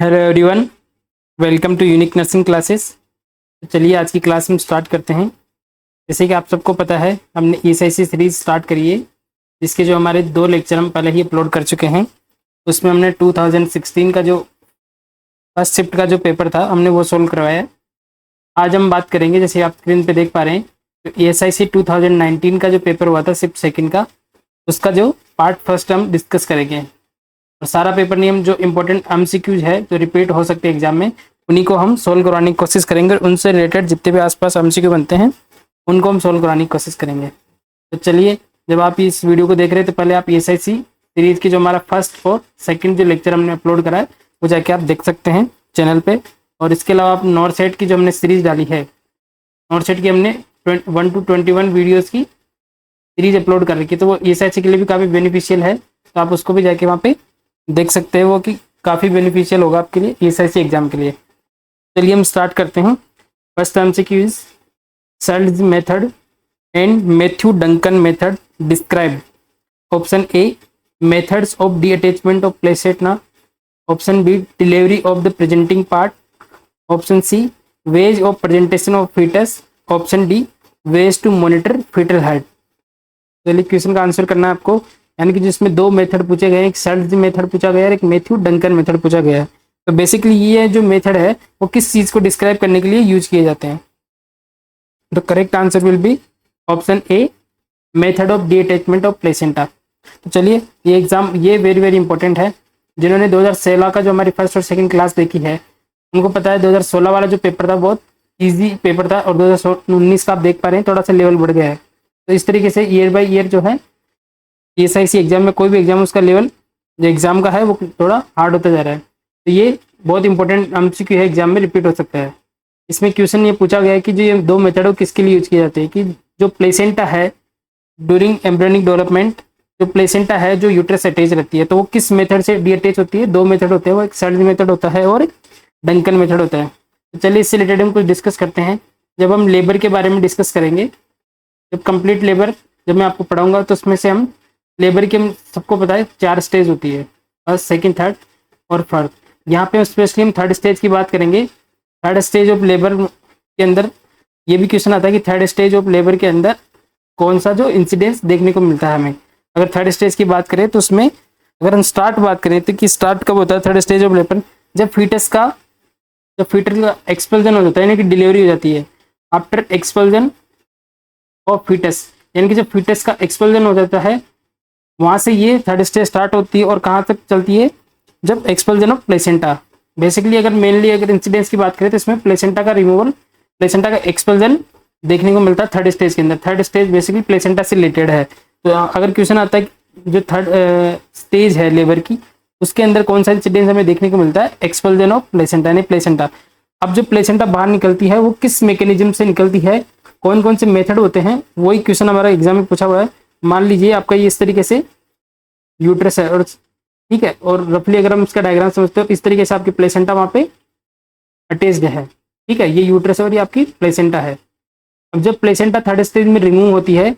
Hello everyone, welcome to Unique nursing classes. तो चलिए आज की क्लास में स्टार्ट करते हैं। जैसे कि आप सबको पता है, हमने ईएसआईसी सीरीज स्टार्ट करी है, जिसके जो हमारे 2 लेक्चर हम पहले ही अपलोड कर चुके हैं। उसमें हमने 2016 का जो फर्स्ट शिफ्ट का जो पेपर था, हमने वो सोल्व करवाया है। आज हम बात करेंगे, जैसे आप स्क्रीन पे देख पा रहे हैं, तो ईएसआईसी 2019 का जो पेपर हुआ था शिफ्ट सेकेंड का, उसका जो पार्ट फर्स्ट हम डिस्कस करेंगे। और सारा पेपर नियम जो इंपॉर्टेंट एमसीक्यूज है जो रिपीट हो सकते हैं एग्जाम में, उन्हीं को हम सोल्व करवाने की कोशिश करेंगे। उनसे रिलेटेड जितने भी आसपास एमसीक्यू बनते हैं उनको हम सोल्व कराने की कोशिश करेंगे। तो चलिए, जब आप इस वीडियो को देख रहे हैं तो पहले आप ईएसआईसी सीरीज की जो हमारा फर्स्ट और सेकंड जो लेक्चर हमने अपलोड करा है वो जाके आप देख सकते हैं चैनल पे। और इसके अलावा आप नॉरसेट की जो हमने सीरीज डाली है, नॉरसेट की हमने 1 to 21 वीडियोज़ की सीरीज अपलोड कर रखी है, तो वो ईएसआईसी के लिए भी काफ़ी बेनिफिशियल है। तो आप उसको भी जाके वहाँ पे देख सकते हैं, वो कि काफ़ी बेनिफिशियल होगा आपके लिए ईएसआईसी एग्जाम के लिए। चलिए हम स्टार्ट करते हैं। First MCQ is Searle's method and Matthew Duncan method describe. Option A, methods of detachment of placenta. Option B, delivery of the presenting part. Option C, ways of presentation of fetus. Option D, ways to monitor fetal health. चलिए question का answer करना है आपको, यानी कि जिसमें 2 method पूछे गए हैं, एक सर्ल्स मेथड पूछा गया है, एक मैथ्यू डंकन मेथड पूछा गया है। तो बेसिकली ये जो मेथड है वो किस चीज़ को डिस्क्राइब करने के लिए यूज किए जाते हैं। तो correct answer will be option A, method of detachment of placenta. तो चलिए, ये एग्जाम ये वेरी वेरी इंपॉर्टेंट है। जिन्होंने 2016 का जो हमारी फर्स्ट और सेकंड क्लास देखी है उनको पता है 2016 वाला जो पेपर था बहुत ईजी पेपर था, और 2019 का आप देख पा रहे हैं थोड़ा सा लेवल बढ़ गया है। तो इस तरीके से ईयर बाई ईयर जो है ईएसआईसी एग्जाम में कोई भी एग्जाम उसका लेवल जो एग्जाम का है वो थोड़ा हार्ड होता जा रहा है। तो ये बहुत इंपॉर्टेंट एमसीक्यू है, एग्जाम में रिपीट हो सकता है। इसमें क्वेश्चन ये पूछा गया है कि जो ये 2 मेथड हो किसके लिए यूज किए जाते हैं, कि जो प्लेसेंटा है ड्यूरिंग एम्ब्रियोनिक डेवलपमेंट, जो प्लेसेंटा है जो यूट्रस अटैच रहती है, तो वो किस मेथड से डी अटैच होती है। 2 मेथड होते हैं, वो एक सर्ल्स मेथड होता है और एक डंकन मेथड होता है। तो चलिए इससे रिलेटेड हम कुछ डिस्कस करते हैं। जब हम लेबर के बारे में डिस्कस करेंगे, जब कंप्लीट लेबर जब मैं आपको पढ़ाऊंगा तो उसमें से हम लेबर की हम सबको पता है 4 स्टेज होती है, फर्स्ट सेकंड थर्ड और फोर्थ। यहाँ पे स्पेशली हम थर्ड स्टेज की बात करेंगे। थर्ड स्टेज ऑफ लेबर के अंदर ये भी क्वेश्चन आता है कि थर्ड स्टेज ऑफ लेबर के अंदर कौन सा जो इंसिडेंस देखने को मिलता है हमें। अगर थर्ड स्टेज की बात करें तो उसमें अगर हम स्टार्ट बात करें तो कि स्टार्ट कब होता है थर्ड स्टेज ऑफ लेबर, जब फीटस का एक्सपल्जन हो जाता है, यानी कि डिलीवरी हो जाती है। आफ्टर एक्सपल्जन ऑफ फीटस, यानी कि जब फीटस का एक्सपल्जन हो जाता है वहाँ से ये थर्ड स्टेज स्टार्ट होती है। और कहाँ तक चलती है, जब एक्सपल्जन ऑफ प्लेसेंटा। बेसिकली अगर मेनली अगर इंसिडेंस की बात करें तो इसमें प्लेसेंटा का रिमूवल, प्लेसेंटा का एक्सपल्जन देखने को मिलता है थर्ड स्टेज के अंदर। थर्ड स्टेज बेसिकली प्लेसेंटा से रिलेटेड है। तो अगर क्वेश्चन आता है जो थर्ड स्टेज है लेबर की, उसके अंदर कौन सा इंसिडेंस हमें देखने को मिलता है, एक्सपल्जन ऑफ प्लेसेंटा यानी प्लेसेंटा। अब जो प्लेसेंटा बाहर निकलती है वो किस मैकेनिज्म से निकलती है, कौन कौन से मेथड होते हैं, वही क्वेश्चन हमारा एग्जाम में पूछा हुआ है। मान लीजिए आपका ये इस तरीके से यूट्रस है, और ठीक है, और रफली अगर हम इसका डायग्राम समझते हो इस तरीके से आपकी प्लेसेंटा वहाँ पे अटैच्ड है। ठीक है, ये यूट्रस है और ये आपकी प्लेसेंटा है। अब जब प्लेसेंटा थर्ड स्टेज में रिमूव होती है,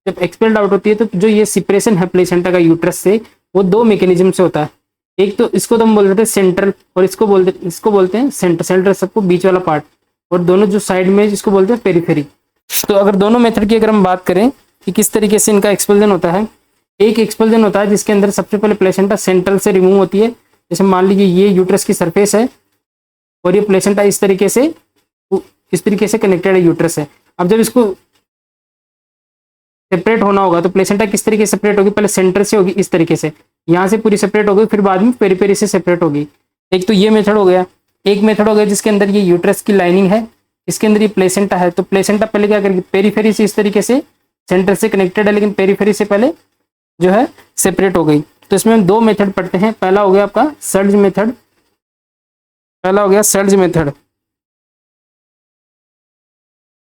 जब एक्सपेल्ड आउट होती है, तो जो ये सिपरेशन है प्लेसेंटा का यूट्रस से, वो 2 मैकेनिज्म से होता है। एक तो इसको तो हम बोलते हैं सेंट्रल, और इसको बोलते हैं सेंटर। सेंटर सबको बीच वाला पार्ट, और दोनों जो साइड में जिसको बोलते हैं पेरिफेरी। तो अगर दोनों मेथड की अगर हम बात करें कि किस तरीके से इनका एक्सपल्जन होता है, एक एक्सपल्जन होता है जिसके अंदर सबसे पहले प्लेसेंटा सेंट्रल से रिमूव होती है। जैसे मान लीजिए ये यूट्रस की सरफेस है और ये प्लेसेंटा इस तरीके से कनेक्टेड है यूट्रस है। अब जब इसको सेपरेट होना होगा तो प्लेसेंटा किस तरीके से सेपरेट होगी, पहले सेंटर से होगी इस तरीके से, यहाँ से पूरी सेपरेट होगी, फिर बाद में पेरीफेरी से सेपरेट होगी। एक तो ये मेथड हो गया। एक मेथड हो गया जिसके अंदर ये यूट्रस की लाइनिंग है, इसके अंदर ये प्लेसेंटा है। तो प्लेसेंटा पहले क्या करेगी, पेरीफेरी से इस तरीके से सेंटर से कनेक्टेड है, लेकिन पेरीफेरी से पहले जो है सेपरेट हो गई। तो इसमें हम 2 मेथड पढ़ते हैं। पहला हो गया आपका सर्ज मेथड,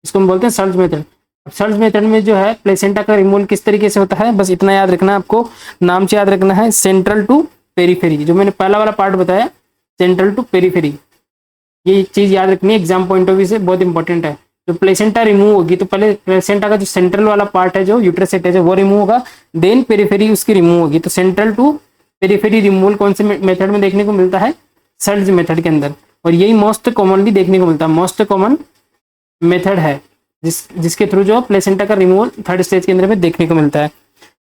इसको हम बोलते हैं सर्ज मेथड। अब सर्ज मेथड में जो है प्लेसेंटा का रिमूवल किस तरीके से होता है, बस इतना याद रखना है आपको, नाम से याद रखना है, सेंट्रल टू पेरीफेरी। जो मैंने पहला वाला पार्ट बताया, सेंट्रल टू पेरीफेरी, ये चीज़ याद रखनी है, एग्जाम पॉइंट ऑफ व्यू से बहुत इंपॉर्टेंट है। तो प्लेसेंटा रिमूव होगी तो पहले प्लेसेंटा का जो सेंट्रल वाला पार्ट है जो यूट्रस अटैच है वो रिमूव होगा, देन पेरिफेरी उसकी रिमूव होगी। तो सेंट्रल टू पेरिफेरी रिमूवल कौन से मेथड में देखने को मिलता है, सर्ज मेथड के अंदर, और यही मोस्ट कॉमनली देखने को मिलता है, मोस्ट कॉमन मेथड है जिसके थ्रू जो प्लेसेंटा का रिमूवल थर्ड स्टेज के अंदर में देखने को मिलता है।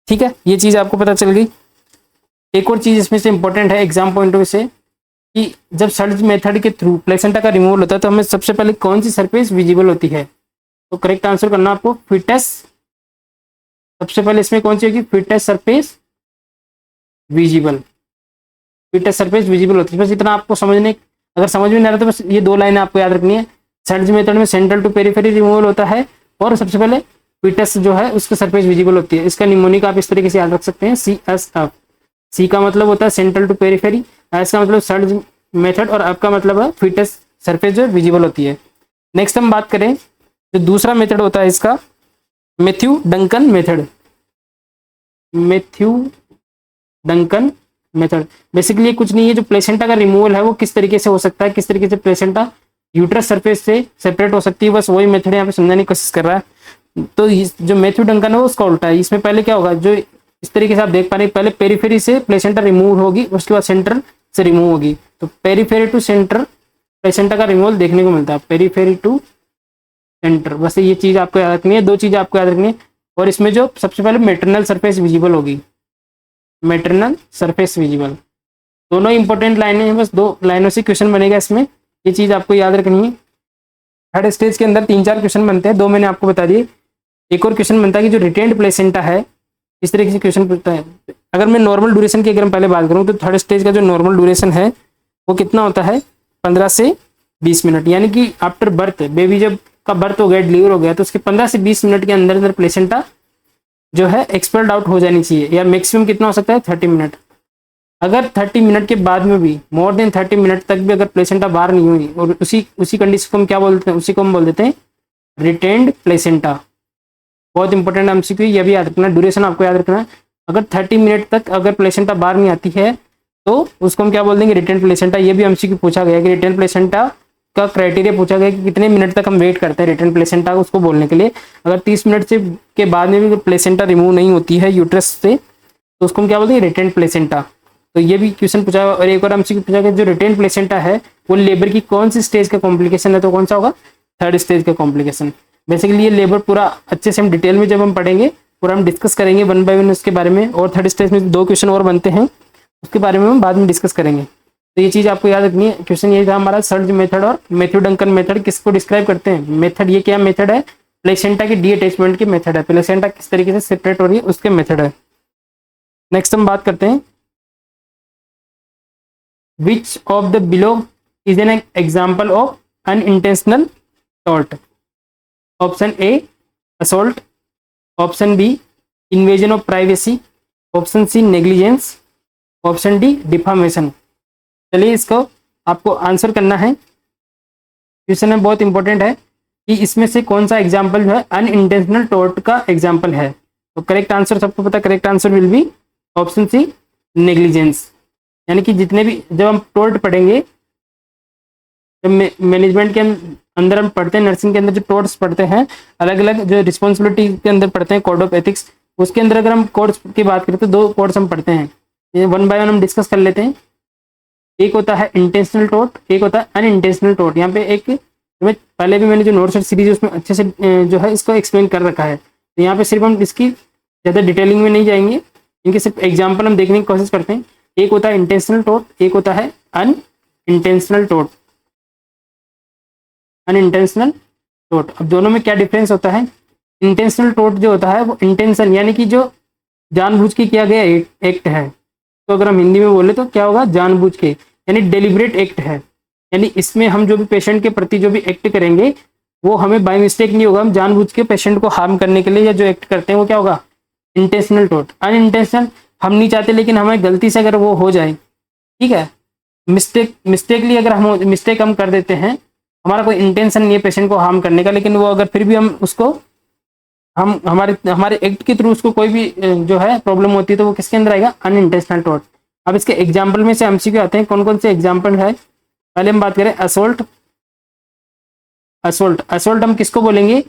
ठीक है, ये चीज आपको पता चल गई। एक और चीज इसमें से इंपॉर्टेंट है एग्जाम पॉइंट ऑफ व्यू से, कि जब सर्ज मेथड के थ्रू प्लेसेंटा का रिमूवल होता है तो हमें सबसे पहले कौन सी सरफेस विजिबल होती है? तो करेक्ट आंसर करना आपको फिटेस, सबसे पहले इसमें कौन सी होगी? Foetus surface visible, foetus surface visible होती है। बस इतना आपको समझने, अगर समझ में नहीं आ रहा तो बस ये 2 लाइनें आपको याद रखनी है। सर्ज मेथड में सेंट्रल टू पेरिफेरी रिमूवल होता है और सबसे पहले फिटस जो है उसकी सरफेस विजिबल होती है। इसका निमोनिक आप इस तरीके से याद रख सकते हैं, CSF। सी का मतलब होता है सेंट्रल टू पेरिफेरी, एस का मतलब सर्ज मेथड, और एफ का मतलब है फिटस सरफेस जो विजिबल होती है। नेक्स्ट हम बात करें जो दूसरा मेथड होता है इसका, Matthew Duncan method. Matthew Duncan method basically कुछ नहीं है, जो प्लेसेंटा का रिमूवल है वो किस तरीके से हो सकता है, किस तरीके से प्लेसेंटा यूट्रस सरफेस से सेपरेट हो सकती है, बस वही मेथड यहाँ पे समझाने की कोशिश कर रहा है। तो जो मैथ्यू डंकन है वो उसका उल्टा है। इसमें पहले क्या होगा, जो इस तरीके से आप देख पा रहे हैं, पहले पेरिफेरी से प्लेसेंटा रिमूव होगी, उसके बाद सेंटर से रिमूव होगी। तो पेरिफेरी टू सेंटर प्लेसेंटा का रिमूवल देखने को मिलता है, पेरिफेरी टू सेंटर। बस ये चीज आपको याद रखनी है, 2 चीज आपको याद रखनी है। और इसमें जो सबसे पहले मेटरनल सरफेस विजिबल होगी, मेटरनल सरफेस विजिबल, दोनों इंपॉर्टेंट लाइनें हैं, बस 2 लाइनों से क्वेश्चन बनेगा इसमें, ये चीज आपको याद रखनी है। थर्ड स्टेज के अंदर 3-4 क्वेश्चन बनते हैं, 2 मैंने आपको बता दिए। एक और क्वेश्चन बनता है कि जो रिटेन्ड प्लेसेंटा है, इस तरीके से क्वेश्चन पूछता है। अगर मैं नॉर्मल ड्यूरेशन की अगर हम पहले बात करूँ तो थर्ड स्टेज का जो नॉर्मल ड्यूरेशन है वो कितना होता है? 15 से 20 मिनट, यानी कि आफ्टर बर्थ, बेबी जब का बर्थ हो गया, डिलीवर हो गया, तो उसके 15 से 20 मिनट के अंदर अंदर प्लेसेंटा जो है एक्सपेल्ड आउट हो जानी चाहिए, या मैक्सिमम कितना हो सकता है? 30 मिनट। अगर 30 मिनट के बाद में भी, मोर देन 30 मिनट तक भी अगर प्लेसेंटा बाहर नहीं हुई, और उसी कंडीशन को हम क्या बोलते हैं? उसी को हम बोल देते हैं रिटेन्ड प्लेसेंटा। बहुत इंपॉर्टेंट एमसीक्यू, ये भी याद रखना, ड्यूरेशन आपको याद रखना है। अगर 30 मिनट तक अगर प्लेसेंटा बाहर नहीं आती है तो उसको हम क्या बोल देंगे? Retained placenta. ये भी एमसीक्यू पूछा गया कि रिटेन्ड प्लेसेंटा का क्राइटेरिया पूछा गया कि कितने मिनट तक हम वेट करते हैं रिटेन्ड प्लेसेंटा उसको बोलने के लिए। अगर 30 मिनट से के बाद में भी प्लेसेंटा रिमूव नहीं होती है यूट्रस से तो उसको हम क्या बोलते हैं? Retained placenta. तो ये भी क्वेश्चन पूछा गया। और एक और एमसीक्यू पूछा गया जो रिटेन्ड प्लेसेंटा है वो लेबर की कौन सी स्टेज का कॉम्प्लिकेशन है, तो कौन सा होगा? थर्ड स्टेज का कॉम्प्लिकेशन। बेसिकली ये लेबर पूरा अच्छे से हम डिटेल में जब हम पढ़ेंगे, पूरा हम डिस्कस करेंगे 1 बाय 1 उसके बारे में। और थर्ड स्टेज में 2 क्वेश्चन और बनते हैं, उसके बारे में हम बाद में डिस्कस करेंगे। तो ये चीज़ आपको याद रखनी है। क्वेश्चन ये था हमारा, सर्ज मेथड और मैथ्यू डंकन मेथड किसको डिस्क्राइब करते हैं? मेथड, ये क्या मेथड है? प्लेसेंटा के डी अटैचमेंट की मेथड है, प्लेसेंटा किस तरीके से सेपरेट हो रही है उसके मेथड है। नेक्स्ट हम बात करते हैं, which of the below is an example of unintentional tort? Option A assault, option B invasion of privacy, option C negligence, option D defamation. चलिए इसको आपको आंसर करना है। क्वेश्चन में बहुत इंपॉर्टेंट है कि इसमें से कौन सा एग्जाम्पल जो है अनइंटेंशनल टॉर्ट का एग्जाम्पल है। तो करेक्ट आंसर सबको पता, correct answer will be option C negligence. यानी कि जितने भी जब हम टॉर्ट पढ़ेंगे, जब मैनेजमेंट के अंदर हम पढ़ते हैं, नर्सिंग के अंदर जो टॉर्ट्स पढ़ते हैं, अलग अलग जो रिस्पॉन्सिबिलिटी के अंदर पढ़ते हैं, कोड ऑफ एथिक्स, उसके अंदर अगर हम कोड्स की बात करें तो 2 कोड्स हम पढ़ते हैं। ये 1 बाय 1 हम डिस्कस कर लेते हैं। एक होता है इंटेंशनल टॉर्ट, एक होता है अनइंटेंशनल टॉर्ट। यहाँ पे एक पहले भी मैंने जो नोट्स सीरीज उसमें अच्छे से जो है इसको एक्सप्लेन कर रखा है। तो यहाँ पे सिर्फ हम इसकी ज़्यादा डिटेलिंग में नहीं जाएंगे, इनके सिर्फ एग्जाम्पल हम देखने की कोशिश करते हैं। एक होता है इंटेंशनल टॉर्ट, एक होता है अनइंटेंशनल टॉर्ट। अनइंटेंशनल टॉर्ट, अब दोनों में क्या डिफरेंस होता है? इंटेंशनल टॉर्ट जो होता है वो इंटेंशन यानी कि जो जानबूझ के किया गया एक्ट है। तो अगर हम हिंदी में बोले तो क्या होगा? जानबूझ के, यानी डेलिब्रेट एक्ट है। यानी इसमें हम जो भी पेशेंट के प्रति जो भी एक्ट करेंगे वो हमें बाय मिस्टेक नहीं होगा, हम जानबूझ के पेशेंट को हार्म करने के लिए या जो एक्ट करते हैं वो क्या होगा? Intentional tort. अनइंटेंशनल हम नहीं चाहते लेकिन हमें गलती से अगर वो हो जाए, ठीक है, मिस्टेकली अगर हम मिस्टेक हम कर देते हैं, हमारा कोई इंटेंशन नहीं है पेशेंट को हार्म करने का, लेकिन वो अगर फिर भी हम उसको हम हमारे एक्ट के थ्रू उसको कोई भी जो है प्रॉब्लम होती है तो वो किसके अंदर आएगा? Unintentional tort. अब इसके एग्जाम्पल में से एमसीक्यू आते हैं, कौन कौन से एग्जाम्पल है? पहले हम बात करें असोल्ट। असोल्ट हम किसको बोलेंगे?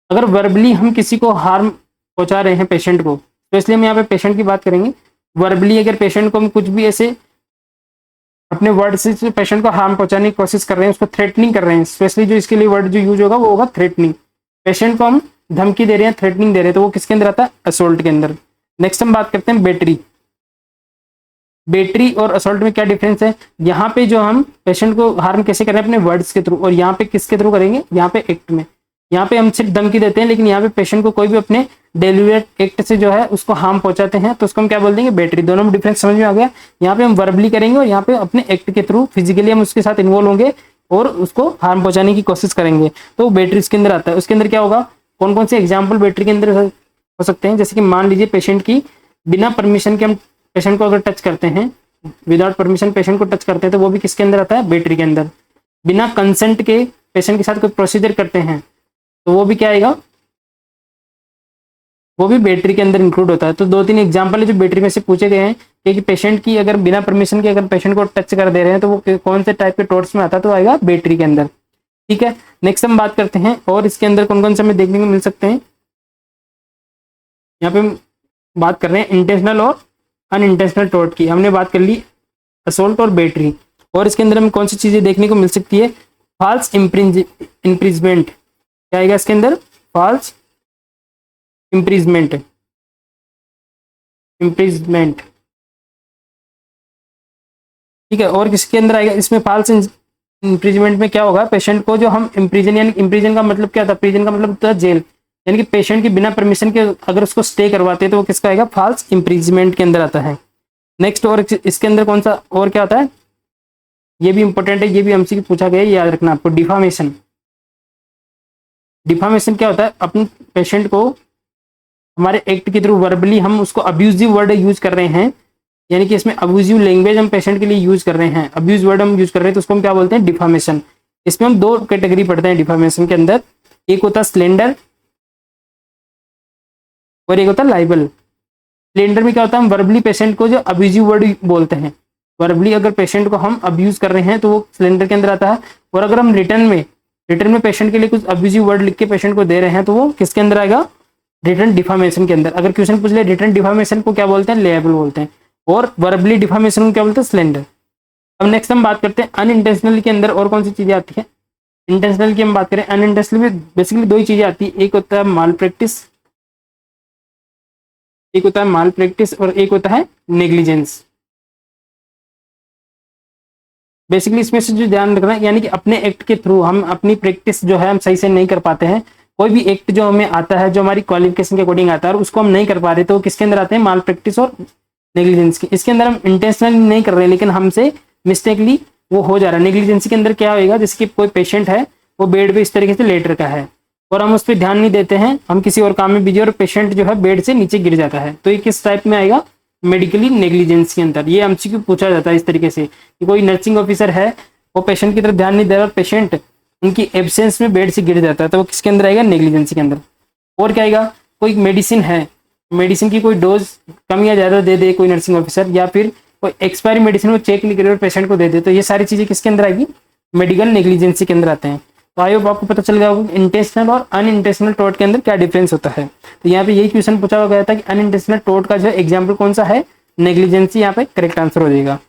अगर वर्बली हम किसी को हार्म पहुंचा रहे हैं पेशेंट को, तो इसलिए हम यहाँ पे पेशेंट की बात करेंगे। वर्बली अगर पेशेंट को हम कुछ भी ऐसे अपने वर्ड से पेशेंट को हार्म पहुंचाने की कोशिश कर रहे हैं, उसको थ्रेटनिंग कर रहे हैं। स्पेशली जो इसके लिए वर्ड जो यूज होगा वो होगा थ्रेटनिंग। पेशेंट को हम धमकी दे रहे हैं, थ्रेटनिंग दे रहे हैं, तो वो किसके अंदर आता है? असोल्ट के अंदर। नेक्स्ट हम बात करते हैं बैटरी। बैटरी और असोल्ट में क्या डिफरेंस है? यहाँ पे जो हम पेशेंट को हार्म कैसे कर रहे हैं? अपने वर्ड्स के थ्रू, और यहाँ पे किसके थ्रू करेंगे? यहाँ पे एक्ट में। यहाँ पे हम सिर्फ धमकी देते हैं, लेकिन यहाँ पे पेशेंट को कोई भी अपने डेलिबरेट एक्ट से जो है उसको हार्म पहुंचाते हैं, तो उसको हम क्या बोल देंगे? बैटरी। दोनों में डिफरेंस समझ में आ गया? यहाँ पे हम वर्बली करेंगे और यहाँ पे अपने एक्ट के थ्रू फिजिकली हम उसके साथ इन्वॉल्व होंगे और उसको हार्म पहुंचाने की कोशिश करेंगे, तो बैटरी इसके अंदर आता है। उसके अंदर क्या होगा? कौन कौन से एग्जाम्पल बैटरी के अंदर हो सकते हैं? जैसे कि मान लीजिए पेशेंट की बिना परमिशन के हम पेशेंट को अगर टच करते हैं, विदाउट परमिशन पेशेंट को टच करते हैं, तो वो भी किसके अंदर आता है? बैटरी के अंदर। बिना कंसेंट के पेशेंट के साथ कोई प्रोसीजर करते हैं, तो वो भी क्या आएगा? वो भी बैटरी के अंदर इंक्लूड होता है। तो 2-3 एग्जांपल है जो बैटरी में से पूछे गए हैं कि पेशेंट की अगर बिना परमिशन के अगर पेशेंट को टच कर दे रहे हैं, तो वो कौन से टाइप के टॉर्ट्स में आता है? तो आएगा बैटरी के अंदर। ठीक है, नेक्स्ट हम बात करते हैं और इसके अंदर कौन कौन से हमें देखने को मिल सकते हैं। यहाँ पे हम बात कर रहे हैं इंटेंशनल और अनइंटेंशनल टॉर्ट की। हमने बात कर ली असोल्ट और बैटरी, और इसके अंदर हमें कौन सी चीजें देखने को मिल सकती है? False imprisonment. क्या आएगा इसके अंदर? False imprisonment. ठीक है, और किसके अंदर आएगा? इसमें फॉल्स इम्प्रिजमेंट में क्या होगा? पेशेंट को जो हम इम्प्रिजन, यानी इम्प्रिजन का मतलब क्या था? प्रिजन का मतलब होता है जेल, यानी कि पेशेंट की बिना परमिशन के अगर उसको स्टे करवाते हैं, तो वो किसका आएगा? फॉल्स इम्प्रिजमेंट के अंदर आता है। नेक्स्ट, और इसके अंदर कौन सा और क्या आता है? ये भी इंपॉर्टेंट है, ये भी हमसे पूछा गया है, याद रखना आपको। डिफामेशन। डिफामेशन क्या होता है? अपने पेशेंट को हमारे एक्ट के थ्रू वर्बली हम उसको अब्यूजिव वर्ड यूज कर रहे हैं, यानी कि इसमें अब्यूजिव लैंग्वेज हम पेशेंट के लिए यूज कर रहे हैं, अब्यूज वर्ड हम यूज कर रहे हैं, तो उसको हम क्या बोलते हैं? डिफामेशन। इसमें हम 2 कैटेगरी पढ़ते हैं डिफामेशन के अंदर। एक होता है स्लेंडर और एक होता है लाइबल। स्लेंडर में क्या होता है? हम वर्बली पेशेंट को जो अब्यूजिव वर्ड बोलते हैं, वर्बली अगर पेशेंट को हम अब्यूज कर रहे हैं, तो वो स्लेंडर के अंदर आता है। और अगर हम रिटर्न में पेशेंट के लिए कुछ अब्यूजिव वर्ड लिख के पेशेंट को दे रहे हैं, तो वो किसके अंदर आएगा? रिटर्न डिफामेशन के अंदर। अगर क्वेश्चन पूछ ले रिटर्न डिफामेशन को क्या बोलते हैं? लेबल बोलते हैं, और वर्बली डिफामेशन को क्या बोलते हैं? स्लेंडर। अब नेक्स्ट हम बात करते हैं अनइंटेंशनल के अंदर और कौन सी चीजें आती है। इंटेंशनल की हम बात करें, अनइंटेंशनल में बेसिकली 2 ही चीजें आती है। एक होता है माल प्रैक्टिस, और एक होता है नेग्लिजेंस। बेसिकली इसमें से जो ध्यान रखना है, यानी कि अपने एक्ट के थ्रू हम अपनी प्रैक्टिस जो है हम सही से नहीं कर पाते हैं। कोई भी एक्ट जो हमें आता है, जो हमारी क्वालिफिकेशन के अकॉर्डिंग आता है, और उसको हम नहीं कर पा रहे, तो किसके अंदर आते हैं? माल प्रैक्टिस और नेग्लिजेंस की। इसके अंदर हम इंटेंशनली नहीं कर रहे, लेकिन हमसे मिस्टेकली वो हो जा रहा है। नेग्लिजेंसी के अंदर क्या होगा? जैसे कि कोई पेशेंट है, वो बेड पे इस तरीके से लेट रखा है और हम उस पर ध्यान नहीं देते हैं, हम किसी और काम में बिजी, और पेशेंट जो है बेड से नीचे गिर जाता है, तो ये किस टाइप में आएगा? मेडिकली नेग्लिजेंस के अंदर। ये एमसीक्यू पूछा जाता है इस तरीके से कि कोई नर्सिंग ऑफिसर है, वो पेशेंट की तरफ ध्यान नहीं दे रहा, पेशेंट उनकी एब्सेंस में बेड से गिर जाता है, तो वो किसके अंदर आएगा? नेग्लिजेंसी के अंदर। और क्या आएगा? कोई मेडिसिन है, मेडिसिन की कोई डोज कम या ज़्यादा दे दे कोई नर्सिंग ऑफिसर, या फिर कोई एक्सपायरी मेडिसिन वो चेक नहीं करे और पेशेंट को दे दे, तो ये सारी चीज़ें किसके अंदर आएगी? मेडिकल नेग्लिजेंसी के अंदर आते हैं। तो आई होप आपको पता चल गया होगा इंटेंशनल और अनइंटेंशनल टॉर्ट के अंदर क्या डिफरेंस होता है। तो यहाँ पे यही क्वेश्चन पूछा गया था कि अनइंटेंशनल टॉर्ट का जो एग्जाम्पल कौन सा है? नेग्लिजेंसी यहाँ पे करेक्ट आंसर हो जाएगा।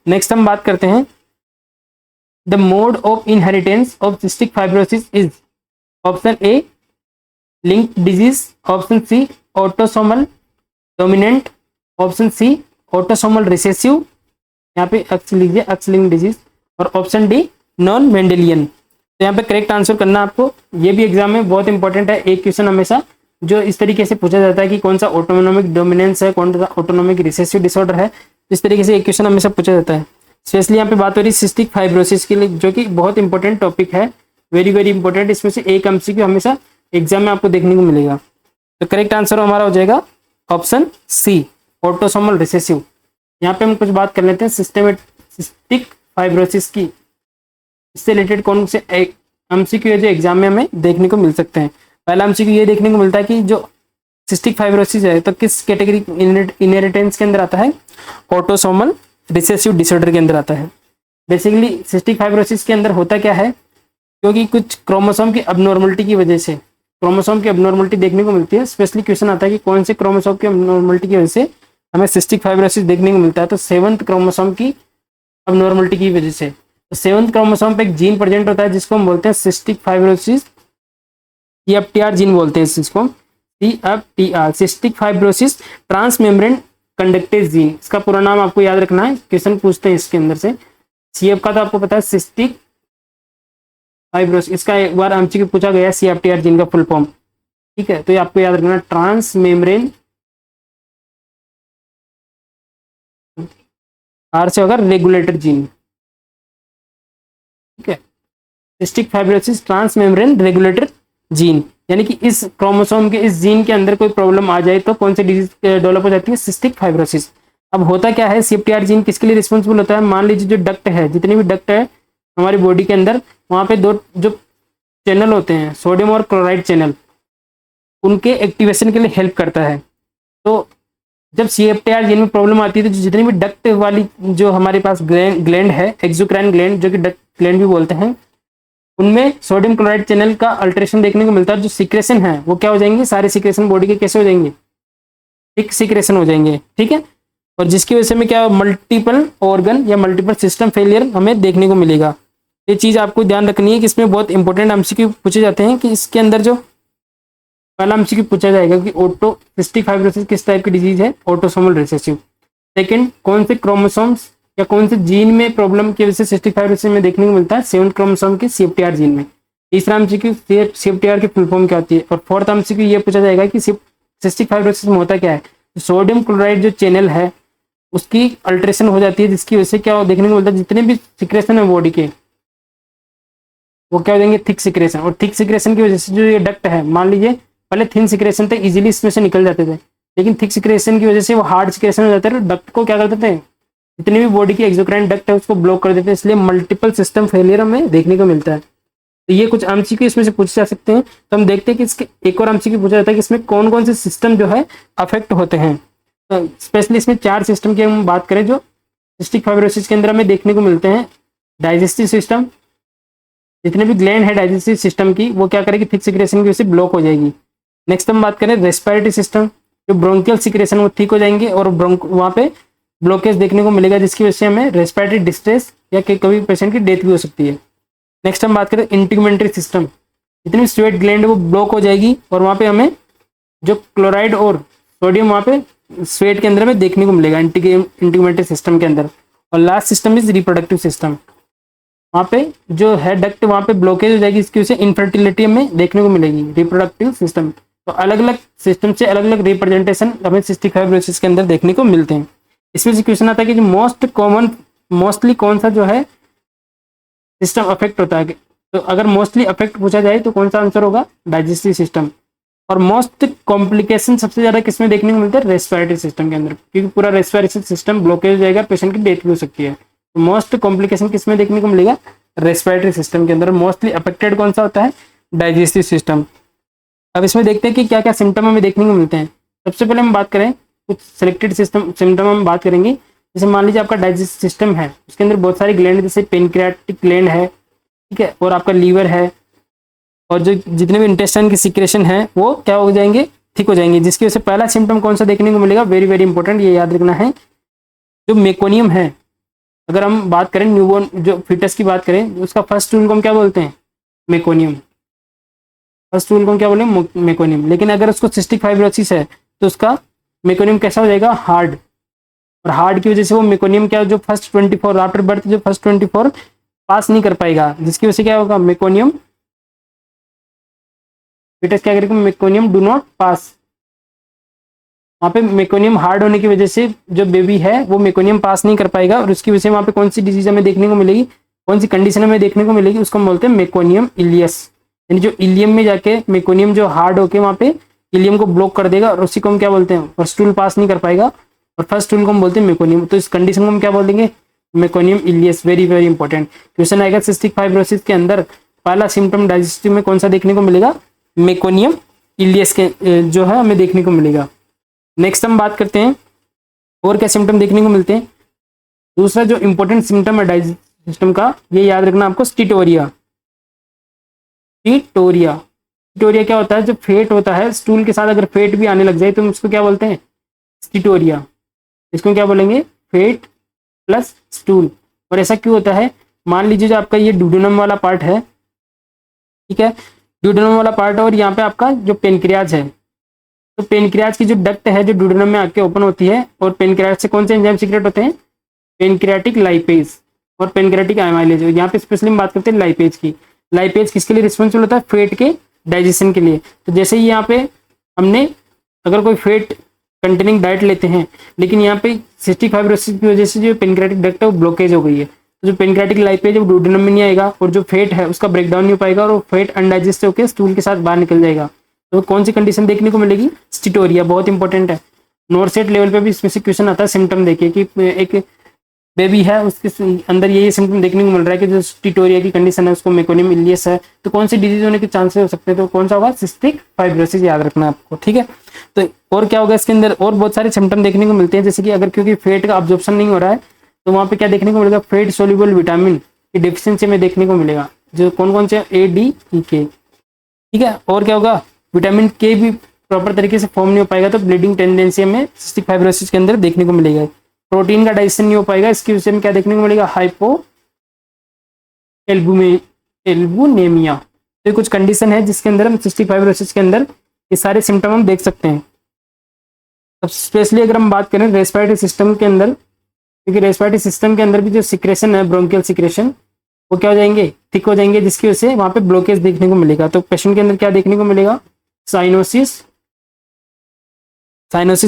नेक्स्ट हम बात करते हैं the mode of inheritance of cystic fibrosis is option A linked disease, option C autosomal dominant, option C autosomal recessive, यहाँ पे एक्स लीजिए एक्स लिंक्ड डिजीज, और ऑप्शन डी नॉन मेंडेलियन। तो यहाँ पे करेक्ट आंसर करना आपको, ये भी एग्जाम में बहुत इंपॉर्टेंट है। एक क्वेश्चन हमेशा जो इस तरीके से पूछा जाता है कि कौन सा ऑटोनोमिक डोमिनेंस है, कौन सा ऑटोनोमिक रिसेसिव डिसऑर्डर है, इस तरीके से एक क्वेश्चन हमेशा पूछा जाता है। स्पेशली यहाँ पे बात हो रही है सिस्टिक फाइब्रोसिस के लिए, जो कि बहुत इंपॉर्टेंट टॉपिक है, वेरी वेरी इंपॉर्टेंट। इसमें से एक एमसीक्यू हमेशा एग्जाम में आपको देखने को मिलेगा। तो करेक्ट आंसर हमारा हो जाएगा ऑप्शन सी ऑटोसोमल रिसेसिव। यहाँ पे हम कुछ बात कर लेते हैं सिस्टिक फाइब्रोसिस की, इससे रिलेटेड कौन से एमसीक्यू है जो एग्जाम में हमें देखने को मिल सकते हैं। पहला एमसीक्यू ये देखने को मिलता है कि जो सिस्टिक फाइब्रोसिस है तो किस कैटेगरी इनहेरिटेंस के अंदर आता है? ऑटोसोमल रिसेसिव डिसऑर्डर के अंदर आता है। बेसिकली सिस्टिक फाइब्रोसिस के अंदर होता क्या है, क्योंकि कुछ क्रोमोसोम की अबनॉर्मलिटी की वजह से क्रोमोसोम की अबनॉर्मलिटी देखने को मिलती है। स्पेशली क्वेश्चन आता है कि कौन से क्रोमोसोम की अबनॉर्मलिटी की वजह से हमें सिस्टिक फाइब्रोसिस देखने को मिलता है। तो 7th क्रोमोसोम की अब नॉर्मलिटी की वजह से। तो 7th क्रोमोसोम पे एक जीन प्रेजेंट होता है जिसको हम बोलते हैं सिस्टिक फाइब्रोसिस, CFTR जीन बोलते हैं इस चीज को, CFTR cystic fibrosis transmembrane conductance gene. इसका पूरा नाम आपको याद रखना है, क्वेश्चन पूछते हैं इसके अंदर से। CF का तो आपको पता है सिस्टिक फाइब्रोसिस, इसका एक बार एमसीक्यू पूछा गया CFTR जीन का फुल फॉर्म, ठीक है, तो ये आपको याद रखना, ट्रांसमेम्ब्रेन, आर से होगा रेगुलेटर जीन, ठीक है, cystic fibrosis transmembrane regulator gene. यानी कि इस क्रोमोसोम के इस जीन के अंदर कोई प्रॉब्लम आ जाए तो कौन सी डिजीज डेवलप हो जाती है, सिस्टिक फाइब्रोसिस। अब होता क्या है, CFTR जीन किसके लिए रिस्पॉन्सिबल होता है, मान लीजिए जो डक्ट है, जितनी भी डक्ट है हमारी बॉडी के अंदर, वहाँ पे दो जो चैनल होते हैं, सोडियम और क्लोराइड चैनल, उनके एक्टिवेशन के लिए हेल्प करता है। तो जब CFTR जीन में प्रॉब्लम आती है तो जितनी भी डक्ट वाली जो हमारे पास ग्लैंड है, एक्सोक्राइन ग्लैंड जो कि डक्ट ग्लैंड भी बोलते हैं, उनमें सोडियम क्लोराइड चैनल का अल्ट्रेशन देखने को मिलता है। जो सिक्रेशन है वो क्या हो जाएंगे, सारे सिक्रेशन बॉडी के कैसे हो जाएंगे, थिक सिक्रेशन हो जाएंगे, ठीक है। और जिसकी वजह से में क्या, मल्टीपल ऑर्गन या मल्टीपल सिस्टम फेलियर हमें देखने को मिलेगा। ये चीज़ आपको ध्यान रखनी है कि इसमें बहुत इंपॉर्टेंट एमसीक्यू पूछे जाते हैं कि इसके अंदर जो पहला एमसीक्यू पूछा जाएगा कि ऑटो सिस्टिक फाइब्रोसिस किस टाइप की डिजीज है, ऑटोसोमल रिसेसिव। सेकंड, कौन से क्रोमोसोम्स या कौन से जीन में प्रॉब्लम की वजह से सिस्टिक फाइब्रोसिस में देखने को मिलता है, 7th क्रोमोसोम के CFTR जीन में। तीसरा एमसीक्यू CFTR की फुल फॉर्म क्या होती है, और फोर्थ एमसीक्यू ये पूछा जाएगा कि सिस्टिक फाइब्रोसिस में होता क्या है, सोडियम क्लोराइड जो चैनल है उसकी अल्ट्रेशन हो जाती है, जिसकी वजह से क्या देखने को मिलता है, जितने भी सिक्रेशन है बॉडी के वो क्या हो जाएंगे, थिक सिक्रेशन। और थिक सिक्रेशन की वजह से जो ये डक्ट है, मान लीजिए पहले थिन सिक्रेशन थे, इजीली इसमें से निकल जाते थे, लेकिन थिक सिक्रेशन की वजह से वो हार्ड सिक्रेशन हो जाते थे, डक्ट को क्या कर देते हैं, जितनी भी बॉडी की एक्सोक्राइन डक्ट है उसको ब्लॉक कर देते हैं, इसलिए मल्टीपल सिस्टम फेलियर हमें देखने को मिलता है। तो ये कुछ एमसीक्यू इसमें से पूछे जा सकते हैं। तो हम देखते हैं कि इसके एक और एमसीक्यू पूछा जाता है कि इसमें कौन कौन से सिस्टम जो है अफेक्ट होते हैं। तो स्पेशली इसमें 4 सिस्टम की हम बात करें जो सिस्टिक फाइब्रोसिस के अंदर हमें देखने को मिलते हैं। डाइजेस्टिव सिस्टम, जितने भी ग्लैंड है डाइजेस्टिव सिस्टम की वो क्या करेगी, थिक सिक्रेशन की वजह से ब्लॉक हो जाएगी। नेक्स्ट हम बात करें रेस्पिरेटरी सिस्टम, जो ब्रोंकियल सिक्रेशन वो ठीक हो जाएंगे और वहाँ पे ब्लॉकेज देखने को मिलेगा, जिसकी वजह से हमें रेस्पिरेटरी डिस्ट्रेस या कभी पेशेंट की डेथ भी हो सकती है। नेक्स्ट हम बात करें इंटीग्यूमेंट्री सिस्टम, जितनी भी स्वेट ग्लैंड है वो ब्लॉक हो जाएगी और वहाँ पे हमें जो क्लोराइड और सोडियम वहाँ पे स्वेट के अंदर में देखने को मिलेगा इंटीग्यूमेंट्री सिस्टम के अंदर। और last system is reproductive system, वहाँ पे जो है डक्ट वहाँ पे ब्लॉकेज हो जाएगी, इसकी वजह से इनफर्टिलिटी हमें देखने को मिलेगी। रिप्रोडक्टिव सिस्टम, तो अलग अलग सिस्टम से अलग अलग रिप्रेजेंटेशन हमें सिस्टिक फाइब्रोसिस के अंदर देखने को मिलते हैं। इसमें से क्वेश्चन आता है कि जो मोस्टली कौन सा जो है सिस्टम अफेक्ट होता है। तो अगर मोस्टली अफेक्ट पूछा जाए तो कौन सा आंसर होगा, डाइजेस्टिव सिस्टम। और मोस्ट कॉम्प्लिकेशन सबसे ज्यादा किसमें देखने को मिलता है, रेस्पिरेटरी सिस्टम के अंदर, क्योंकि पूरा रेस्पिरेटरी सिस्टम ब्लॉकेज हो जाएगा, पेशेंट की डेथ भी हो सकती है। तो मोस्ट कॉम्प्लिकेशन किसमें देखने को मिलेगा, रेस्पिरेटरी सिस्टम के अंदर। मोस्टली अफेक्टेड कौन सा होता है, डाइजेस्टिव सिस्टम। अब इसमें देखते हैं कि क्या क्या सिम्टम हमें देखने को मिलते हैं। सबसे पहले हम बात करें कुछ सिलेक्टेड सिम्टम हम बात करेंगे। जैसे मान लीजिए आपका डाइजेस्टिव सिस्टम है, उसके अंदर बहुत सारी ग्लैंड, जैसे पेनक्रियाटिक ग्लैंड है, ठीक है, और आपका लीवर है, और जो जितने भी इंटेस्टाइन की सिक्रेशन है वो क्या हो जाएंगे, ठीक हो जाएंगे। जिसकी वजह से पहला सिम्टम कौन सा देखने को मिलेगा, वेरी वेरी इंपॉर्टेंट, ये याद रखना है, जो मेकोनियम है। अगर हम बात करें न्यूबॉर्न जो फीटस की बात करें, उसका फर्स्ट टूल को हम क्या बोलते हैं, मेकोनियम। फर्स्ट टूल को हम क्या बोले, मेकोनियम। लेकिन अगर उसको सिस्टिक फाइब्रोसिस है तो उसका मेकोनियम कैसा हो जाएगा, हार्ड। और हार्ड की वजह से वो मेकोनियम क्या, जो फर्स्ट 24 आफ्टर बर्थ जो फर्स्ट 24 पास नहीं कर पाएगा, जिसकी वजह से क्या होगा, मेकोनियम फीटस क्या करेगा, मेकोनियम डू नॉट पास। वहाँ पे मेकोनियम हार्ड होने की वजह से जो बेबी है वो मेकोनियम पास नहीं कर पाएगा, और उसकी वजह से वहाँ पे कौन सी डिजीज हमें देखने को मिलेगी, कौन सी कंडीशन हमें देखने को मिलेगी, उसको हम बोलते हैं मेकोनियम इलियस। यानी जो इलियम में जाके मेकोनियम जो हार्ड होके वहाँ पे इलियम को ब्लॉक कर देगा, और उसी को हम क्या बोलते हैं, फर्स्ट टूल पास नहीं कर पाएगा, और फर्स्ट टूल को हम बोलते हैं मेकोनियम। तो इस कंडीशन को हम क्या बोल देंगे, meconium ileus. Very very important question आएगा सिस्टिक फाइब्रोसिस के अंदर। पहला सिम्टम डाइजेस्टिव में कौन सा देखने को मिलेगा, मेकोनियम इलियस के जो है हमें देखने को मिलेगा। नेक्स्ट हम बात करते हैं और क्या सिम्टम देखने को मिलते हैं। दूसरा जो इंपॉर्टेंट सिम्टम है डाइजेस्टिव सिस्टम का, ये याद रखना आपको, स्टीटोरिया। स्टीटोरिया क्या होता है, जो फेट होता है स्टूल के साथ, अगर फेट भी आने लग जाए तो हम उसको क्या बोलते हैं, स्टीटोरिया। इसको क्या बोलेंगे, फेट प्लस स्टूल। और ऐसा क्यों होता है, मान लीजिए जो आपका ये ड्यूडेनम वाला पार्ट है, ठीक है, ड्यूडेनम वाला पार्ट है और यहाँ पे आपका जो पेनक्रियाज है, तो पेनक्रियाज की जो डक्ट है जो ड्यूडेनम में आके ओपन होती है, और पेनक्रियाज से कौन से एंजाइम सीक्रेट होते हैं, पेनक्रियाटिक लाइपेज और पेनक्रियाटिक एमाइलेज। यहाँ पे स्पेशली हम बात करते हैं लाइपेज की। लाइपेज किसके लिए रिस्पॉन्सिबल होता है, फैट के डाइजेशन के लिए। तो जैसे ही यहाँ पे हमने अगर कोई फैट कंटेनिंग डाइट लेते हैं, लेकिन यहाँ पे सिस्टिक फाइब्रोसिस की वजह से जो पेनक्रियाटिक डक्ट है वो ब्लॉकेज हो गई है, तो जो पेनक्रियाटिक लाइपेज है वो ड्यूडेनम में नहीं आएगा, और जो फैट है उसका ब्रेकडाउन नहीं हो पाएगा, और वो फैट अनडाइजेस्ट होकर स्टूल के साथ बाहर निकल जाएगा। तो कौन सी कंडीशन देखने को मिलेगी, स्टिटोरिया। बहुत इंपॉर्टेंट है, नोरसेट लेवल पे भी इसमें से क्वेश्चन आता है। सिम्टम देखिए कि एक बेबी है उसके अंदर ये सिम्टम देखने को मिल रहा है कि जो स्टिटोरिया की कंडीशन है उसको मेकोनिमिलियस है, तो कौन सी डिजीज होने के चांसेस हो सकते हैं, तो कौन सा होगा, सिस्टिक फाइब्रोसिस, याद रखना है आपको, ठीक है। तो और क्या होगा इसके अंदर, और बहुत सारे सिम्टम देखने को मिलते हैं, जैसे कि अगर क्योंकि फैट का अब्जॉर्प्शन नहीं हो रहा है, तो वहाँ पे क्या देखने को मिलेगा, फैट सोल्यूबल विटामिन की डिफिशियंसी में देखने को मिलेगा, जो कौन कौन से, ए डी ई के, ठीक है। और क्या होगा, विटामिन के भी प्रॉपर तरीके से फॉर्म नहीं हो पाएगा, तो ब्लीडिंग टेंडेंसी हमें सिस्टिक फाइब्रोसिस के अंदर देखने को मिलेगा। प्रोटीन का डाइजेशन नहीं हो पाएगा, इसकी वजह से क्या देखने को मिलेगा, हाइपो एल्बुनेमिया। तो ये कुछ कंडीशन है जिसके अंदर हम सिस्टिक फाइब्रोसिस के अंदर ये सारे सिम्टम हम देख सकते हैं। अब स्पेशली अगर हम बात करें रेस्पिरेटरी सिस्टम के अंदर, क्योंकि रेस्पिरेटरी सिस्टम के अंदर भी जो सिक्रेशन है, ब्रोंकियल सिक्रेशन, वो क्या हो जाएंगे, थिक हो जाएंगे, जिसकी वजह से वहाँ पे ब्लॉकेज देखने को मिलेगा। तो पेशेंट के अंदर क्या देखने को मिलेगा, साइनोसिस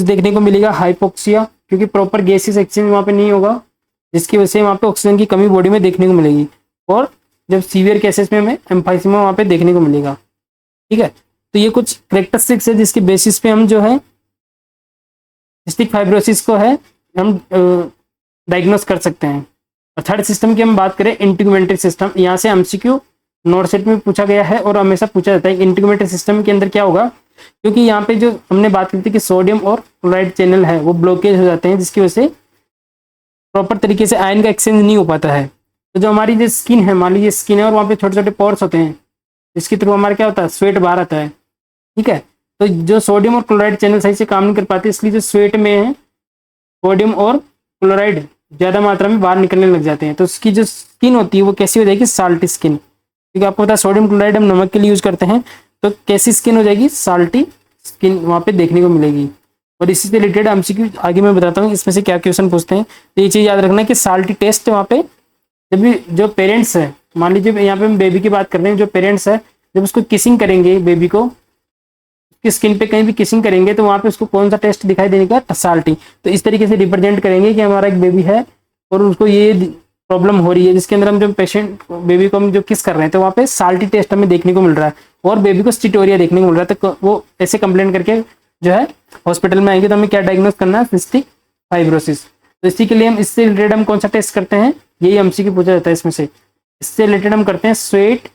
देखने को मिलेगा, हाइपोक्सिया, क्योंकि प्रॉपर गैसेस एक्सचेंज वहाँ पे नहीं होगा, जिसकी वजह से वहाँ पे ऑक्सीजन की कमी बॉडी में देखने को मिलेगी, और जब सीवियर केसेस में हमें एम्फाइसीमा वहाँ पे देखने को मिलेगा, ठीक है। तो ये कुछ करेक्टरिस्टिक्स है जिसके बेसिस पे हम जो है सिस्टिक फाइब्रोसिस को है हम डायग्नोस कर सकते हैं। और थर्ड सिस्टम की हम बात करें, इंटीग्यूमेंट्री सिस्टम, यहाँ से एमसीक्यू नोटसेट में पूछा गया है और हमेशा पूछा जाता है। इंटीग्यूमेंट्री सिस्टम के अंदर क्या होगा, क्योंकि यहाँ पे जो हमने बात की थी कि सोडियम और क्लोराइड चैनल है वो ब्लॉकेज हो जाते हैं, जिसकी वजह से प्रॉपर तरीके से आयन का एक्सचेंज नहीं हो पाता है। तो जो हमारी जो स्किन है, मान लीजिए स्किन है और वहाँ पे छोटे छोटे पोर्स होते हैं, जिसके थ्रू हमारा क्या होता है, स्वेट बाहर आता है, ठीक है। तो जो सोडियम और क्लोराइड चैनल सही से काम नहीं कर पाते, इसलिए जो स्वेट में है सोडियम और क्लोराइड ज़्यादा मात्रा में बाहर निकलने लग जाते हैं। तो उसकी जो स्किन होती है वो कैसी हो जाएगी, साल्टी स्किन, क्योंकि आपको पता है सोडियम क्लोराइड हम नमक के लिए यूज करते हैं, तो कैसी स्किन हो जाएगी, साल्टी स्किन वहाँ पे देखने को मिलेगी। और इसी से रिलेटेड एमसीक्यू आगे मैं बताता हूँ इसमें से क्या क्वेश्चन पूछते हैं। तो ये चीज़ याद रखना कि साल्टी टेस्ट वहाँ पे जब भी जो पेरेंट्स है, मान लीजिए यहाँ पे हम बेबी की बात कर रहे हैं, जो पेरेंट्स है जब उसको किसिंग करेंगे, बेबी को उसकी स्किन पे कहीं भी किसिंग करेंगे, तो वहाँ पे उसको कौन सा टेस्ट दिखाई देने का, साल्टी। तो इस तरीके से रिप्रेजेंट करेंगे कि हमारा एक बेबी है और उसको ये प्रॉब्लम हो रही है, जिसके अंदर हम जो पेशेंट बेबी को हम जो किस कर रहे हैं, तो वहाँ पे साल्टी टेस्ट हमें देखने को मिल रहा है और बेबी को स्टिटोरिया देखने को मिल रहा है। तो वो ऐसे कंप्लेंट करके जो है हॉस्पिटल में आएंगे, तो हमें क्या डायग्नोस करना है, सिस्टिक फाइब्रोसिस। तो इसी के लिए हम इससे रिलेटेड हम कौन सा टेस्ट करते हैं, यही एमसीक्यू पूछा जाता है इसमें से। इससे रिलेटेड हम करते हैं स्वेट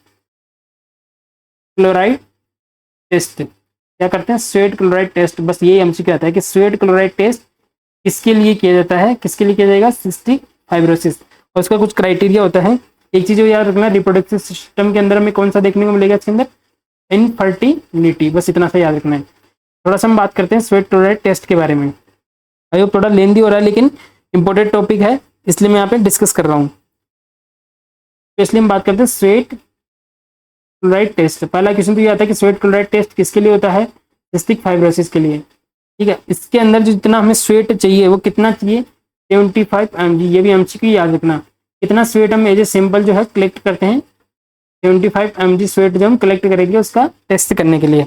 क्लोराइड टेस्ट। क्या करते हैं, स्वेट क्लोराइड टेस्ट। बस यही एमसीक्यू आता है कि स्वेट क्लोराइड टेस्ट किसके लिए किया जाता है, किसके लिए किया जाएगा, सिस्टिक फाइब्रोसिस। और उसका कुछ क्राइटेरिया होता है। एक चीज याद रखना, रिप्रोडक्टिव सिस्टम के अंदर हमें कौन सा देखने को मिलेगा, इसके अंदर इनफर्टिलिटी, बस इतना सा याद रखना है। थोड़ा सा हम बात करते हैं स्वेट क्लोराइड टेस्ट के बारे में। आई होप थोड़ा लेंदी हो रहा है, लेकिन इंपॉर्टेंट टॉपिक है, इसलिए मैं यहाँ पे डिस्कस कर रहा हूँ। इसलिए हम बात करते हैं स्वेट क्लोराइड टेस्ट। पहला क्वेश्चन तो ये आता है कि स्वेट क्लोराइड टेस्ट किसके लिए होता है, सिस्टिक फाइब्रोसिस के लिए, ठीक है। इसके अंदर जो जितना हमें स्वेट चाहिए वो कितना चाहिए, 75 mg। ये भी एमसीक्यू याद रखना, कितना स्वेट हम एज ए सैंपल जो है कलेक्ट करते हैं, 75 mg स्वेट जो हम कलेक्ट करेंगे उसका टेस्ट करने के लिए।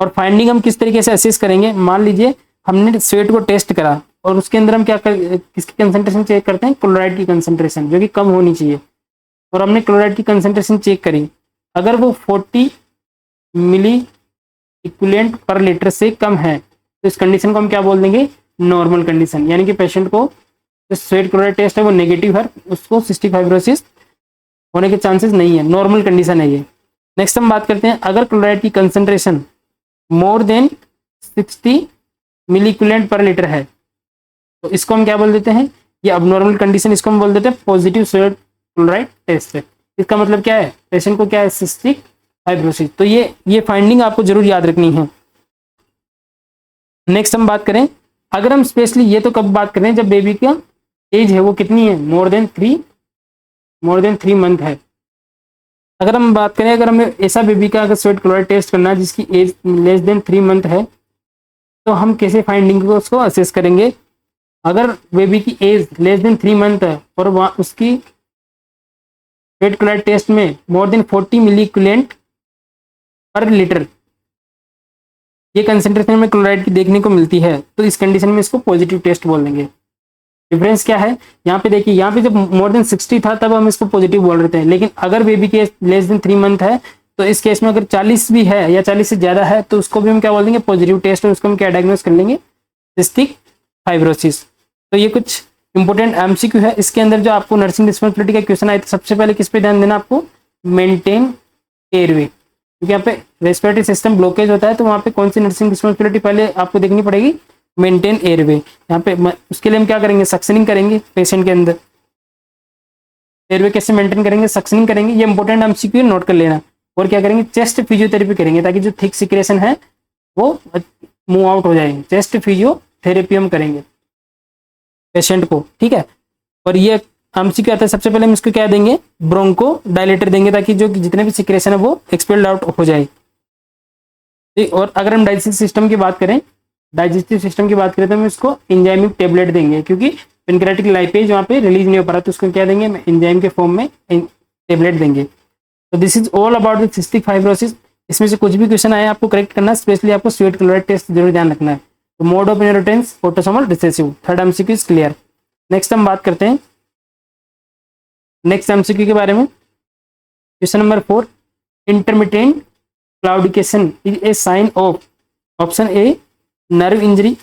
और फाइंडिंग हम किस तरीके से असेस करेंगे, मान लीजिए हमने स्वेट को टेस्ट करा और उसके अंदर हम क्या किसकी कंसंट्रेशन चेक करते हैं, क्लोराइड की कंसंट्रेशन, जो कि कम होनी चाहिए। और हमने क्लोराइड की कंसंट्रेशन चेक करी, अगर वो 40 मिली इक्विवेलेंट पर लीटर से कम है, तो इस कंडीशन को हम क्या बोल देंगे, नॉर्मल कंडीशन। यानी कि पेशेंट को जो स्वेट क्लोराइड टेस्ट है वो नेगेटिव है, उसको सिस्टिक फाइब्रोसिस होने के चांसेस नहीं है, नॉर्मल कंडीशन है ये। नेक्स्ट हम बात करते हैं, अगर क्लोराइड की कंसंट्रेशन मोर देन 60 मिली इक्विवेलेंट पर लीटर है, तो इसको हम क्या बोल देते हैं, ये अबनॉर्मल कंडीशन, इसको हम बोल देते हैं पॉजिटिव स्वेट क्लोराइड टेस्ट। इसका मतलब क्या है, पेशेंट को क्या है, सिस्टिक फाइब्रोसिस। तो ये फाइंडिंग आपको जरूर याद रखनी है। नेक्स्ट हम बात करें, अगर हम स्पेशली ये तो कब बात करें, जब बेबी का एज है वो कितनी है, more than 3 more than 3 month है। अगर हम बात करें, अगर हमें ऐसा बेबी का अगर स्वेट क्लोराइड टेस्ट करना है जिसकी एज लेस देन 3 मंथ है, तो हम कैसे फाइंडिंग को उसको असेस करेंगे। अगर बेबी की एज लेस देन 3 मंथ है और वहाँ उसकी स्वेट क्लोराइड टेस्ट में मोर देन 40 मिली इक्विवेलेंट पर लीटर ये कंसेंट्रेशन में क्लोराइड की देखने को मिलती है, तो इस कंडीशन में इसको पॉजिटिव टेस्ट बोल देंगे। डिफरेंस क्या है, यहाँ पे देखिए, यहाँ पे जब मोर देन 60 था तब हम इसको पॉजिटिव बोल रहे थे, लेकिन अगर बेबी के लेस देन 3 मंथ है तो इस केस में अगर 40 भी है या 40 से ज्यादा है तो उसको भी हम क्या बोल देंगे, पॉजिटिव टेस्ट, और उसको हम क्या डायग्नोस कर लेंगे, सिस्टिक फाइब्रोसिस। तो ये कुछ इंपॉर्टेंट एमसीक्यू है। इसके अंदर जो आपको नर्सिंग रिस्पॉन्सिबिलिटी का क्वेश्चन आया, तो सबसे पहले किस पे ध्यान देना आपको, मेंटेन एयरवे, क्योंकि यहाँ पे रेस्पिरेटरी सिस्टम ब्लॉकेज होता है, तो वहाँ पे कौन सी नर्सिंग रिस्पॉन्सिबिलिटी पहले आपको देखनी पड़ेगी, मेंटेन एयरवे। यहाँ पे उसके लिए हम क्या करेंगे, सक्शनिंग करेंगे पेशेंट के अंदर। एयरवे कैसे मेंटेन करेंगे, सक्शनिंग करेंगे, ये इंपॉर्टेंट एमसीक्यू नोट कर लेना। और क्या करेंगे, चेस्ट फिजियोथेरेपी करेंगे ताकि जो थिक सिक्रेशन है वो मूव आउट हो जाएंगे। चेस्ट फिजियोथेरेपी हम करेंगे पेशेंट को, ठीक है। और ये एमसीक्यू आता है, सबसे पहले हम इसको क्या देंगे, ब्रोंको डायलेटर देंगे ताकि जो जितने भी सिक्रेशन है वो एक्सपेल्ड आउट हो जाए। और अगर हम डाइजेस्टिव सिस्टम की बात करें, तो हम इसको एंजाइमिक टेबलेट देंगे, क्योंकि पेनक्रेटिक लाइपेज वहाँ पे रिलीज नहीं हो पा रहा, तो उसको क्या देंगे, एंजाइम के फॉर्म में टेबलेट देंगे। तो this is all about the cystic fibrosis. इसमें से कुछ भी क्वेश्चन आए आपको करेक्ट करना, स्पेशली आपको स्वेट क्लोराइड टेस्ट जरूर ध्यान रखना है। तो mode of inheritance autosomal recessive, third MCQ is clear. Next हम बात करते हैं नेक्स्ट एमसीक्यू के बारे में। Question number 4, intermittent claudication is a sign of, option A nerve injury,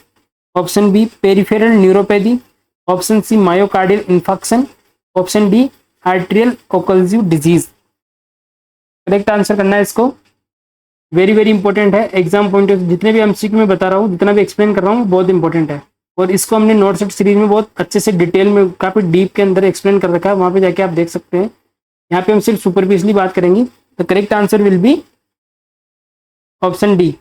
option B peripheral neuropathy, option C myocardial infection, option D arterial occlusive disease. Correct answer करना है इसको। वेरी वेरी इंपॉर्टेंट है exam point of, जितने भी MCQ में बता रहा हूँ, जितना भी एक्सप्लेन कर रहा हूँ, बहुत इंपॉर्टेंट है। और इसको हमने नोट सेट सीरीज में बहुत अच्छे से डिटेल में काफी डीप के अंदर एक्सप्लेन कर रखा है, वहां पे जाके आप देख सकते हैं। यहाँ पे हम सिर्फ सुपरफिशियली बात करेंगे। तो correct answer will be option D,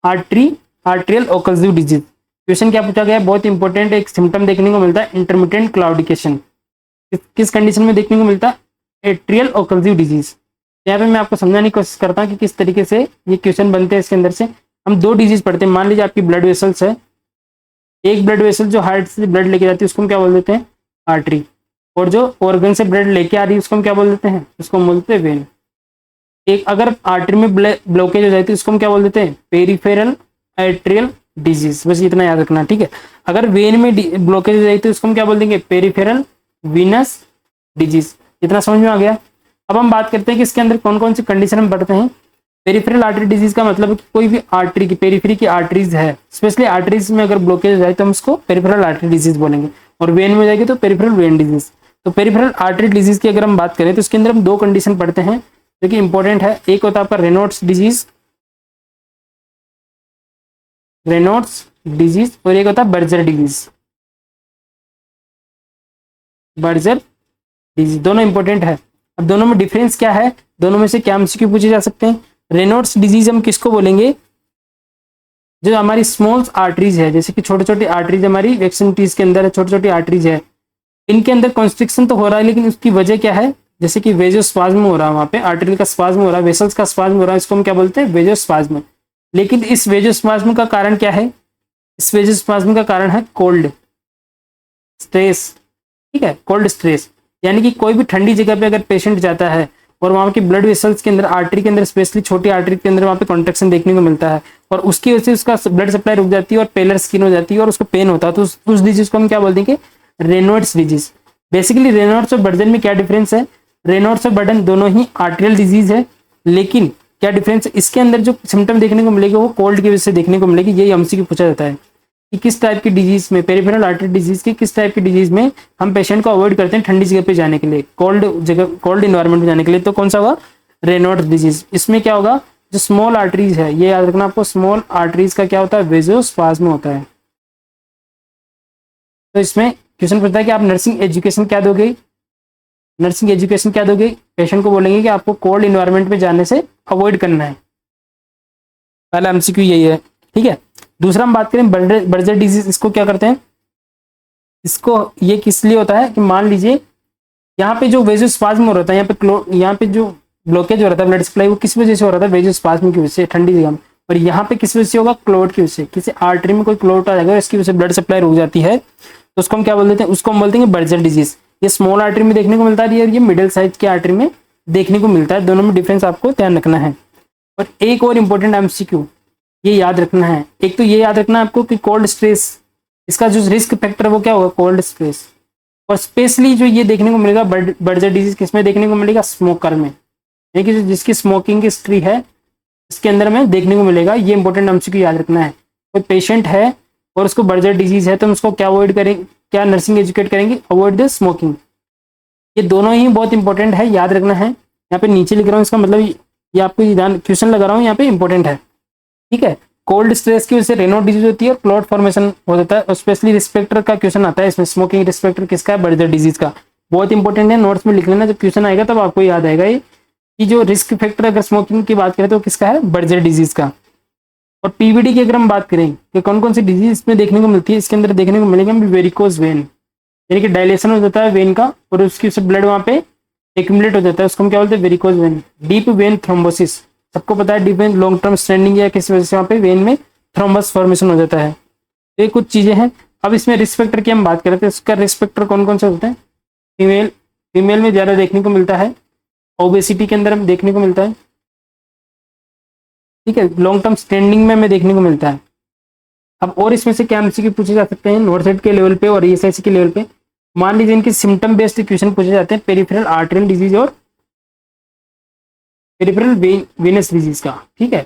arterial occlusive disease. Question क्या पूछा गया है, बहुत इंपॉर्टेंट, एक सिम्टम देखने को मिलता है इंटरमिटेंट क्लाउडिकेशन, किस कंडीशन में देखने को मिलता है, एट्रियल ओक्लूसिव डिजीज। यहाँ पे मैं आपको समझाने की कोशिश करता हूँ कि किस तरीके से ये क्वेश्चन बनते हैं। इसके अंदर से हम दो डिजीज पढ़ते हैं। मान लीजिए आपकी ब्लड वेसल्स है, एक ब्लड वेसल जो हार्ट से ब्लड लेके जाती है उसको हम क्या बोल देते हैं, आर्टरी, और जो ऑर्गन से ब्लड लेके आ रही है उसको हम क्या बोल देते हैं, उसको बोलते हैं वेन। एक अगर आर्टरी में ब्लॉकेज हो जाती है उसको हम क्या बोल देते हैं, पेरिफेरल आर्टेरियल डिजीज। बस इतना याद रखना, ठीक है। अगर वेन में ब्लॉकेज हो जाती है उसको हम क्या बोल देंगे, पेरिफेरल वीनस डिजीज। इतना समझ में आ गया। अब हम बात करते हैं कि इसके अंदर कौन कौन सी कंडीशन हम पढ़ते हैं। पेरिफेरल आर्टरी डिजीज का मतलब है कि कोई भी आर्टरी की पेरिफेरी की आर्टरीज है, स्पेशली आर्टरीज में अगर ब्लॉकेज हो जाए तो हम उसको पेरिफेरल आर्टरी डिजीज बोलेंगे, और वेन में हो जाएगी तो पेरिफेरल वेन डिजीज। तो पेरिफेरल आर्टरी डिजीज की अगर हम बात करें तो इसके अंदर हम दो कंडीशन पढ़ते हैं जो कि इंपॉर्टेंट है। एक होता है आपका रेनॉल्ड्स डिजीज, और एक होता है बर्जर डिजीज। बर्जर डिजीज दोनों इंपॉर्टेंट है। अब दोनों में डिफरेंस क्या है, दोनों में से क्या एमसीक्यू पूछे जा सकते हैं। रेनॉल्ड्स डिजीज हम किसको बोलेंगे, जो हमारी स्मॉल आर्टरीज है, जैसे कि छोटे छोटे आर्टरीज हमारी एक्सट्रीमिटीज के अंदर है, छोटी छोटी आर्टरीज है, इनके अंदर कॉन्स्ट्रिक्शन तो हो रहा है, लेकिन उसकी वजह क्या है, जैसे कि वेजोस्पाज्म हो रहा है, वहाँ पे आर्टरी का स्पाज्म हो रहा है, वेसल्स का स्पाज्म हो रहा है, इसको हम क्या बोलते हैं, वेजोस्पाज्म। लेकिन इस वेजोस्पाज्म का कारण क्या है, इस वेजोस्पाज्म का कारण है कोल्ड स्ट्रेस, ठीक है, कोल्ड स्ट्रेस। यानी कि कोई भी ठंडी जगह पे अगर पेशेंट जाता है और वहाँ की ब्लड वेसल्स के अंदर, आर्टरी के अंदर, स्पेशली छोटी आर्टरी के अंदर वहाँ पे कॉन्ट्रैक्शन देखने को मिलता है, और उसकी वजह से उसका ब्लड सप्लाई रुक जाती है और पेलर स्किन हो जाती है और उसको पेन होता है, तो उस डिजीज को हम क्या बोल देंगे, रेनॉल्ड्स डिजीज। बेसिकली रेनॉल्ड्स और बर्जन में क्या डिफरेंस है, रेनॉल्ड्स और बर्जन दोनों ही आर्टेरियल डिजीज है, लेकिन क्या डिफरेंस है, इसके अंदर जो सिम्टम देखने को मिलेगी वो कोल्ड की वजह से देखने को मिलेगी। यही एमसीक्यू पूछा जाता है कि किस टाइप की डिजीज में, पेरिफेरल आर्टरी डिजीज की किस टाइप की डिजीज में हम पेशेंट को अवॉइड करते हैं ठंडी जगह पे जाने के लिए, कोल्ड जगह, कोल्ड इन्वायरमेंट में जाने के लिए, तो कौन सा होगा, रेनॉल्ड्स डिजीज। इसमें क्या होगा, जो स्मॉल आर्टरीज है, ये याद रखना आपको, स्मॉल आर्टरीज का क्या होता है, वेजोस्पाज्म होता है। तो इसमें क्वेश्चन पूछता है कि आप नर्सिंग एजुकेशन क्या दोगे, नर्सिंग एजुकेशन क्या दोगे, पेशेंट को बोलेंगे कि आपको कोल्ड इन्वायरमेंट में जाने से अवॉइड करना है। पहला एमसीक्यू यही है, ठीक है। दूसरा हम बात करें बर्जर डिजीज, इसको क्या करते हैं, इसको ये किस लिए होता है कि मान लीजिए यहाँ पे जो वेजोस्पाज्म हो रहा था, यहाँ पे जो ब्लॉकेज हो रहा था ब्लड सप्लाई, वो किस वजह से हो रहा था? वेजोस्पाज्म की वजह से, ठंडी जगह में। और यहाँ पे किस वजह से होगा? क्लोट की वजह से। किसी आर्टरी में कोई क्लोट आ जाएगा, इसकी वजह से ब्लड सप्लाई रुक जाती है, तो उसको हम क्या बोल देते हैं? उसको हम बोलते हैं बर्जर डिजीज। ये स्मॉल आर्टरी में देखने को मिलता है और ये मिडिल साइज की आर्टरी में देखने को मिलता है। दोनों में डिफरेंस आपको ध्यान रखना है। और एक और इंपॉर्टेंट एमसीक्यू ये याद रखना है। एक तो ये याद रखना है आपको कि कोल्ड स्ट्रेस, इसका जो रिस्क फैक्टर वो क्या होगा? Cold stress. और स्पेशली जो ये देखने को मिलेगा बर्जर डिजीज किसमें देखने को मिलेगा? स्मोकर में, यानी कि जिसकी स्मोकिंग की हिस्ट्री है इसके अंदर में देखने को मिलेगा। ये इंपॉर्टेंट एमसीक्यू याद रखना है। कोई पेशेंट है और उसको बर्जर डिजीज है तो हम उसको क्या अवॉइड करेंगे? क्या नर्सिंग एजुकेट करेंगे? Avoid the smoking. ये दोनों ही बहुत इंपॉर्टेंट है, याद रखना है। यहाँ पे नीचे लिख रहा हूँ, इसका मतलब ये आपको क्वेश्चन लगा रहा हूँ यहाँ पे इंपॉर्टेंट है, ठीक है। कोल्ड स्ट्रेस की वजह से रेनो डिजीज होती है और क्लॉट फॉर्मेशन हो जाता है। और स्पेशली रिस्पेक्टर का क्वेश्चन आता है इसमें। स्मोकिंग रिस्पेक्टर किसका है? बर्जर डिजीज का। बहुत इंपॉर्टेंट है, नोट्स में लिख लेना, जब क्वेश्चन आएगा तब आपको याद आएगा ये कि जो रिस्क फैक्टर अगर स्मोकिंग की बात करें तो किसका है? बर्जर डिजीज का। और पीवीडी की अगर हम बात करें कि कौन कौन सी डिजीज इसमें देखने को मिलती है, इसके अंदर देखने को मिलेगा वेरिकोज वेन, यानी कि डायलेशन हो जाता है वेन का और उसकी ब्लड वहाँ पे एक्यूमुलेट हो जाता है, उसको हम क्या बोलते हैं? Varicose vein. Deep vein thrombosis, सबको पता है डीप वेन लॉन्ग टर्म स्ट्रेंडिंग या किसी वजह से वहाँ पे वेन में थ्रोम्बस फॉर्मेशन हो जाता है। तो ये कुछ चीजें हैं। अब इसमें रिस्क फैक्टर की हम बात करें तो इसका रिस्क फैक्टर कौन कौन से होते हैं? फीमेल में ज्यादा देखने को मिलता है, ओबेसिटी के अंदर हमें देखने को मिलता है, ठीक है। लॉन्ग टर्म स्ट्रेंडिंग में हमें देखने को मिलता है। अब और इसमें से क्या एमसीक्यू पूछे जा सकते हैं नोट सेट के लेवल पे और ईएसआईसी के लेवल पे? मान लीजिए इनके सिम्टम बेस्ड क्वेश्चन पूछे जाते हैं पेरिफेरल आर्टेरियल डिजीज और पेरिफेरल वेनस डिजीज का, ठीक है।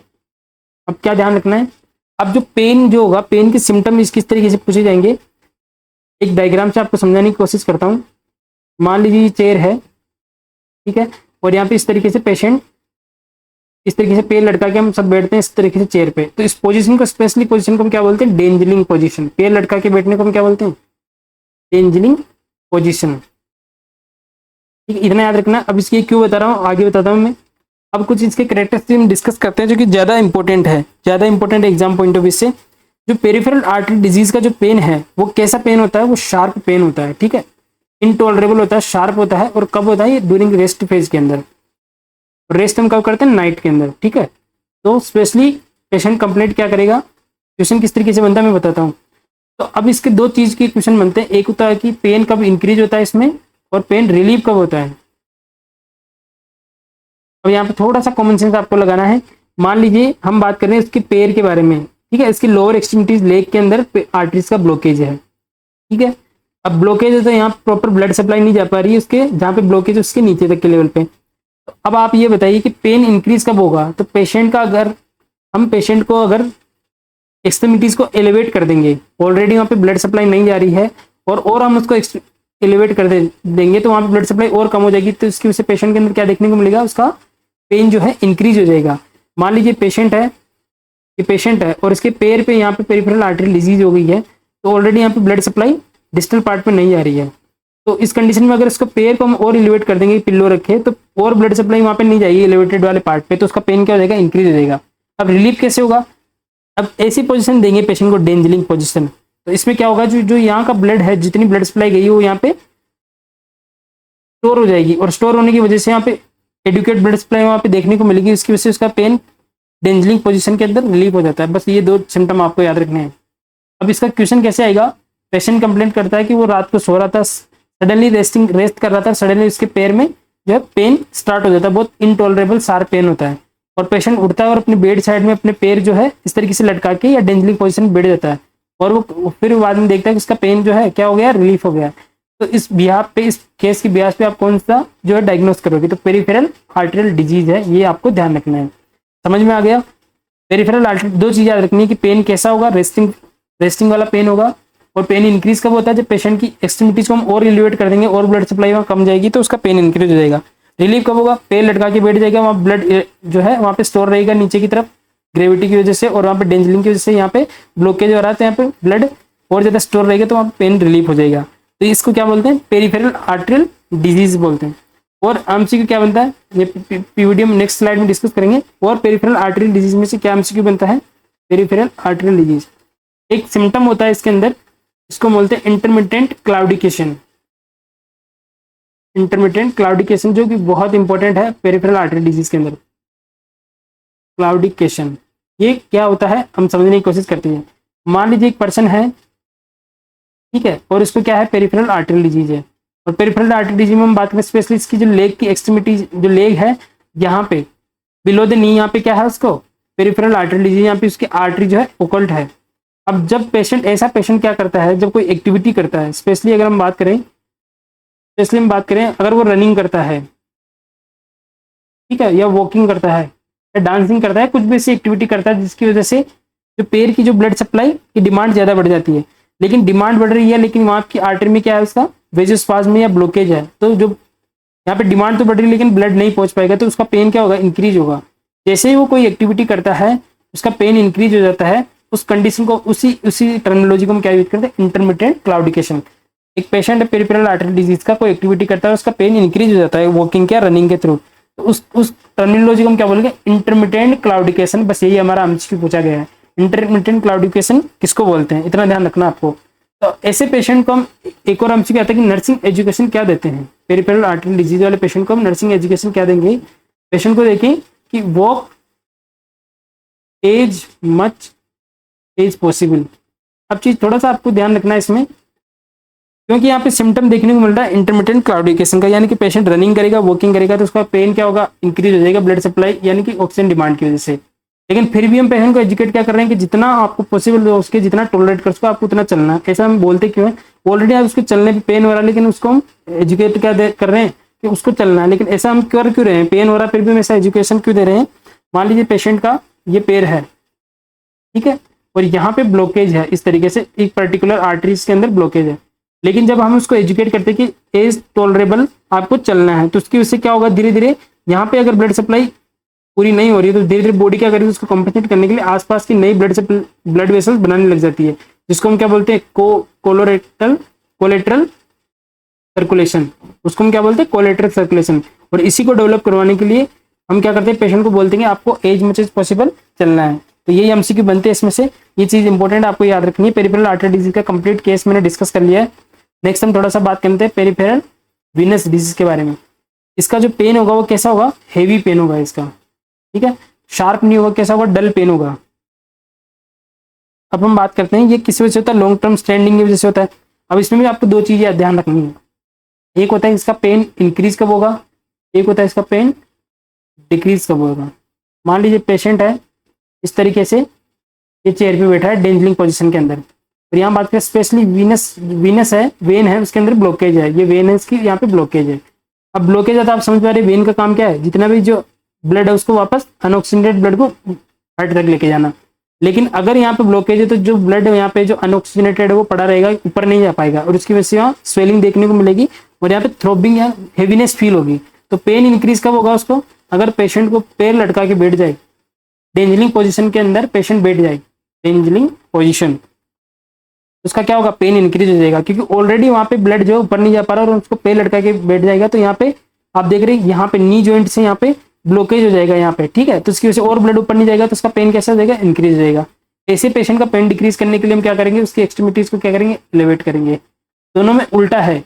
अब क्या ध्यान रखना है? अब जो पेन जो होगा, पेन के सिम्टम इस किस तरीके से पूछे जाएंगे, एक डायग्राम से आपको समझाने की कोशिश करता हूँ। मान लीजिए ये चेयर है, ठीक है, और यहाँ पे इस तरीके से पेशेंट इस तरीके से पैर लटका के हम सब बैठते हैं इस तरीके से चेयर पे। तो इस पोजीशन को, स्पेशली पोजीशन को हम क्या बोलते हैं? डेंजलिंग पोजीशन। पैर लटका के बैठने को हम क्या बोलते हैं? डेंजलिंग पोजीशन, ठीक है। इतना याद रखना। अब इसकी क्यों बता रहा हूँ आगे बताता हूँ मैं। अब कुछ इसके कैरेक्टरिस्टिक्स हम डिस्कस करते हैं जो कि ज़्यादा इंपॉर्टेंट है, ज़्यादा important exam point of view से। जो पेरिफेरल आर्टरी डिजीज का जो पेन है वो कैसा पेन होता है? वो शार्प पेन होता है, ठीक है। इनटॉलरेबल होता है, शार्प होता है। और कब होता है? ये ड्यूरिंग रेस्ट फेज के अंदर। रेस्ट हम कब करते हैं? नाइट के अंदर, ठीक है। तो स्पेशली पेशेंट कंप्लेंट क्या करेगा? क्वेश्चन किस तरीके से बनता है मैं बताता हूँ। तो अब इसके दो चीज के क्वेश्चन बनते हैं। एक होता है कि पेन कब इंक्रीज होता है इसमें, और पेन रिलीव कब होता है। अब यहाँ पे थोड़ा सा कॉमन सेंस आपको लगाना है। मान लीजिए हम बात कर रहे हैं इसके पैर के बारे में, ठीक है। इसकी लोअर एक्सट्रीमिटीज लेग के अंदर आर्टरीज का ब्लॉकेज है, ठीक है। अब ब्लॉकेज है तो यहाँ प्रॉपर ब्लड सप्लाई नहीं जा पा रही है उसके, जहाँ पे ब्लॉकेज है उसके नीचे तक के लेवल पे। तो अब आप ये बताइए कि पेन इंक्रीज कब होगा? तो पेशेंट का अगर हम पेशेंट को अगर एक्सट्रीमिटीज को एलिवेट कर देंगे, ऑलरेडी वहाँ पे ब्लड सप्लाई नहीं जा रही है, और हम उसको एलिवेट कर देंगे तो वहाँ पे ब्लड सप्लाई और कम हो जाएगी। तो इसकी वजह से पेशेंट के अंदर क्या देखने को मिलेगा? उसका पेन जो है इंक्रीज हो जाएगा। मान लीजिए पेशेंट है और इसके पैर पे यहाँ पे पेरिफेरल आर्टरी डिजीज हो गई है, तो ऑलरेडी यहाँ पे ब्लड सप्लाई डिस्टल पार्ट पे नहीं आ रही है। तो इस कंडीशन में अगर इसको पैर को हम और एलिवेट कर देंगे, पिल्लो रखे, तो और ब्लड सप्लाई वहाँ पे नहीं जाएगी एलिवेटेड वाले पार्ट पे, तो उसका पेन क्या हो जाएगा? इंक्रीज हो जाएगा। अब रिलीफ कैसे होगा? अब ऐसी पोजीशन देंगे पेशेंट को, डेंजलिंग पोजीशन। तो इसमें क्या होगा? जो यहाँ का ब्लड है, जितनी ब्लड सप्लाई गई है वो यहाँ पे स्टोर हो जाएगी, और स्टोर होने की वजह से यहाँ पे एडुकेट ब्लड सप्लाई वहाँ पे देखने को मिलेगी। इसकी वजह से उसका पेन डेंजलिंग पोजीशन के अंदर रिलीफ हो जाता है। बस ये दो सिम्टम आपको याद रखने हैं। अब इसका क्वेश्चन कैसे आएगा? पेशेंट कंप्लेंट करता है कि वो रात को सो रहा था, सडनली रेस्ट कर रहा था, सडनली उसके पैर में जो है पेन स्टार्ट हो जाता है, बहुत इनटॉलरेबल शार्प पेन होता है, और पेशेंट उठता है और अपने बेड साइड में अपने पैर जो है इस तरीके से लटका के या डेंजलिंग पोजीशन में बैठ जाता है, और वो फिर बाद में देखता है कि उसका पेन जो है क्या हो गया? रिलीफ हो गया। तो इस बिहाफ पे, इस केस की बिहाफ पे आप कौन सा जो है डायग्नोस करोगे? तो पेरिफेरल आर्टेरियल डिजीज है, ये आपको ध्यान रखना है। समझ में आ गया? पेरिफेरल आर्टेरियल, दो चीजें याद रखनी है कि पेन कैसा होगा? रेस्टिंग वाला पेन होगा। और पेन इंक्रीज कब होता है? जब पेशेंट की एक्सट्रीमिटीज को हम और एलिवेट कर देंगे और ब्लड सप्लाई वहाँ कम जाएगी तो उसका पेन इंक्रीज हो जाएगा। रिलीफ कब होगा? पैर लटका के बैठ जाएगा, वहाँ ब्लड जो है वहाँ पे स्टोर रहेगा नीचे की तरफ ग्रेविटी की वजह से, और वहाँ पे डेंजलिंग की वजह से यहाँ पे ब्लॉकेज हो रहा है, तो यहाँ पे ब्लड और ज्यादा स्टोर रहेगा तो वहाँ पे पेन रिलीफ हो जाएगा। तो इसको क्या बोलते हैं? पेरिफेरल आर्टेरियल डिजीज बोलते हैं। और एमसीक्यू क्या बनता है? ये पीवीडी में नेक्स्ट स्लाइड में डिस्कस करेंगे। और पेरिफेरल आर्टेरियल डिजीज में से क्या एमसीक्यू बनता है? पेरिफेरल आर्टेरियल डिजीज एक सिम्टम होता है इसके अंदर, इसको बोलते हैं इंटरमिटेंट क्लाउडिकेशन। इंटरमिटेंट क्लाउडिकेशन, जो कि बहुत इंपॉर्टेंट है पेरिफेरल आर्टरी डिजीज के अंदर। क्लाउडिकेशन ये क्या होता है हम समझने की कोशिश करते हैं। मान लीजिए एक पर्सन है, ठीक है, और इसको क्या है, पेरिफेरल आर्टरी डिजीज है। और पेरिफेरल आर्टरी डिजीज में हम बात करें स्पेशली इसकी जो लेग की एक्सट्रीमिटी, जो लेग है यहाँ पे बिलो द नी, यहाँ पे क्या है उसको पेरिफेरल आर्टरी डिजीज, यहाँ पे उसकी आर्टरी जो है ओकल्ट है। अब जब पेशेंट, ऐसा पेशेंट क्या करता है, जब कोई एक्टिविटी करता है, स्पेशली अगर हम बात करें, अगर वो रनिंग करता है, ठीक है, या वॉकिंग करता है, या डांसिंग करता है, कुछ भी ऐसी एक्टिविटी करता है जिसकी वजह से जो पैर की जो ब्लड सप्लाई की डिमांड ज़्यादा बढ़ जाती है, लेकिन डिमांड बढ़ रही है, लेकिन वहाँ की आर्टरी में क्या है, उसका वेजोस्पाज्म या ब्लॉकेज है, तो जो यहाँ पे डिमांड तो बढ़ रही है लेकिन ब्लड नहीं पहुंच पाएगा, तो उसका पेन क्या होगा, इंक्रीज होगा। जैसे ही वो कोई एक्टिविटी करता है उसका पेन इंक्रीज हो जाता है। उस कंडीशन को, उसी टर्मिनोलॉजी को हम क्या यूज करते हैं, इंटरमिटेंट क्लाउडिकेशन। एक पेशेंट है पेरिफेरल आर्टरी डिजीज का, कोई एक्टिविटी करता है, उसका पेन इंक्रीज हो जाता है वॉकिंग के, रनिंग के थ्रू, तो उस टर्मिनोलॉजी को हम क्या बोलेंगे, इंटरमिटेंट क्लाउडिकेशन। बस यही हमारा एमसीक्यू पूछा गया है, इंटरमिटेंट क्लाउडिकेशन किसको बोलते हैं, इतना ध्यान रखना आपको। तो ऐसे पेशेंट को हम, एक और एमसीक्यू आता है कि नर्सिंग एजुकेशन क्या देते हैं, पेरिफेरल आर्टरी डिजीज वाले पेशेंट को हम नर्सिंग एजुकेशन क्या देंगे, पेशेंट को देखें कि walk as much as possible. अब चीज थोड़ा सा आपको ध्यान रखना है इसमें, क्योंकि यहाँ पे सिम्टम देखने को मिल रहा है इंटरमिटेंट क्लाउडिकेशन का, यानी कि पेशेंट रनिंग करेगा, वॉकिंग करेगा, तो उसका पेन क्या होगा, इंक्रीज हो जाएगा ब्लड सप्लाई यानी कि ऑक्सीजन डिमांड की वजह से। लेकिन फिर भी हम पेशेंट को एजुकेट क्या कर रहे हैं कि जितना आपको पॉसिबल हो उसके, जितना टॉलरेट कर सको आपको उतना चलना है। ऐसा हम बोलते क्यों है, ऑलरेडी आप उसके चलने पे पेन हो रहा है, लेकिन उसको हम एजुकेट क्या कर रहे हैं कि उसको चलना है। लेकिन ऐसा हम कर क्यों रहे हैं, पेन हो रहा है फिर भी हम ऐसा एजुकेशन क्यों दे रहे हैं। मान लीजिए पेशेंट का ये पैर है, ठीक है, और यहाँ पे ब्लॉकेज है, इस तरीके से एक पर्टिकुलर आर्टरीज के अंदर ब्लॉकेज है, लेकिन जब हम उसको एजुकेट करते हैं कि एज टॉलरेबल आपको चलना है, तो उसकी वजह से क्या होगा, धीरे धीरे यहाँ पे अगर ब्लड सप्लाई पूरी नहीं हो रही है तो धीरे धीरे बॉडी क्या करेगी, उसको कॉम्पेंसेट करने के लिए आसपास की नई ब्लड वेसल्स बनाने लग जाती है, जिसको हम क्या बोलते हैं, कोलेटरल सर्कुलेशन। उसको हम क्या बोलते हैं, कोलेटरल सर्कुलेशन। और इसी को डेवलप करवाने के लिए हम क्या करते हैं, पेशेंट को बोलते हैं आपको एज मच एज पॉसिबल चलना है। तो यही एमसीक्यू बनते हैं इसमें से, ये चीज इंपॉर्टेंट आपको याद रखनी है। पेरिफेरल आर्टरी डिजीज का कंप्लीट केस मैंने डिस्कस कर लिया है। नेक्स्ट हम थोड़ा सा बात करते हैं पेरिफेरल वीनस डिजीज के बारे में। इसका जो पेन होगा वो कैसा होगा, हेवी पेन होगा इसका, ठीक है, शार्प नहीं होगा, कैसा होगा, डल पेन होगा। अब हम बात करते हैं ये किस वजह से होता है, लॉन्ग टर्म स्टैंडिंग की वजह से होता है। अब इसमें भी आपको दो चीजें ध्यान रखनी है, एक होता है इसका पेन इंक्रीज कब होगा, एक होता है इसका पेन डिक्रीज कब होगा। मान लीजिए पेशेंट है इस तरीके से, ये चेयर पे बैठा है डेंजलिंग पोजीशन के अंदर, और यहाँ बात करें स्पेशली वीनस है, वेन है, उसके अंदर ब्लॉकेज है, ये वेन है इसकी, यहाँ पे ब्लॉकेज है। अब ब्लॉकेज है तो आप समझ पा रहे हैं वेन का काम क्या है, जितना भी जो ब्लड है उसको वापस अनऑक्सीजनेटेड ब्लड को हार्ट तक लेके जाना। लेकिन अगर यहाँ पे ब्लॉकेज है तो जो ब्लड है यहाँ पे जो अनऑक्सीजनेटेड है वो पड़ा रहेगा, ऊपर नहीं जा पाएगा, और उसकी वजह से यहाँ स्वेलिंग देखने को मिलेगी और यहाँ पे थ्रोबिंग या हेवीनेस फील होगी। तो पेन इंक्रीज कब होगा उसको, अगर पेशेंट को पैर लटका के बैठ जाए, डेंजलिंग पोजीशन के अंदर पेशेंट बैठ जाए, डेंजलिंग पोजीशन, उसका क्या होगा, पेन इंक्रीज हो जाएगा, क्योंकि ऑलरेडी वहाँ पे ब्लड जो ऊपर नहीं जा पा रहा और उसको पैर लटका के बैठ जाएगा, तो यहाँ पे आप देख रहे हैं यहाँ पे नी जॉइंट से यहाँ पे ब्लॉकेज हो जाएगा यहाँ पे, ठीक है, तो उसकी वजह से और ब्लड ऊपर नहीं जाएगा, तो उसका पेन कैसा हो जाएगा, इंक्रीज हो जाएगा। ऐसे पेशेंट का पेन डिक्रीज करने के लिए हम क्या करेंगे, उसकी एक्सट्रीमिटीज को क्या करेंगे, एलिवेट करेंगे। दोनों में उल्टा है,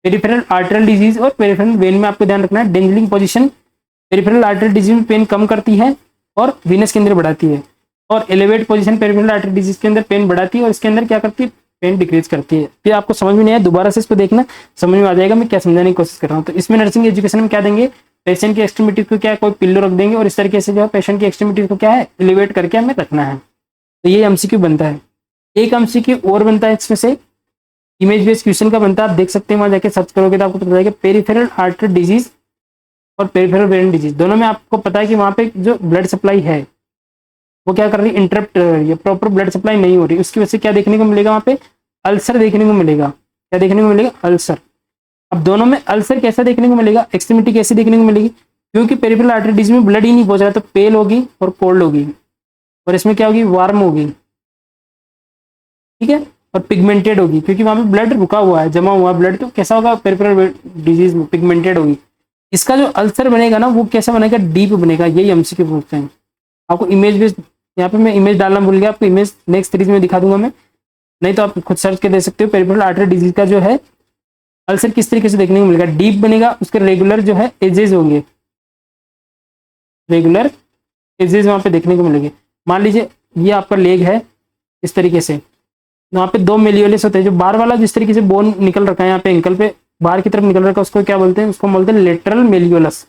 पेरिफेरल आर्टरियल डिजीज और पेरिफेरल वेन में आपको ध्यान रखना है, डेंजलिंग पोजीशन पेरिफेरल आर्टरियल डिजीज में पेन कम करती है और वीनस के अंदर बढ़ाती है, और elevate position peripheral arterial disease के अंदर पेन बढ़ाती है और इसके अंदर क्या करती है, पेन डिक्रीज करती है। फिर आपको समझ में नहीं आया, दोबारा से इसको देखना, समझ में आ जाएगा मैं क्या समझाने की कोशिश कर रहा हूँ। तो इसमें नर्सिंग एजुकेशन में क्या देंगे, पेशेंट की एक्सट्रीमिटीज को क्या है, कोई पिल्लो रख देंगे और इस तरीके से जो है पेशेंट की एक्सट्रीमिटीज को क्या है, एलिवेट करके हमें रखना है। तो ये एमसीक्यू बनता है। एक एमसीक्यू और बनता है इसमें से, इमेज बेस्ड क्वेश्चन का बनता है, आप देख सकते हैं, वहां जाके सर्च करोगे तो आपको पता चलेगा पेरिफेरल आर्टरी डिजीज और पेरिफेरल वेन डिजीज, दोनों में आपको पता है कि वहां पे जो ब्लड सप्लाई है वो क्या कर रही है, इंटरप्ट कर रही है, प्रॉपर ब्लड सप्लाई नहीं हो रही, उसकी वजह से क्या देखने को मिलेगा, वहां पे अल्सर देखने को मिलेगा। क्या देखने को मिलेगा, अल्सर। अब दोनों में अल्सर कैसा देखने को मिलेगा, एक्सट्रीमिटी कैसी देखने को मिलेगी, क्योंकि पेरिफेरल आर्टरी डिजीज में ब्लड ही नहीं पहुंच रहा, तो पेल होगी और कोल्ड होगी, और इसमें क्या होगी, वार्म होगी, ठीक है, और पिगमेंटेड होगी, क्योंकि वहां पे ब्लड रुका हुआ है, जमा हुआ ब्लड, तो कैसा होगा, पेरिफेरल डिजीज में पिगमेंटेड होगी। इसका जो अल्सर बनेगा ना वो कैसा बनेगा, डीप बनेगा। यही एमसीक्यू पूछते हैं। आपको इमेज बेस्ड, यहाँ पे मैं इमेज डालना भूल गया, आपको इमेज नेक्स्ट सीरीज में दिखा दूंगा मैं, नहीं तो आप खुद सर्च के दे सकते हो। पेरिफेरल आर्टरी डिजीज का जो है अल्सर किस तरीके से देखने को मिलेगा, डीप बनेगा, उसके रेगुलर जो है एजेस होंगे, रेगुलर एजेस वहां पे देखने को मिलेंगे। मान लीजिए ये आपका लेग है इस तरीके से, वहाँ पे 2 मेलियोलस होते हैं, जो बाहर वाला जिस तरीके से बोन निकल रखा है यहाँ पे एंकल पे बाहर की तरफ निकल रखा है उसको क्या बोलते हैं, उसको बोलते हैं लेटरल मेलियोलस।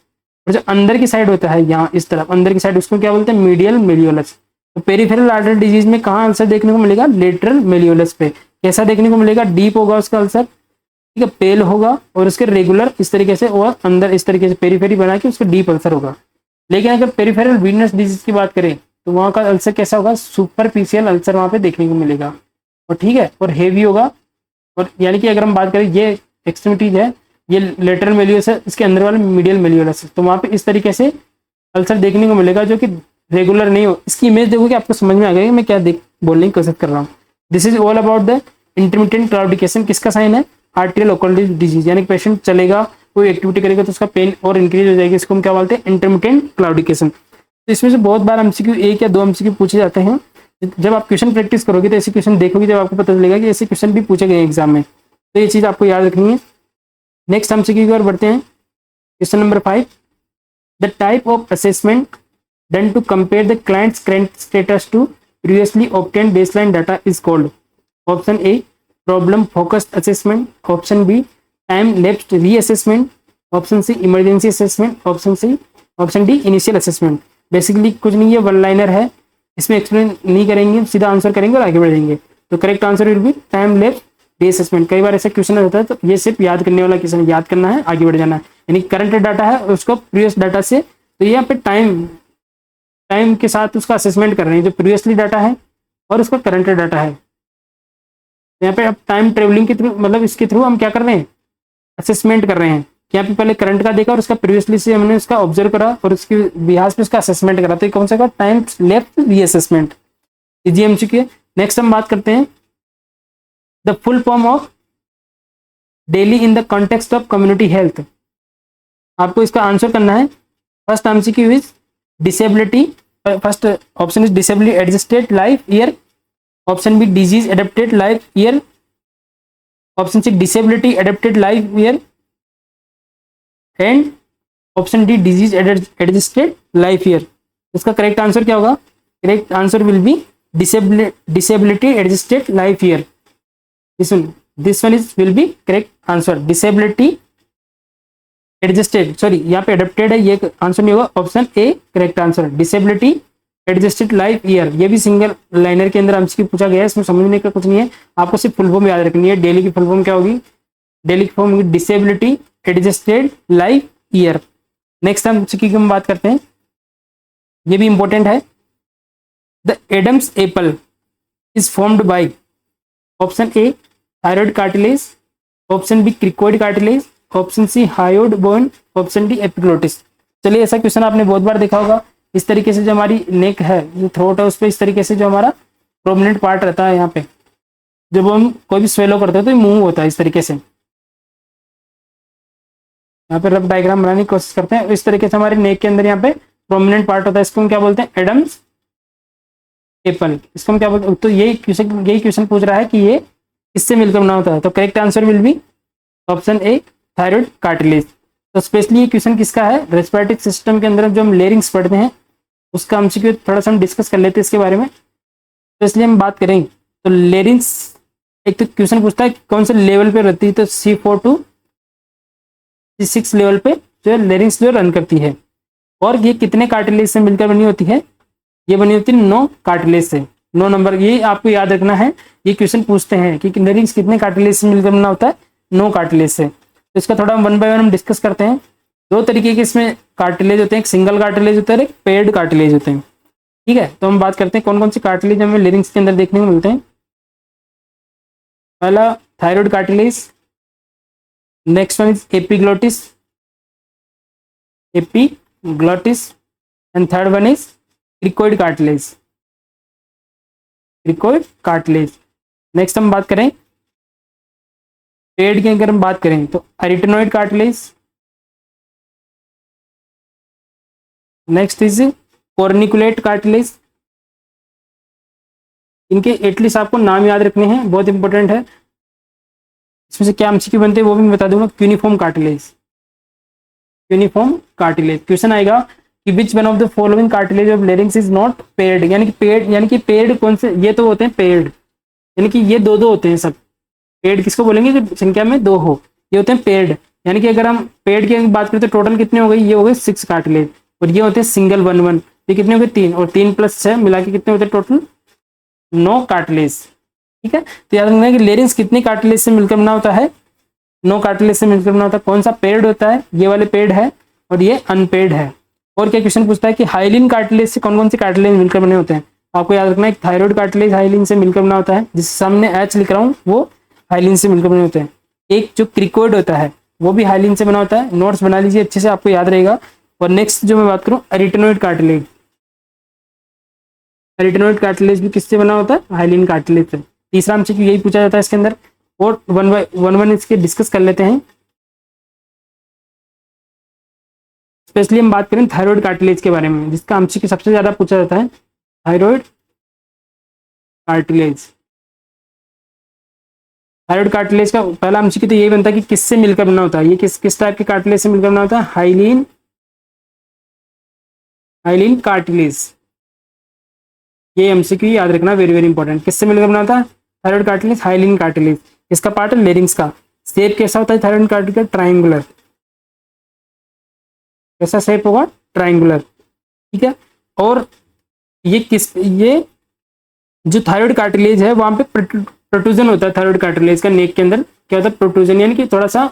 और जो अंदर की साइड होता है यहाँ इस तरफ अंदर की साइड उसको क्या बोलते हैं, मीडियल मेलियोलस। तो पेरिफेरल आर्टरी डिजीज में कहाँ अल्सर देखने को मिलेगा, लेटरल मेलियोलस पे। कैसा देखने को मिलेगा, डीप होगा उसका अल्सर, ठीक है, पेल होगा और उसके रेगुलर इस तरीके से और अंदर इस तरीके से पेरीफेरी बना के उसका डीप अल्सर होगा। लेकिन अगर पेरिफेरल वीनस डिजीज की बात करें तो वहाँ का अल्सर कैसा होगा, सुपरफिशियल अल्सर वहाँ पे देखने को मिलेगा और ठीक है, और हेवी होगा। और यानी कि अगर हम बात करें ये एक्सट्रीमिटीज है, ये लेटरल मेलियोलस है, इसके अंदर वाला मीडियल मेलियोलस है, तो वहाँ पे इस तरीके से अल्सर देखने को मिलेगा जो कि रेगुलर नहीं हो। इसकी इमेज देखोगे आपको समझ में आ गया मैं क्या बोलने की कोशिश कर रहा हूँ। This is all about the intermittent claudication. किसका साइन है, आर्टेरियल ओकल्ट डिजीज, यानी पेशेंट चलेगा कोई एक्टिविटी करेगा तो उसका पेन और इंक्रीज हो जाएगी, इसको हम क्या बोलते हैं, इंटरमिटेंट क्लाउडिकेशन। तो इसमें से बहुत बार एमसीक्यू 1 या 2 एमसीक्यू पूछे जाते हैं। जब आप क्वेश्चन प्रैक्टिस करोगे तो ऐसे क्वेश्चन देखोगे जब आपको पता चलेगा कि ऐसे क्वेश्चन भी पूछे गए एग्जाम में, तो ये चीज आपको याद रखनी है। नेक्स्ट एमसीक्यू की ओर बढ़ते हैं। Question number 5, the type of assessment done to compare the client's current status to previously obtained baseline data is called. Option A problem focused assessment, option B time lapsed reassessment, option C emergency assessment, option D initial assessment. Basically कुछ नहीं है, one liner है, इसमें explain नहीं करेंगे, सीधा answer करेंगे और आगे बढ़ेंगे। तो correct answer will B time lapsed reassessment. कई बार ऐसा क्वेश्चन होता है तो ये सिर्फ याद करने वाला क्वेश्चन, याद करना है आगे बढ़ जाना है। यानी करंट डाटा है उसको प्रीवियस डाटा से, तो यहाँ पे टाइम के साथ उसका असेसमेंट कर रहे हैं, जो प्रीवियसली डाटा है और उसका करंट डाटा है। यहाँ पे अब टाइम ट्रेवलिंग के थ्रू, मतलब इसके थ्रू हम क्या कर रहे हैं, असेसमेंट कर रहे हैं। यहाँ पे पहले करंट का देखा और उसका प्रीवियसली से हमने उसका ऑब्जर्व करा और उसके बिहास पे उसका असेसमेंट करा, तो कौन सा का time left reassessment, MCQ. Next हम बात करते हैं the full form of DALY in the context of community health. आपको इसका आंसर करना है। First MCQ is disability, first option is disability adjusted life year, option B disease adapted life year, option C disability adapted life year and option D disease adjusted life year. इसका correct answer क्या होगा, correct answer will be disability adjusted life year. This one is will be correct answer, disability adjusted, sorry यहाँ पे adapted है, ये answer नहीं होगा, option A correct answer, disability adjusted life year. ये भी सिंगल लाइनर के अंदर एमसीक्यू पूछा गया है, इसमें समझने का कुछ नहीं है, आपको सिर्फ फुल फॉर्म याद रखनी है। डेली की फुल फॉर्म क्या होगी, डेली की फॉर्म होगी disability adjusted life year. Next MCQ की हम बात करते हैं, ये भी इंपॉर्टेंट है। The Adam's apple is formed by, option A thyroid cartilage, option B cricoid cartilage, option C hyoid bone, option D epiglottis. चलिए ऐसा क्वेश्चन आपने बहुत बार देखा होगा। इस तरीके से जो हमारी नेक है, जो थ्रोट है, उस पर इस तरीके से जो हमारा प्रोमिनेंट पार्ट रहता है यहाँ पे, जब हम कोई भी स्वेलो करते हैं तो मूव होता है इस तरीके से। यहाँ पे रफ डायग्राम बनाने की कोशिश करते हैं, इस तरीके से हमारे नेक के अंदर यहाँ पे प्रोमिनेंट पार्ट होता है, इसको हम क्या बोलते हैं, एडम्स एप्पल। इसको हम क्या बोलते हैं, तो यही क्वेश्चन पूछ रहा है कि ये इससे मिलकर बना होता है, तो correct answer will be option A thyroid cartilage. तो स्पेशली ये क्वेश्चन किसका है, रेस्पिरेटरी सिस्टम के अंदर जो हम लेरिंग्स पढ़ते हैं उसका एमसीक्यू थोड़ा सा हम डिस्कस कर लेते हैं इसके बारे में। तो इसलिए हम बात करें तो लेरिंग्स, एक तो क्वेश्चन पूछता है कौन से लेवल पे रहती है, तो C4 टू C6 लेवल पे जो लेरिंग्स जो रन करती है, और ये कितने कार्टिलेज से मिलकर बनी होती है, ये बनी होती है 9 कार्टिलेज से, 9 नंबर। ये आपको याद रखना है, ये क्वेश्चन पूछते हैं कि लेरिंग्स कितने कार्टिलेज से मिलकर बना होता है, 9 कार्टिलेज से। तो इसका थोड़ा वन बाय वन हम डिस्कस करते हैं। 2 तरीके के इसमें कार्टिलेज होते हैं, एक सिंगल कार्टिलेज होता है, एक पेयर्ड कार्टिलेज होते हैं, ठीक है। तो हम बात करते हैं कौन कौन से कार्टिलेज हमें लेरिंग्स के अंदर देखने को मिलते हैं। पहला thyroid cartilage, next one is epiglottis and third one is cricoid cartilage. Next हम बात करें पेड़ की, अगर हम बात करें तो एरिटेनॉइड cartilage, next is corniculate cartilage. इनके एटलीस्ट आपको नाम याद रखने हैं, बहुत इंपॉर्टेंट है। इसमें से क्या एमसीक्यू बनते हैं वो भी मैं बता दूंगा। Uniform cartilage, uniform cartilage question आएगा कि which one of the following cartilage of larynx is not paired, यानी कि पेयर्ड, यानी कि पेयर्ड कौन से, ये तो होते हैं पेयर्ड, यानी कि ये दो दो होते हैं सब। पेयर्ड किसको बोलेंगे कि संख्या में दो हो, ये होते हैं पेयर्ड। यानी कि अगर हम पेयर्ड की बात करें तो टोटल कितने हो गए, ये हो गए 6 कार्टिलेज, और ये होते हैं सिंगल 1 1, ये कितने हो गए 3, और 3 + 6 मिला के कितने होते हैं टोटल 9 कार्टिलेज। ठीक है, तो याद रखना है कि लेरिंग्स कितनी कार्टिलेज से मिलकर बना होता है, 9 कार्टिलेज से मिलकर बना होता है। कौन सा पेयर्ड होता है, ये वाले पेयर्ड है और ये अनपेयर्ड है। और क्या क्वेश्चन पूछता है कि हाइलिन कार्टिलेज से कौन कौन से कार्टिलेज मिलकर बने होते हैं। आपको याद रखना है थायराइड कार्टिलेज हाइलिन से मिलकर बना होता है, जिस सामने एच लिख रहा हूँ वो हाइलिन से मिलकर बने होते हैं। एक जो क्रिकोइड होता है वो भी हाइलिन से बना होता है, नोट्स बना लीजिए अच्छे से, आपको याद रहेगा। और नेक्स्ट जो मैं बात करूँ एरिटेनोइड कार्टिलेज, एरिटेनोइड कार्टिलेज भी किससे बना होता है, हाइलिन कार्टिलेज से। तीसरा हमसे यही पूछा जाता है इसके अंदर, और वन इसके डिस्कस कर लेते हैं। स्पेशली हम बात करें थायराइड कार्टिलेज के बारे में, जिसका हमसे सबसे ज्यादा पूछा जाता है थायराइड कार्टिलेज। थायराइड कार्टिलेज का पहला एमसीक्यू तो यही बनता है कि किससे मिलकर बना होता है, ये किस टाइप के कार्टिलेज से मिलकर बना होता है, हाइलिन, हाइलिन कार्टिलेज। ये एमसीक्यू याद रखना, वेरी वेरी इंपॉर्टेंट। किससे मिलकर बना होता है थायराइड कार्टिलेज, हाइलिन कार्टिलेज। इसका पार्ट है लेरिंग्स का। शेप कैसा होता है थायराइड कार्टिलेज का, ट्राइंगुलर। कैसा शेप होगा, ट्राइंगुलर। ठीक है, और ये जो थायराइड कार्टिलेज है वहां पे प्रोट्रूजन होता है थायराइड कार्टिलेज का, नेक के अंदर क्या होता है प्रोट्रूजन, यानी कि थोड़ा सा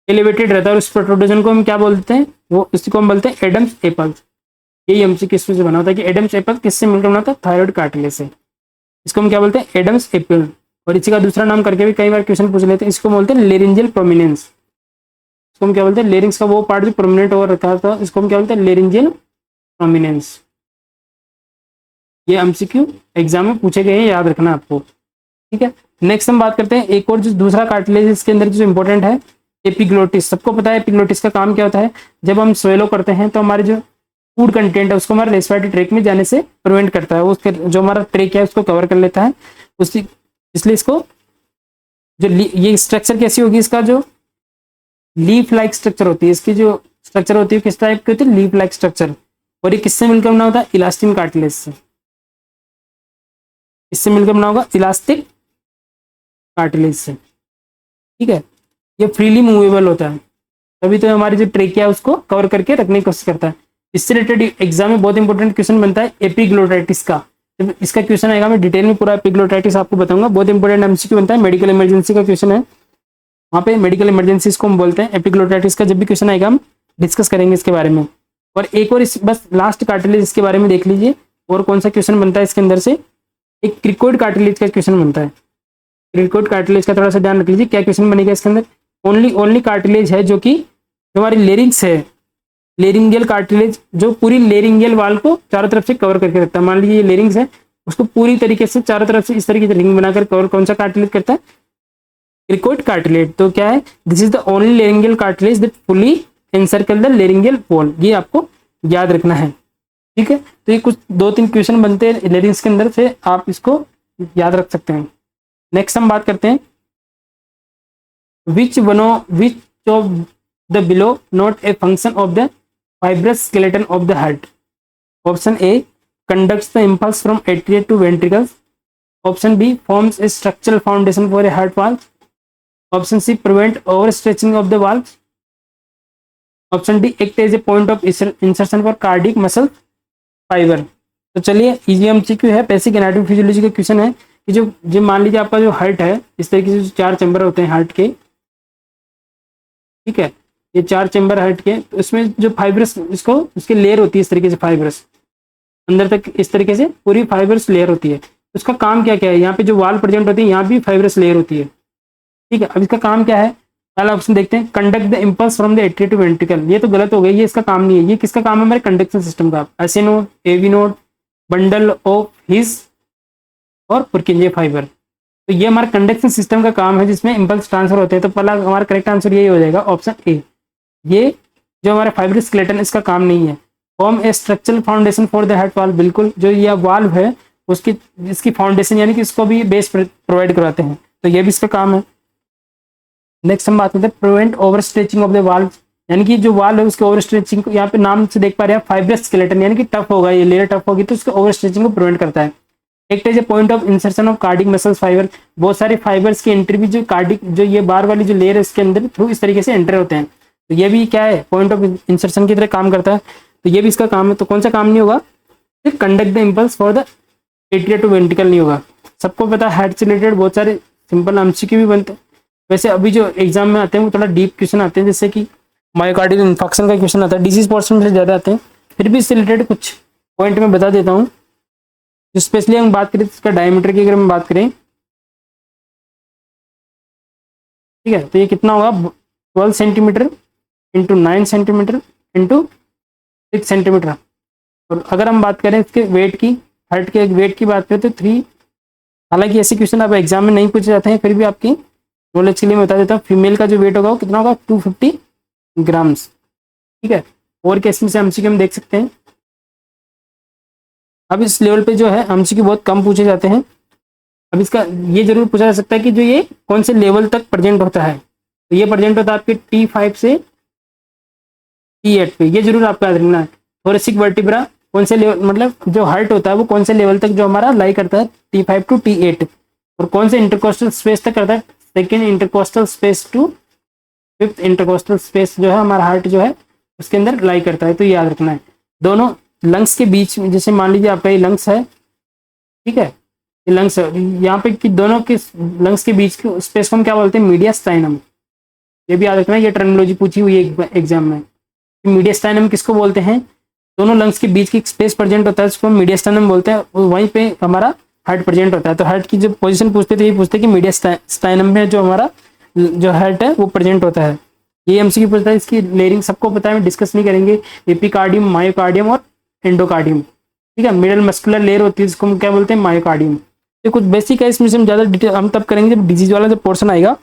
एलिवेटेड रहता है, और उस प्रोट्रूजन को हम क्या बोलते हैं, वो इसी को हम बोलते हैं एडम्स एपल्स। यही हमसे किस से बना होता है कि एडम्स एपल किससे मिलकर बना होता है, थायराइड कार्टिलेज से। इसको हम क्या बोलते हैं, एडम्स एपल। और इसी का दूसरा नाम करके भी कई बार क्वेश्चन पूछ लेते हैं, इसको बोलते हैं लेरिंजियल प्रोमिनेंस। इसको हम क्या बोलते हैं, लेरिंग्स का वो पार्ट जो प्रोमिनेंट हो रखा था, इसको हम क्या बोलते हैं, लेरिंजियल प्रोमिनेंस। ये एमसीक्यू एग्जाम में पूछे गए हैं, याद रखना आपको। ठीक है, नेक्स्ट हम बात करते हैं एक और जो दूसरा कार्टिलेज इसके अंदर जो इंपॉर्टेंट है, एपिग्लोटिस। सबको पता है एपिग्लोटिस का काम क्या होता है, जब हम स्वेलो करते हैं तो हमारे जो फूड कंटेंट है उसको हमारे रेस्पिरेटरी ट्रैक में जाने से प्रिवेंट करता है, उसके जो हमारा ट्रैक है उसको कवर कर लेता है उसी, इसलिए इसको जो ये स्ट्रक्चर कैसी होगी, इसका जो लीफ लाइक स्ट्रक्चर होती है, इसकी जो स्ट्रक्चर होती है किस टाइप की होती है, लीफ लाइक स्ट्रक्चर। और ये किससे मिलकर बना होता है, इलास्टिन कार्टिलेज से। इससे मिलकर बना होगा इलास्टिक कार्टिलेज से। ठीक है, ये फ्रीली मूवेबल होता है, तभी तो हमारी जो ट्रेकिया है उसको कवर करके रखने की कोशिश करता है। इससे रिलेटेड एग्जाम में बहुत इंपॉर्टेंट क्वेश्चन बनता है एपिग्लोटाइटिस का। जब इसका क्वेश्चन आएगा मैं डिटेल में पूरा एपिग्लोटाइटिस आपको बताऊंगा, बहुत इंपॉर्टेंट एमसीक्यू बनता है, मेडिकल इमरजेंसी का क्वेश्चन है। वहाँ पे मेडिकल इमरजेंसी को हम बोलते हैं। एपिग्लोटाइटिस का जब भी क्वेश्चन आएगा हम डिस्कस करेंगे इसके बारे में। और एक और इस बस लास्ट कार्टिलेज इसके बारे में देख लीजिए, और कौन सा क्वेश्चन बनता है इसके अंदर से, एक क्रिकोइड कार्टिलेज का क्वेश्चन बनता है। क्रिकोइड कार्टिलेज का थोड़ा सा ध्यान रख लीजिए, क्या क्वेश्चन बनेगा इसके अंदर। ओनली कार्टिलेज है जो कि हमारी लेरिंग्स है, लेरिंगियल कार्टिलेज, जो पूरी लेरिंगियल वाल को चारों तरफ से कवर करके रखता है। मान लीजिए ये लेरिंग्स है, उसको पूरी तरीके से चारों तरफ से इस तरीके से रिंग बनाकर कवर कौन सा कार्टिलेज करता है, क्रिकोइड कार्टिलेज। तो क्या है, this is the only laryngeal cartilage that fully encircle the laryngeal wall. ये आपको याद रखना है। ठीक है, तो ये कुछ 2-3 क्वेश्चन बनते हैं लेरिंग्स के अंदर से, आप इसको याद रख सकते हैं। नेक्स्ट हम बात करते हैं which of the below not a function of the fibrous skeleton of the heart. Option A conducts the impulse from atria to ventricles. Option B forms a structural foundation for a heart valve. Option C prevent overstretching of the valves. Option D act as a point of insertion for cardiac muscle fiber. तो चलिए easy MCQ है, basic anatomy physiology का question है कि जो मान लीजिए आपका जो हार्ट है, इस तरीके से 4 चैम्बर होते हैं हार्ट के। ठीक है, ये 4 चैम्बर हार्ट के, तो इसमें जो फाइब्रस इसको उसकी लेयर होती है इस तरीके से, फाइब्रस अंदर तक इस तरीके से पूरी फाइब्रस लेयर होती है। उसका काम क्या क्या है, यहाँ पे जो वाल प्रेजेंट होती है यहाँ भी फाइब्रस लेयर होती है। ठीक है, अब इसका काम क्या है, पहला ऑप्शन देखते हैं, conduct the impulse from the atria to ventricle. ये तो गलत हो गई, ये इसका काम नहीं है। ये किसका काम है, हमारे कंडक्शन सिस्टम का, SA node, AV node, bundle of His और पुरकिंजे फाइबर। तो ये हमारा कंडक्शन सिस्टम का काम है जिसमें इम्पल्स ट्रांसफर होते हैं। तो पहला हमारा करेक्ट आंसर यही हो जाएगा, ऑप्शन ए। ये जो हमारा फाइब्रस स्केलेटन इसका काम नहीं है। Form A structural foundation for the heart valve, बिल्कुल जो ये वाल्व है उसकी इसकी फाउंडेशन यानी कि इसको भी बेस प्रोवाइड करवाते हैं, तो ये भी इसका काम है। नेक्स्ट हम बात करते हैं prevent over stretching of the वाल, यानी कि जो वाल है उसके ओवर स्ट्रेचिंग को, यहाँ पे नाम से देख पा रहे हैं फाइब्रस स्केलेटन, यानी कि टफ होगा, ये लेयर टफ होगी तो उसके ओवर स्ट्रेचिंग को प्रिवेंट करता है। एक is a point of insertion of cardiac muscles fibre, बहुत सारे फाइबर्स की एंट्री भी जो कार्डिक जो ये बार वाली जो लेयर है इसके अंदर थ्रू इस तरीके से एंटर होते हैं, तो ये भी क्या है पॉइंट ऑफ इंसर्शन की तरह काम करता है, तो ये भी इसका काम है। तो कौन सा काम नहीं होगा, conduct the impulse for the atria to ventricle नहीं होगा। सबको पता है हार्ट से रिलेटेड बहुत सारे सिंपल एमसीक्यू भी बनते हैं, वैसे अभी जो एग्जाम में आते हैं वो थोड़ा डीप क्वेश्चन आते हैं, जैसे कि मायोकार्डियल इन्फेक्शन का क्वेश्चन आता है, डिजीज पोर्शन से ज़्यादा आते हैं, फिर भी इससे रिलेटेड कुछ पॉइंट मैं बता देता हूँ। स्पेशली हम बात करें इसका डायमीटर की, अगर हम बात करें ठीक है, तो ये कितना होगा 12 centimetre into 9 centimetre into 6 centimetre. और अगर हम बात करें इसके वेट की, हार्ट के वेट की बात करें तो 3, हालांकि ऐसे क्वेश्चन आप एग्जाम में नहीं पूछे जाते हैं, फिर भी आपकी नॉलेज के लिए मैं बता देता हूँ, फीमेल का जो वेट होगा वो कितना होगा 250 ग्राम्स, ठीक है। और केस में से एमसीक्यू हम देख सकते हैं। अब इस लेवल पे जो है एमसीक्यू बहुत कम पूछे जाते हैं। अब इसका ये जरूर पूछा जा सकता है कि जो ये कौन से लेवल तक प्रेजेंट होता है, तो ये प्रेजेंट होता है आपके T5 से T8 पे, ये जरूर आपको याद रखना है। थोरेसिक वर्टिब्रा कौन से लेवल, मतलब जो हार्ट होता है वो कौन से लेवल तक जो हमारा लाई करता है T5 टू T8, और कौन से इंटरकोस्टल स्पेस तक करता है second intercostal space to 5th intercostal space जो है हमारा हार्ट जो है उसके अंदर लाई करता है, तो ये याद रखना है। दोनों लंग्स के बीच में, जैसे मान लीजिए आपका ये लंग्स है, ठीक है, ये लंग्स है, यहाँ पे कि दोनों के लंग्स के बीच के स्पेस को हम क्या बोलते हैं मीडियास्टाइनम, ये भी याद रखना है, ये टर्मिनोलॉजी पूछी हुई है एग्जाम में। मीडियास्टाइनम किसको बोलते हैं, दोनों लंग्स के बीच की स्पेस प्रेजेंट होता है उसको मीडियास्टाइनम बोलते हैं, वहीं पे हमारा हार्ट प्रेजेंट होता है। तो हार्ट की जो पोजीशन पूछते थे ये पूछते कि मीडियास्टाइनम में जो हमारा जो हार्ट है वो प्रेजेंट होता है। ये एमसीक्यू पूछता है, इसकी लेयरिंग सबको पता है, डिस्कस नहीं करेंगे। एपिकार्डियम, मायोकार्डियम और एंडोकार्डियम, ठीक है। मिडल मस्कुलर लेयर होती है जिसको हम क्या बोलते हैं मायोकार्डियम। ये कुछ बेसिक है, इसमें से हम ज़्यादा डिटेल हम तब करेंगे जब डिजीज वाला जो पोर्शन आएगा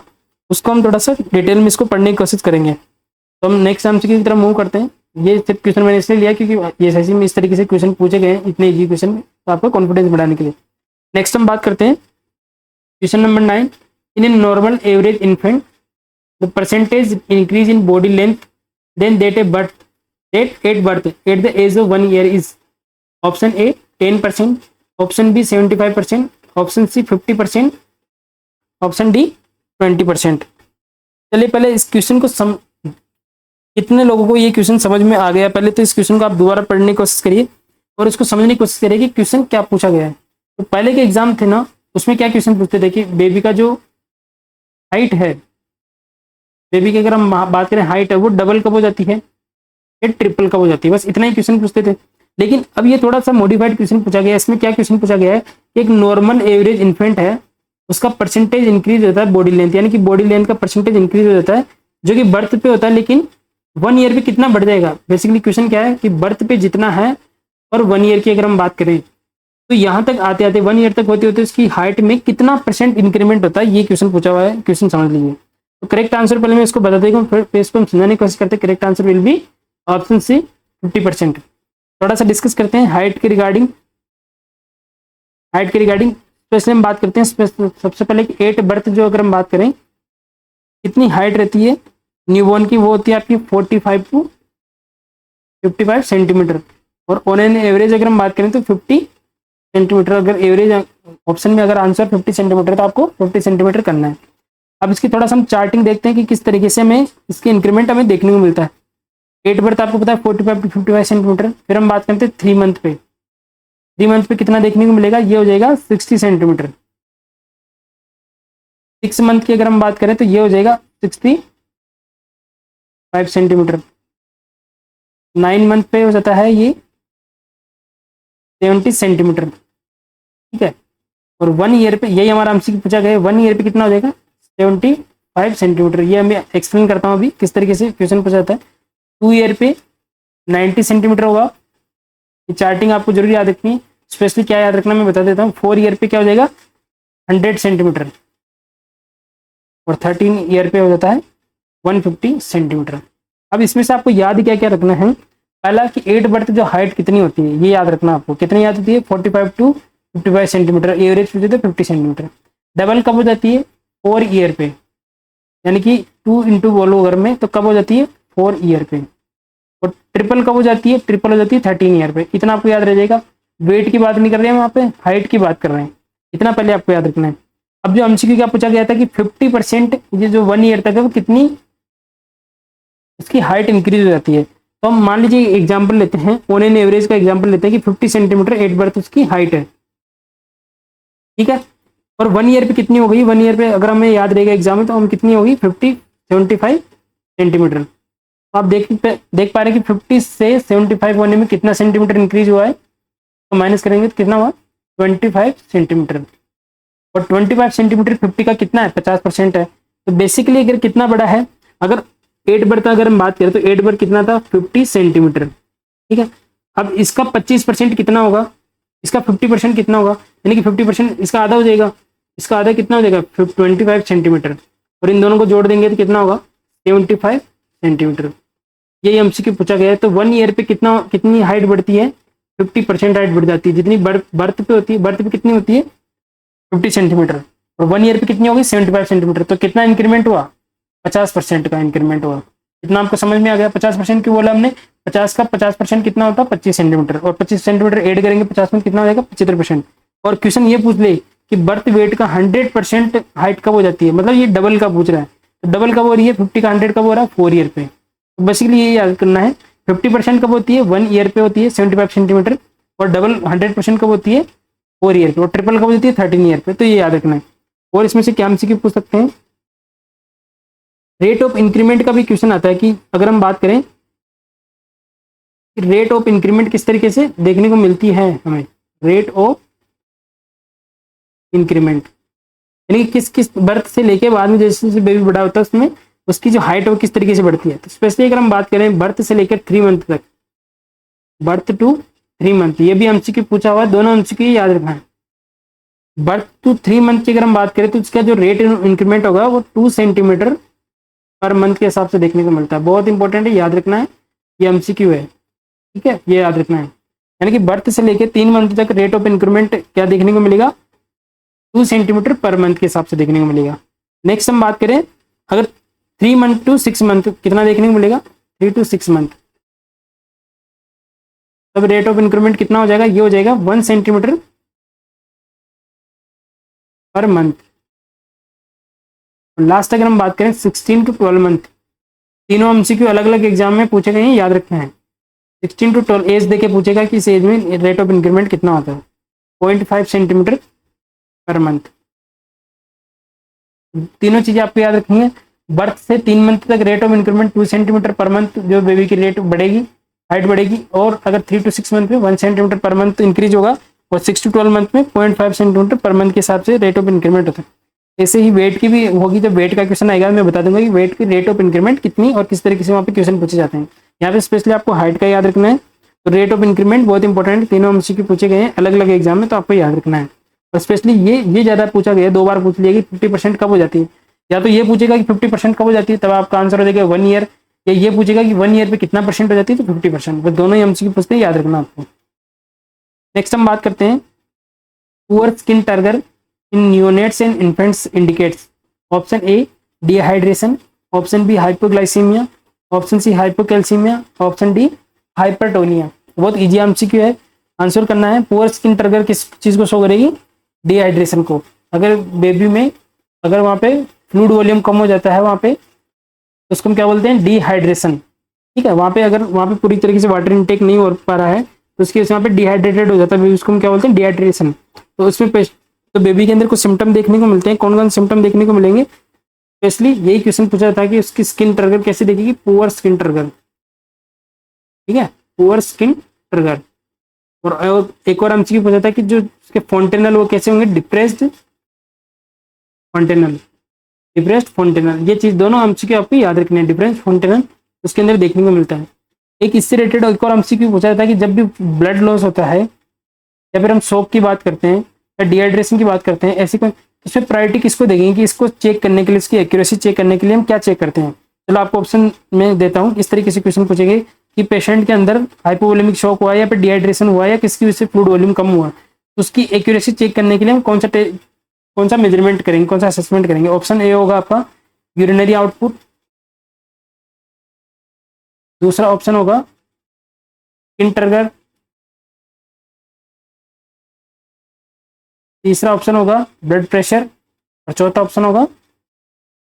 उसको हम थोड़ा सा डिटेल में इसको पढ़ने की कोशिश करेंगे। तो हम नेक्स्ट एमसीक्यू की तरफ मूव करते हैं। ये सिर्फ क्वेश्चन मैंने इसलिए लिया क्योंकि एसएससी में इस तरीके से क्वेश्चन पूछे गए हैं, इतने इजी क्वेश्चन, तो आपको कॉन्फिडेंस बढ़ाने के लिए। नेक्स्ट हम बात करते हैं question number 9। In a normal average infant the percentage increase in body length then date a birth at birth at the age of 1 year is option A 10%, option B 75%, option C 50%, option D 20%। चलिए पहले इस question को कितने लोगों को ये question समझ में आ गया, पहले तो इस क्वेश्चन को आप दोबारा पढ़ने की कोशिश करिए और इसको समझने की कोशिश करिए कि क्वेश्चन क्या पूछा गया है। तो पहले के एग्जाम थे ना, उसमें क्या क्वेश्चन पूछते थे कि बेबी का जो हाइट है, बेबी की अगर हम बात करें हाइट है वो डबल कब हो जाती है या ट्रिपल कब हो जाती है, बस इतना ही क्वेश्चन पूछते थे। लेकिन अब ये थोड़ा सा मॉडिफाइड क्वेश्चन पूछा गया है। इसमें क्या क्वेश्चन पूछा गया है, एक नॉर्मल एवरेज इन्फेंट है उसका परसेंटेज इंक्रीज होता है बॉडी लेंथ, यानी कि बॉडी लेंथ का परसेंटेज इंक्रीज हो जाता है जो कि बर्थ पे होता है, लेकिन 1 ईयर पे कितना बढ़ जाएगा। बेसिकली क्वेश्चन क्या है कि बर्थ पे जितना है और 1 ईयर की अगर हम बात करें तो यहाँ तक आते आते 1 ईयर तक होते होते उसकी हाइट में कितना परसेंट इंक्रीमेंट होता है, ये क्वेश्चन पूछा हुआ है। क्वेश्चन समझ लीजिए। तो करेक्ट आंसर पहले मैं इसको बता देगा, फिर इसको हम समझाने की कोशिश करते हैं। Correct answer will be option C 50%। थोड़ा सा डिस्कस करते हैं हाइट के रिगार्डिंग। स्पेशली हम बात करते हैं सबसे पहले कि 8 बर्थ जो अगर हम बात करें कितनी हाइट रहती है न्यूबॉर्न की, वो होती है आपकी 45 टू 55 सेंटीमीटर, और ऑन एन एवरेज अगर हम बात करें तो 50 सेंटीमीटर। अगर एवरेज ऑप्शन में अगर आंसर 50 सेंटीमीटर तो आपको 50 सेंटीमीटर करना है। अब इसकी थोड़ा सा हम चार्टिंग देखते हैं कि किस तरीके से हमें इसके इंक्रीमेंट हमें देखने को मिलता है। 8 बर्थ आपको पता है 45 टू 55 सेंटीमीटर। फिर हम बात करते हैं 3 मंथ पे, 3 मंथ पे कितना देखने को मिलेगा, ये हो जाएगा 60 सेंटीमीटर। 6 मंथ की अगर हम बात करें तो ये हो जाएगा 65 सेंटीमीटर। 9 मंथ पे हो जाता है ये 70 सेंटीमीटर, ठीक है। और 1 ईयर पे यही हमारा हमसे पूछा गया, 1 ईयर पे कितना हो जाएगा 75 सेंटीमीटर। ये मैं एक्सप्लेन करता हूँ अभी किस तरीके से क्वेश्चन पूछा जाता है। 2 ईयर पे 90 सेंटीमीटर होगा। ये चार्टिंग आपको जरूर याद रखनी है। स्पेशली क्या याद रखना मैं बता देता हूँ। 4 ईयर पे क्या हो जाएगा 100 सेंटीमीटर, और 13 ईयर पे हो जाता है 150 सेंटीमीटर। अब इसमें से आपको याद क्या क्या रखना है, पहला कि 8 बर्थ जो हाइट कितनी होती है ये याद रखना आपको। कितनी याद होती है 45 टू 55 सेंटीमीटर, एवरेज पूछे तो 50 सेंटीमीटर। डबल कब हो जाती है 4 ईयर पे, यानी कि 2 इंटू बोलो अगर में तो कब हो जाती है 4 ईयर पे, और ट्रिपल कब हो जाती है, ट्रिपल हो जाती है 13 ईयर पे। इतना आपको याद रह जाएगा। वेट की बात नहीं कर रहे हैं वहाँ पे, हाइट की बात कर रहे हैं, इतना पहले आपको याद रखना है। अब जो एमसीक्यू क्या पूछा गया था कि 50% ये जो 1 ईयर तक है वो कितनी उसकी हाइट इंक्रीज हो जाती है। तो हम मान लीजिए एग्जाम्पल लेते हैं, ऑन एन एवरेज का एग्जाम्पल लेते हैं कि 50 सेंटीमीटर एट बर्थ उसकी हाइट है, ठीक है। और 1 ईयर पे कितनी हो गई, 1 ईयर पे अगर हमें याद रहेगा एग्जाम में तो हम कितनी होगी 75 सेंटीमीटर। तो आप देख पा रहे हैं कि 50 से 75 होने में कितना सेंटीमीटर इंक्रीज हुआ है, तो माइनस करेंगे तो कितना हुआ 25 सेंटीमीटर। और 25 सेंटीमीटर 50 का कितना है 50% है। तो बेसिकली अगर कितना बड़ा है, अगर 8 बर्थ अगर हम बात करें तो 8 बर्थ कितना था 50 सेंटीमीटर, ठीक है। अब इसका 25% कितना होगा, इसका 50% कितना होगा, यानी कि 50% इसका आधा हो जाएगा, इसका आधा कितना हो जाएगा 25 सेंटीमीटर, और इन दोनों को जोड़ देंगे तो कितना होगा 75 सेंटीमीटर। ये एमसीक्यू पूछा गया है। तो 1 ईयर पे कितनी हाइट बढ़ती है, 50% हाइट बढ़ जाती है। जितनी बर्थ पे होती है, बर्थ पे कितनी होती है 50 सेंटीमीटर, और 1 ईयर पे कितनी होगी 75 सेंटीमीटर। तो कितना इंक्रीमेंट हुआ 50% का इंक्रीमेंट हुआ। इतना आपको समझ में आ गया। 50% क्यों बोला हमने, 50 का 50% कितना होता है 25 सेंटीमीटर, और 25 सेंटीमीटर ऐड करेंगे 50 में कितना हो जाएगा 75%। और क्वेश्चन ये पूछ ले कि बर्थ वेट का 100% हाइट कब हो जाती है, मतलब ये डबल का पूछ रहा है। तो डबल कब हो रही है 50 का 100 कब हो रहा है 4 ईयर पे। तो बेसिकली ये याद करना है 50% कब होती है 1 ईयर पे होती है 75 सेंटीमीटर, और डबल 100% कब होती है 4 ईयर पे, और ट्रिपल कब होती है 13 ईयर पे। तो ये याद रखना है। और इसमें से क्या एमसीक्यू पूछ सकते हैं, रेट ऑफ इंक्रीमेंट का भी क्वेश्चन आता है कि अगर हम बात करें रेट ऑफ इंक्रीमेंट किस तरीके से देखने को मिलती है हमें, रेट ऑफ इंक्रीमेंट यानी कि किस किस बर्थ से लेके बाद में जैसे जैसे बेबी बड़ा होता है उसमें उसकी जो हाइट है वो किस तरीके से बढ़ती है। तो स्पेशली अगर हम बात करें बर्थ से लेकर 3 मंथ तक, बर्थ टू 3 मंथ, ये भी एमसीक्यू पूछा हुआ है, दोनों एमसीक्यू याद रखना है। बर्थ टू 3 मंथ की अगर हम बात करें तो उसका जो रेट इंक्रीमेंट होगा वो 2 सेंटीमीटर पर मंथ के हिसाब से देखने को मिलता है। बहुत इंपॉर्टेंट है, याद रखना है, ये एमसीक्यू है, ठीक है, ये याद रखना है। यानी कि बर्थ से लेकर 3 मंथ तक रेट ऑफ इंक्रीमेंट क्या देखने को मिलेगा 2 सेंटीमीटर पर मंथ के हिसाब से देखने को मिलेगा। नेक्स्ट हम बात करें अगर 3 मंथ टू 6 मंथ कितना देखने को मिलेगा 3 to 6 मंथ, तब रेट ऑफ इंक्रीमेंट कितना हो जाएगा, ये हो जाएगा 1 सेंटीमीटर पर मंथ। लास्ट अगर हम बात करें 16 to 12 मंथ, तीनों एमसीक्यू अलग अलग एग्जाम में पूछे गए हैं, याद रखना है। 16 to 12 एज देके पूछेगा कि इस एज में रेट ऑफ इंक्रीमेंट कितना होता है 0.5 सेंटीमीटर पर मंथ। तीनों चीजें आपको याद रखनी है। बर्थ से 3 मंथ तक rate of increment 2 centimetre per month, जो बेबी की रेट बढ़ेगी, हाइट बढ़ेगी, और अगर 3 to 6 मंथ में 1 सेंटीमीटर पर मंथ इंक्रीज होगा, और 6 to 12 मंथ में 0.5 सेंटीमीटर पर मंथ के हिसाब से रेट ऑफ इंक्रीमेंट होता है। ऐसे ही वेट की भी होगी, जब वेट का क्वेश्चन आएगा मैं बता दूंगा कि वेट की रेट ऑफ इंक्रीमेंट कितनी और किस तरीके से वहाँ पे क्वेश्चन पूछे जाते हैं। यहाँ पे स्पेशली आपको हाइट का याद रखना है। तो रेट ऑफ इंक्रीमेंट बहुत इंपॉर्टेंट है, तीनों एमसीक्यू पूछे गए हैं अलग अलग एग्जाम में, तो आपको याद रखना है। और स्पेशली ये ज्यादा पूछा गया है, 2 बार पूछ लिया कि 50% कब हो जाती है। या तो ये पूछेगा कि 50% कब हो जाती है, तब आपका आंसर हो जाएगा 1 ईयर, या ये पूछेगा कि 1 ईयर पे कितना परसेंट हो जाती है, तो 50%। बस दोनों ही एमसीक्यू पूछते हैं, याद रखना आपको। नेक्स्ट हम बात करते हैं poor skin turgor in neonates and infants indicates. Option A dehydration, option B hypoglycaemia, option C hypocalcaemia, option D hypertonia. बहुत इजी एमसीक्यू है, आंसर करना है। पुअर स्किन टर्गर किस चीज को शो करेगी, डिहाइड्रेशन को। अगर बेबी में अगर वहाँ पे फ्लूइड वॉल्यूम कम हो जाता है वहाँ पे, तो उसको हम क्या बोलते हैं डिहाइड्रेशन, ठीक है। वहाँ पे अगर वहाँ पे पूरी तरीके से वाटर इनटेक नहीं हो पा रहा है तो उसकी वजह से वहाँ पे डिहाइड्रेटेड हो जाता है, उसको हम क्या बोलते हैं डिहाइड्रेशन। तो उसमें तो बेबी के अंदर कुछ सिम्टम देखने को मिलते हैं। कौन कौन सिम्टम देखने को मिलेंगे, स्पेशली यही क्वेश्चन पूछा जाता है कि उसकी स्किन ट्रिगर कैसे देखेगी, पुअर स्किन ट्रिगर, ठीक है, पुअर स्किन ट्रिगर। और एक और एमसीक्यू पूछा था कि जो उसके फोंटेनल वो कैसे होंगे, डिप्रेस्ड फोंटेनल, डिप्रेस्ड फोंटेनल। ये चीज दोनों एमसीक्यू आपको याद रखने हैं। डिप्रेस्ड फोंटेनल उसके अंदर देखने को मिलता है। एक इससे रिलेटेड एक और एमसीक्यू पूछा जाता है कि जब भी ब्लड लॉस होता है या फिर हम शॉक की बात करते हैं या डिहाइड्रेशन की बात करते हैं, ऐसी कोई उसमें प्रायोरिटी किसको देंगे कि इसको चेक करने के लिए, इसकी एक्यूरेसी चेक करने के लिए हम क्या चेक करते हैं। चलो आपको ऑप्शन में देता हूँ। इस तरीके से क्वेश्चन पूछेंगे कि पेशेंट के अंदर हाइपोवोलेमिक शॉक हुआ या फिर डिहाइड्रेशन हुआ या किसकी वजह से फ्लूइड वॉल्यूम कम हुआ, तो उसकी एक्यूरेसी चेक करने के लिए हम कौन सा मेजरमेंट करेंगे, कौन सा असेसमेंट करेंगे। ऑप्शन ए होगा आपका यूरिनरी आउटपुट, दूसरा ऑप्शन होगा स्किन ट्रिगर, तीसरा ऑप्शन होगा ब्लड प्रेशर और चौथा ऑप्शन होगा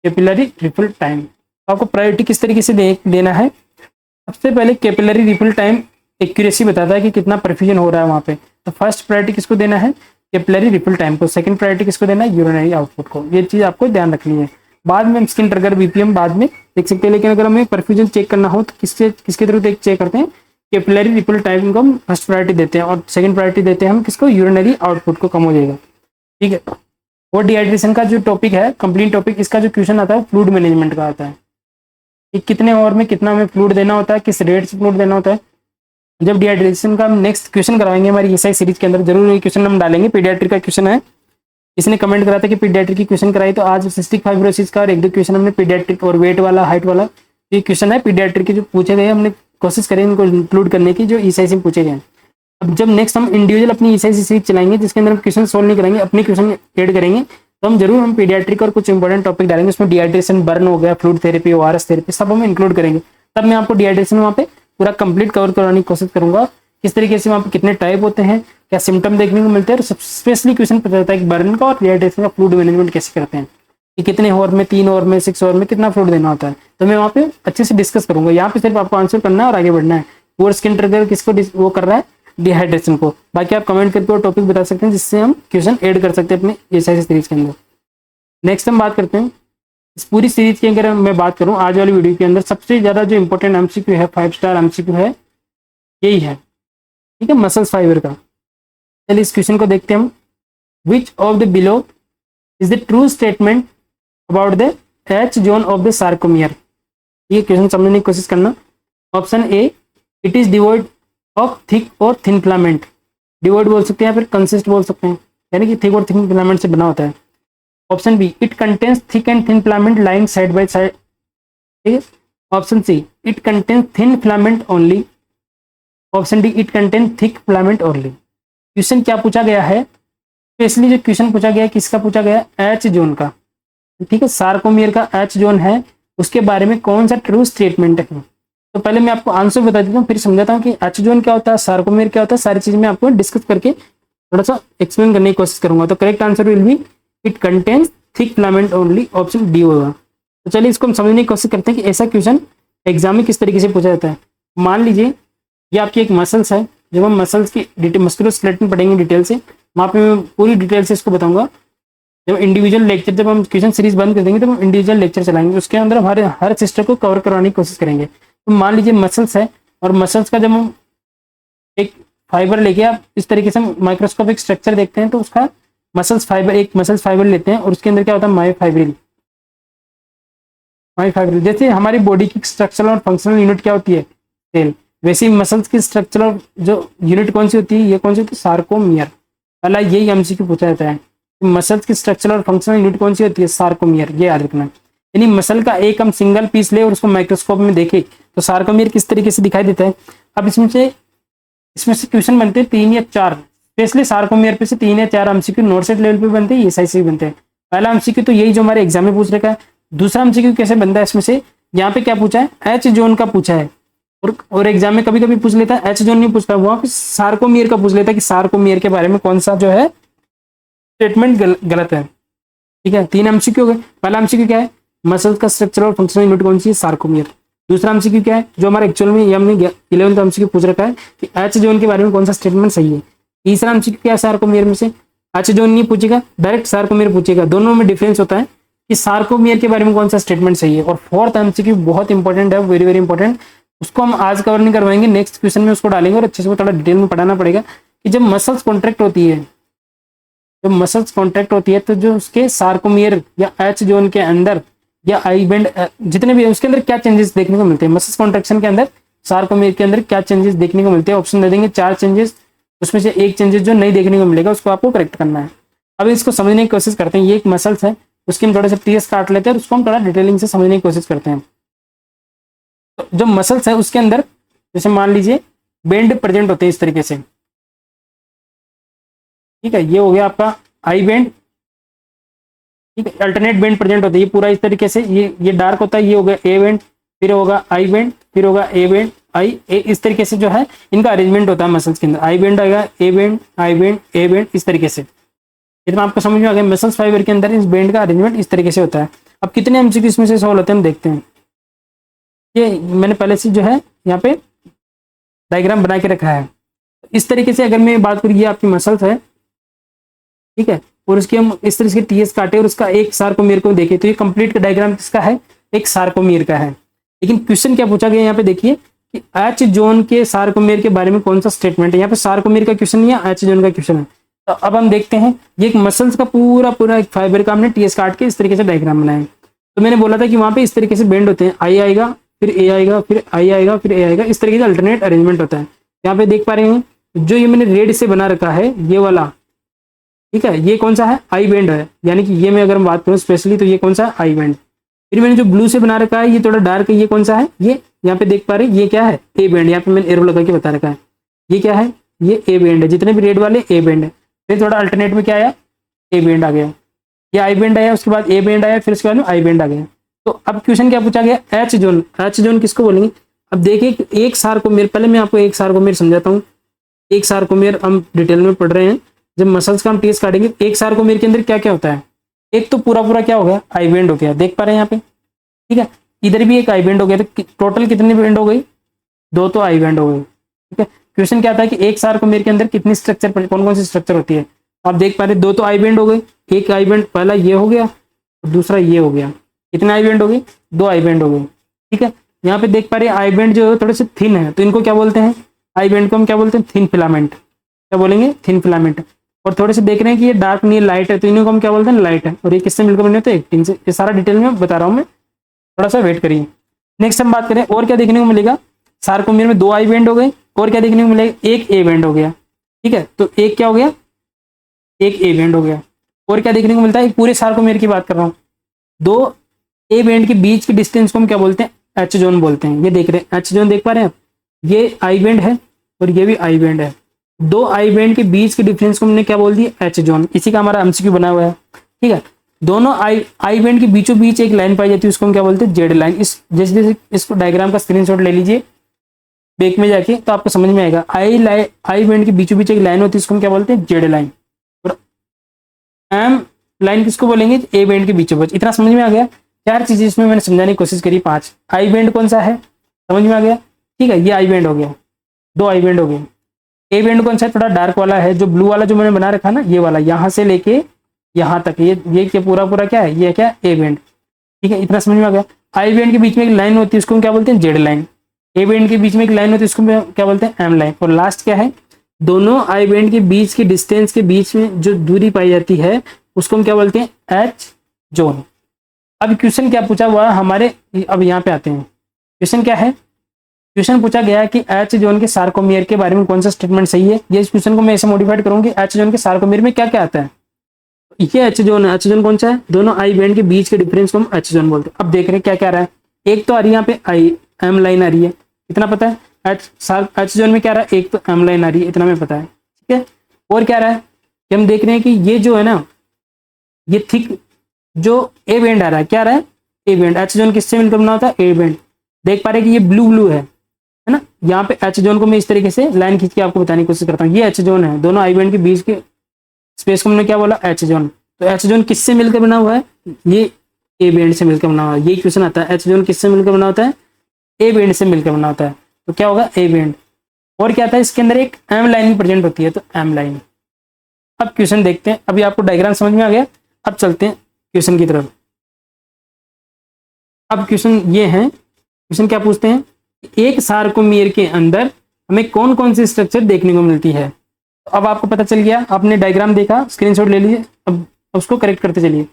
कैपिलरी रिफिल टाइम। आपको प्रायोरिटी किस तरीके से देना है? सबसे पहले कैपिलरी रिफिल टाइम एक्यूरेसी बताता है कि कितना परफ्यूजन हो रहा है वहाँ पे, तो फर्स्ट प्रायोरिटी किसको देना है? कैपिलरी रिफिल टाइम को। सेकंड प्रायोरिटी किसको देना है? यूरिनरी आउटपुट को। ये चीज़ आपको ध्यान रखनी है। बाद में हम स्किन ट्रिगर बीपीएम बाद में देख सकते हैं, लेकिन अगर हमें परफ्यूजन चेक करना हो तो किसके थ्रू चेक करते हैं? कैपिलरी रिफिल टाइम को हम फर्स्ट प्रायोरिटी देते हैं और सेकंड प्रायोरिटी देते हैं हम किसको? यूरिनरी आउटपुट को कम हो जाएगा। ठीक है। और डिहाइड्रेशन का जो टॉपिक है कंप्लीट टॉपिक, इसका जो क्वेश्चन आता है फ्लूइड मैनेजमेंट का आता है कि कितने आवर में कितना हमें फ्लूइड देना होता है, किस रेट से फ्लूइड देना होता है। जब डिहाइड्रेशन का हम नेक्स्ट क्वेश्चन कराएंगे हमारी एसआई सीरीज के अंदर, जरूर ये क्वेश्चन हम डालेंगे। पीडियाट्रिक का क्वेश्चन है, इसने कमेंट करा था कि पीडियाट्रिक की क्वेश्चन कराई, तो आज सिस्टिक फाइब्रोसिस का और एक दो क्वेश्चन हमने पीडियाट्रिक और वेट वाला हाइट वाला ये क्वेश्चन है पीडियाट्रिक के जो पूछे गए, हमने कोशिश करें इनको इंक्लूड करने की जो ईसाई से पूछे गए। अब जब नेक्स्ट हम इंडिविजुअल अपनी ईसाई सीरीज चलाएंगे जिसके अंदर हम क्वेश्चन सोल्व नहीं करेंगे, अपने क्वेश्चन ऐड करेंगे, तो हम पीडियाट्रिक और कुछ इंपॉर्टेंट टॉपिक डालेंगे। उसमें डिहाइड्रेशन, बर्न हो गया, फ्लूइड थेरेपी, ओआरएस थेरेपी, सब हम इंक्लूड करेंगे। तब मैं आपको डिहाइड्रेशन वहाँ पे पूरा कंप्लीट कवर कराने की कोशिश करूंगा, किस तरीके से वहाँ पे कितने टाइप होते हैं, क्या सिम्टम देखने को मिलते हैं, और स्पेशली क्वेश्चन पूछा जाता है कि बर्न का और डिहाइड्रेशन का फ्लूइड मैनेजमेंट कैसे करते हैं, कि कितने ओवर में, 3 ओवर में, 6 ओवर में कितना फ्लूइड देना होता है। तो मैं वहाँ पे अच्छे से डिस्कस करूंगा। यहाँ पे सिर्फ आपको आंसर करना है और आगे बढ़ना है। पूरा स्किन ट्रिगर किसको वो कर रहा है? डिहाइड्रेशन को। बाकी आप कमेंट करके वो टॉपिक बता सकते हैं जिससे हम क्वेश्चन ऐड कर सकते हैं अपने एसआईसी सीरीज के अंदर। नेक्स्ट हम बात करते हैं इस पूरी सीरीज की, अगर मैं बात करूं आज वाली वीडियो के अंदर सबसे ज्यादा जो इंपॉर्टेंट एमसीक्यू है, 5 स्टार एमसीक्यू है, यही है। ठीक है, मसल्स फाइबर का। चलिए इस क्वेश्चन को देखते हैं हम। Which of the below is the true statement about the H zone of the sarcomere? ये क्वेश्चन समझने की कोशिश करना। Option A, it is devoid of thick और थिन फिलामेंट। डिवोइड बोल सकते हैं या फिर कंसिस्ट बोल सकते हैं, यानी कि थिक और थिन फिलामेंट से बना होता है। Option B, it contains thick and thin filament lying side by side. ठीक है। Option C, it contains thin filament only. Option D, it contain thick filament only. Question क्या पूछा गया है? स्पेशली जो क्वेश्चन पूछा गया है किसका पूछा गया? एच जोन का। ठीक है, सार्कोमियर का एच जोन है, उसके बारे में कौन सा ट्रू स्टेटमेंट है। तो पहले मैं आपको आंसर बता देता हूँ, फिर समझाता हूँ कि एच जोन क्या होता है, सार्कोमियर क्या होता है, सारी चीज मैं आपको डिस्कस करके थोड़ा सा एक्सप्लेन करने की कोशिश करूंगा। तो correct answer will B it contains thick filament only, option D होगा। तो चलिए इसको हम समझने की कोशिश करते हैं कि ऐसा क्वेश्चन एग्जाम में किस तरीके से पूछा जाता है। मान लीजिए ये आपकी एक मसल्स है, जब हम मसल्स की मस्कुलोस्केलेटन पढ़ेंगे डिटेल से, वहाँ पे मैं पूरी डिटेल से इसको बताऊंगा। जब इंडिविजुअल लेक्चर, जब हम क्वेश्चन सीरीज बंद कर देंगे तो हम इंडिविजुअल लेक्चर चलाएंगे, उसके अंदर हमारे हर सिस्टम को कवर करवाने की कोशिश करेंगे। तो मान लीजिए मसल्स है, और मसल्स का जब हम एक फाइबर लेके आप इस तरीके से माइक्रोस्कोपिक स्ट्रक्चर देखते हैं, तो उसका मसल्स फाइबर, एक मसल्स फाइबर लेते हैं और उसके अंदर क्या होता है? मायोफाइब्रिल। मायोफाइब्रिल जैसे हमारी बॉडी की स्ट्रक्चरल और फंक्शनल यूनिट क्या होती है? सेल। वैसे ही मसल्स की स्ट्रक्चरल जो यूनिट कौन सी होती है? ये कौन सी होती है? सार्कोमियर। पहला यही एमसीक्यू पूछा जाता है, मसल्स की स्ट्रक्चरल और फंक्शनल यूनिट कौन सी होती है? सार्कोमियर। ये याद रखना। यानी मसल का एक हम सिंगल पीस ले और उसको माइक्रोस्कोप में देखें तो सार्कोमियर किस तरीके से दिखाई देता है। अब इसमें से क्वेश्चन बनते हैं 3 या 4, स्पेशली सार्कोमियर पे से 3 या 4 एमसीक्यू नोट सेट लेवल पे बनते हैं, एसआईसी बनते हैं। पहला एमसीक्यू तो यही जो हमारे एग्जाम में पूछ रखा है। दूसरा एमसीक्यू कैसे बनता है इसमें से, यहाँ पे क्या पूछा है? एच जोन का पूछा है, और एग्जाम में कभी कभी पूछ लेता है एच जोन नहीं पूछता, वहां पे सार्कोमियर का पूछ लेता है कि सार्कोमियर के बारे में कौन सा जो है स्टेटमेंट गलत है। ठीक है, 3 एमसीक्यू हो गए। पहला एमसीक्यू क्या है? मसल का स्ट्रक्चर और फंक्शनल यूनिट कौन सी है? सार्कोमियर। दूसरा एमसीक्यू क्या है जो हमारे एक्चुअल में हमने 11th एमसीक्यू पूछ रखा है कि एच जोन के बारे में कौन सा स्टेटमेंट सही है। तीसरा एमसीक्यू क्या है? सार्कोमियर में से एच जोन नहीं पूछेगा, डायरेक्ट सार्कोमियर पूछेगा। दोनों में डिफरेंस होता है कि सार्कोमियर के बारे में कौन सा स्टेटमेंट सही है। और फोर्थ एमसीक्यू बहुत इंपॉर्टेंट है, वेरी वेरी इंपॉर्टेंट, उसको हम आज कवर नहीं करवाएंगे, नेक्स्ट क्वेश्चन में उसको डालेंगे और अच्छे से थोड़ा डिटेल में पढ़ाना पड़ेगा कि जब मसल्स कॉन्ट्रैक्ट होती है, जब मसल्स कॉन्ट्रैक्ट होती है तो जो उसके सार्कोमियर या एच जोन के अंदर या आई बैंड जितने भी है उसके अंदर क्या चेंजेस देखने को मिलते हैं। मसल्स कॉन्ट्रैक्शन के अंदर सार्कोमियर के अंदर क्या चेंजेस देखने को मिलते हैं? ऑप्शन दे देंगे 4 चेंजेस, उसमें से एक चेंजेस जो नहीं देखने को मिलेगा उसको आपको करेक्ट करना है। अब इसको समझने की कोशिश करते हैं। ये एक मसल्स है, उसके हम थोड़े से टीएस काट लेते हैं और उसको हम थोड़ा डिटेलिंग से समझने की कोशिश करते हैं। तो जो मसल्स है उसके अंदर जैसे मान लीजिए बेंड प्रेजेंट होते हैं इस तरीके से। ठीक है, ये हो गया आपका आई बैंड, ठीक है, अल्टरनेट बैंड प्रेजेंट होते हैं। ये पूरा इस तरीके से ये डार्क होता है, ये होगा ए बैंड, फिर होगा आई बैंड, फिर होगा ए बैंड आई ए, इस तरीके से जो है इनका अरेंजमेंट होता है मसल्स के अंदर। आई बैंड आएगा, A band, I band, A band, इस तरीके से। इतना आपको समझ में आ गया, मसल्स फाइबर के अंदर इस बैंड का अरेंजमेंट इस तरीके से होता है। अब कितने एमसीक्यू इसमें से सॉल्व होते हैं हम देखते हैं। ये मैंने पहले से जो है यहाँ पे डायग्राम बना के रखा है। इस तरीके से अगर मैं बात करूँ, ये आपकी मसल्स है, ठीक है, और उसके हम इस तरह से टीएस काटे और उसका एक सार्कोमेर को देखें तो ये कंप्लीट का डायग्राम किसका है, एक सार्कोमेर का है। लेकिन क्वेश्चन क्या पूछा गया यहाँ पे देखिए कि एच जोन के सार्कोमेर के बारे में कौन सा स्टेटमेंट है। यहाँ पे सार्कोमेर का क्वेश्चन नहीं है, एच जोन का क्वेश्चन है। तो अब हम देखते हैं, ये एक मसल्स का पूरा एक फाइबर का हमने टीएस काट के इस तरीके से डायग्राम बनाया। तो मैंने बोला था कि वहाँ पे इस तरीके से बेंड होते हैं, आई आएगा, फिर ए आएगा, फिर आई आएगा, फिर ए आएगा, इस तरीके से अल्टरनेट अरेंजमेंट होता है। यहाँ पे देख पा रहे हैं जो ये मैंने रेड से बना रखा है ये वाला, ठीक है, ये कौन सा है, आई बैंड है। यानी कि ये मैं अगर बात करूँ स्पेशली तो ये कौन सा है, आई बैंड। फिर मैंने जो ब्लू से बना रखा है ये थोड़ा डार्क है, ये कौन सा है, ये यहाँ पे देख पा रहे हैं ये क्या है, ए बैंड। यहाँ पे मैंने एरो लगा के बता रखा है, ये क्या है, ये ए बैंड है। जितने भी रेड वाले ए बैंड है। फिर थोड़ा अल्टरनेट में क्या आया, ए बैंड आ गया, ये आई बैंड आया, उसके बाद ए बैंड आया, फिर उसके बाद में आई बैंड आ गया। तो अब क्वेश्चन क्या पूछा गया, एच जोन। एच जोन किसको बोलेंगे। अब देखिए एक सार्कोमेर, पहले मैं आपको एक सार्कोमेर समझाता हूँ। एक सार्कोमेर हम डिटेल में पढ़ रहे हैं, जब मसल्स का हम टेस्ट काटेंगे एक सार्कोमेर के अंदर क्या क्या होता है। एक तो पूरा क्या हो गया, आई बैंड हो गया, देख पा रहे हैं यहाँ पे, ठीक है। इधर भी एक आई बैंड हो गया, तो टोटल कितनी बैंड हो गई, 2 तो आई बैंड हो गई, ठीक है। क्वेश्चन क्या आता है कि एक सार्कोमेर के अंदर कितनी स्ट्रक्चर, कौन कौन सी स्ट्रक्चर होती है। आप देख पा रहे 2 तो आई बैंड हो गई, एक आई बैंड पहला ये हो गया और दूसरा ये हो गया। कितने आई बैंड हो गई, 2 आई बैंड हो गई, ठीक है। यहाँ पे देख पा रहे हैं आई बैंड जो है थोड़े से थिन है, तो इनको क्या बोलते हैं, आई बैंड को हम क्या बोलते हैं, थिन फिलामेंट। क्या बोलेंगे, थिन फिलामेंट। और थोड़े से देख रहे हैं कि ये डार्क नहीं लाइट है, तो इनको हम क्या बोलते हैं, लाइट है। और ये किससे मिलकर बने होते हैं, एक्टिन से। ये सारा डिटेल में बता रहा हूँ मैं, थोड़ा सा वेट करिए। नेक्स्ट हम बात करें और क्या देखने को मिलेगा, सार्कोमेर में 2 आई बैंड हो गए, और क्या देखने को मिलेगा, एक ए बैंड हो गया, ठीक है। तो एक क्या हो गया, एक ए बैंड हो गया। और क्या देखने को मिलता है, एक पूरे सार्कोमेर की बात कर रहा हूँ, 2 ए बैंड के बीच की डिस्टेंस को हम क्या बोलते हैं, एच जोन बोलते हैं। ये देख रहे हैं एच जोन, देख पा रहे हैं आप, ये आई बैंड है और ये भी आई बैंड है। 2 आई बैंड के बीच के डिफरेंस को हमने क्या बोल दिया, एच जोन। इसी का हमारा एमसीक्यू बना हुआ है, ठीक है। दोनों आई बैंड के बीचों बीच एक लाइन पाई जाती है, उसको हम क्या बोलते हैं, जेड लाइन। इस जैसे इसको डायग्राम का स्क्रीनशॉट ले लीजिए बैक में जाके, तो आपको समझ में आएगा। आई बैंड के बीचों बीच एक लाइन होती है, उसको हम क्या बोलते हैं, जेड लाइन। और एम लाइन किसको बोलेंगे, ए बैंड के बीचों बीच। इतना समझ में आ गया। 4 चीजें इसमें मैंने समझाने की कोशिश करी, 5। आई बैंड कौन सा है, समझ में आ गया, ठीक है। ये आई बैंड हो गया, 2 आई बैंड हो गए। ए बैंड कौन सा है, थोड़ा डार्क वाला है, जो ब्लू वाला जो मैंने बना रखा ना, ये वाला, यहाँ से लेके यहाँ तक, ये क्या पूरा क्या है, ये क्या, ए बैंड, ठीक है। इतना समझ में आ गया। आई बैंड के बीच में एक लाइन होती है, उसको हम क्या बोलते हैं, जेड लाइन। ए बैंड के बीच में एक लाइन होती है, उसको क्या बोलते हैं, एम लाइन। और लास्ट क्या है, दोनों आई बैंड के बीच की डिस्टेंस के बीच में जो दूरी पाई जाती है उसको हम क्या बोलते हैं, एच जोन। अब क्वेश्चन क्या पूछा हुआ हमारे, अब यहाँ पे आते हैं। क्वेश्चन क्या है, क्वेश्चन पूछा गया कि एच जोन के सार्कोमेर के बारे में कौन सा स्टेटमेंट सही है। ये इस क्वेश्चन को मैं ऐसे मॉडिफाइड करूंगी, एच जोन के सार्कोमेर में क्या क्या आता है। ये एच जोन है, एच जोन कौन सा है, दोनों आई बैंड के बीच के डिफरेंस को हम एच जोन बोलते हैं। अब देख रहे हैं क्या क्या रहा है, एक तो आ रही है यहाँ पे आई एम लाइन आ रही है, इतना पता है। एच जोन में क्या रहा है, एक तो एम लाइन आ रही है, इतना में पता है, ठीक है। और क्या रहा है कि हम देख रहे हैं कि ये जो है ना, ये थिक जो ए बैंड आ रहा है, क्या रहा है, ए बैंड। एच जोन किससे मिलकर बना होता है, ए बैंड। देख पा रहे कि ये ब्लू है ना। यहाँ पे एच जोन को मैं इस तरीके से लाइन खींच के आपको बताने की कोशिश करता हूँ। ये एच जोन है, दोनों आई बैंड के बीच के स्पेस को हमने क्या बोला, एच जोन। तो एच जोन किससे मिलकर बना हुआ है, ये ए बैंड से मिलकर बना हुआ है। ये क्वेश्चन आता है, एच जोन किससे मिलकर बना होता है, ए बैंड से मिलकर बना होता है। तो क्या होगा, ए बैंड। और क्या आता है, इसके अंदर एक एम लाइन प्रेजेंट होती है, तो एम लाइन। अब क्वेश्चन देखते हैं, अभी आपको डायग्राम समझ में आ गया। अब चलते हैं क्वेश्चन की तरफ। अब क्वेश्चन ये है, क्वेश्चन क्या पूछते हैं, एक सार्कोमेर के अंदर हमें कौन कौन सी स्ट्रक्चर देखने को मिलती है। तो अब आपको पता चल गया, आपने डायग्राम देखा, स्क्रीनशॉट ले लीजिए। अब उसको करेक्ट करते चलिए।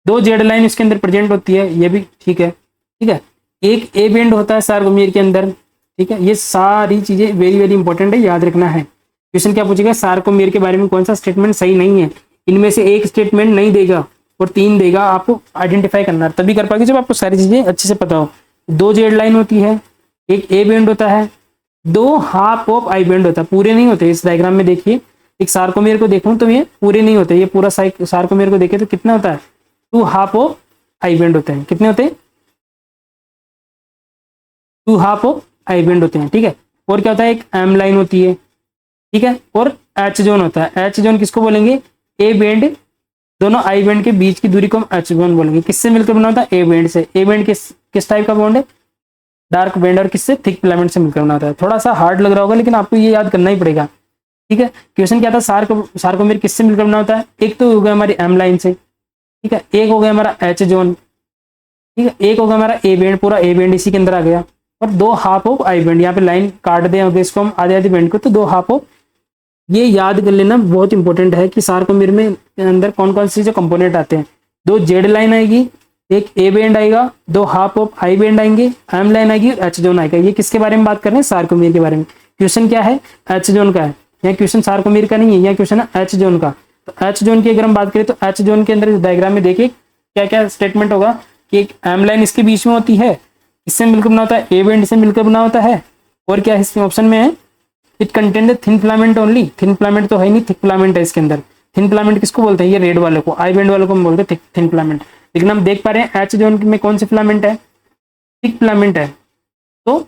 2 जेड लाइन इसके अंदर प्रेजेंट होती है, ये भी ठीक है, ठीक है। एक ए बैंड होता है सार्कोमेर के अंदर, ठीक है। ये सारी चीजें वेरी वेरी इंपॉर्टेंट है, याद रखना है। क्वेश्चन क्या पूछेगा, सार्कोमेर के बारे में कौन सा स्टेटमेंट सही नहीं है। इनमें से एक स्टेटमेंट नहीं देगा और 3 देगा, आपको आइडेंटिफाई करना, तभी कर पाएंगे जब आपको सारी चीजें अच्छे से पता हो। 2 जेड लाइन होती है, एक ए बैंड होता है, 2 हाफ ऑफ आई बैंड होता है, पूरे नहीं होते। इस डायग्राम में देखिए, एक सार्कोमेर को देखूं तो ये पूरे नहीं होते, ये पूरा सार्कोमेर को देखे तो कितना होता है, two half of I band होते हैं। कितने होते हैं? Two half of I band होते हैं, ठीक है। और क्या होता है? एक एम लाइन होती है, ठीक है, और एच जोन होता है। एच जोन किसको बोलेंगे? ए बैंड, दोनों आई बैंड के बीच की दूरी को हम एच जोन बोलेंगे। किससे मिलकर बना होता है? ए बैंड से। ए बैंड किस टाइप का बॉन्ड है? Dark band. और किससे? थिक फिलामेंट से मिलकर बना होता है। थोड़ा सा हार्ड लग रहा होगा लेकिन आपको ये याद करना ही पड़ेगा, ठीक है। क्वेश्चन क्या था? सार्कोमेर किससे मिलकर बना होता है? एक तो हो गया हमारी एम लाइन से, ठीक है, एक हो गया हमारा एच जोन, ठीक है, एक हो गया हमारा ए बैंड, पूरा ए बैंड इसी के अंदर आ गया, और दो हाफ ऑफ आई बैंड। यहाँ पे लाइन काट दें अगर इसको हम आधे आधे बैंड को, तो दो हाफ ऑफ। ये याद कर लेना बहुत इंपॉर्टेंट है कि सार्कोमेर में अंदर कौन कौन से जो कंपोनेंट आते हैं। दो जेड लाइन आएगी, एक ए बैंड आएगा, दो हाफ ऑफ आई बैंड आएंगे, एम लाइन आएगी और एच जोन आएगा। ये किसके बारे में बात कर रहे हैं? सार्कोमेर के बारे में। क्वेश्चन क्या है? एच जोन का है। यहाँ क्वेश्चन सार्कोमेर का नहीं है, यहाँ क्वेश्चन है एच जोन का। तो एच जोन की अगर हम बात करें तो एच जोन के अंदर डायग्राम में देखिए क्या क्या स्टेटमेंट होगा कि एक एम लाइन इसके बीच में होती है, इससे मिलकर बना होता है, ए बैंड से मिलकर बना होता है, और क्या इसमें ऑप्शन में है? It content thin filament only. Thin filament तो है नहीं, थिक फिलामेंट है इसके अंदर। थिन फिलामेंट किसको बोलते हैं? ये रेड वाले को, आई बैंड वाले को हम बोलते हैं थिन फिलामेंट। लेकिन हम देख पा रहे हैं एच जोन में कौन से फिलामेंट है? थिक फिलामेंट है। तो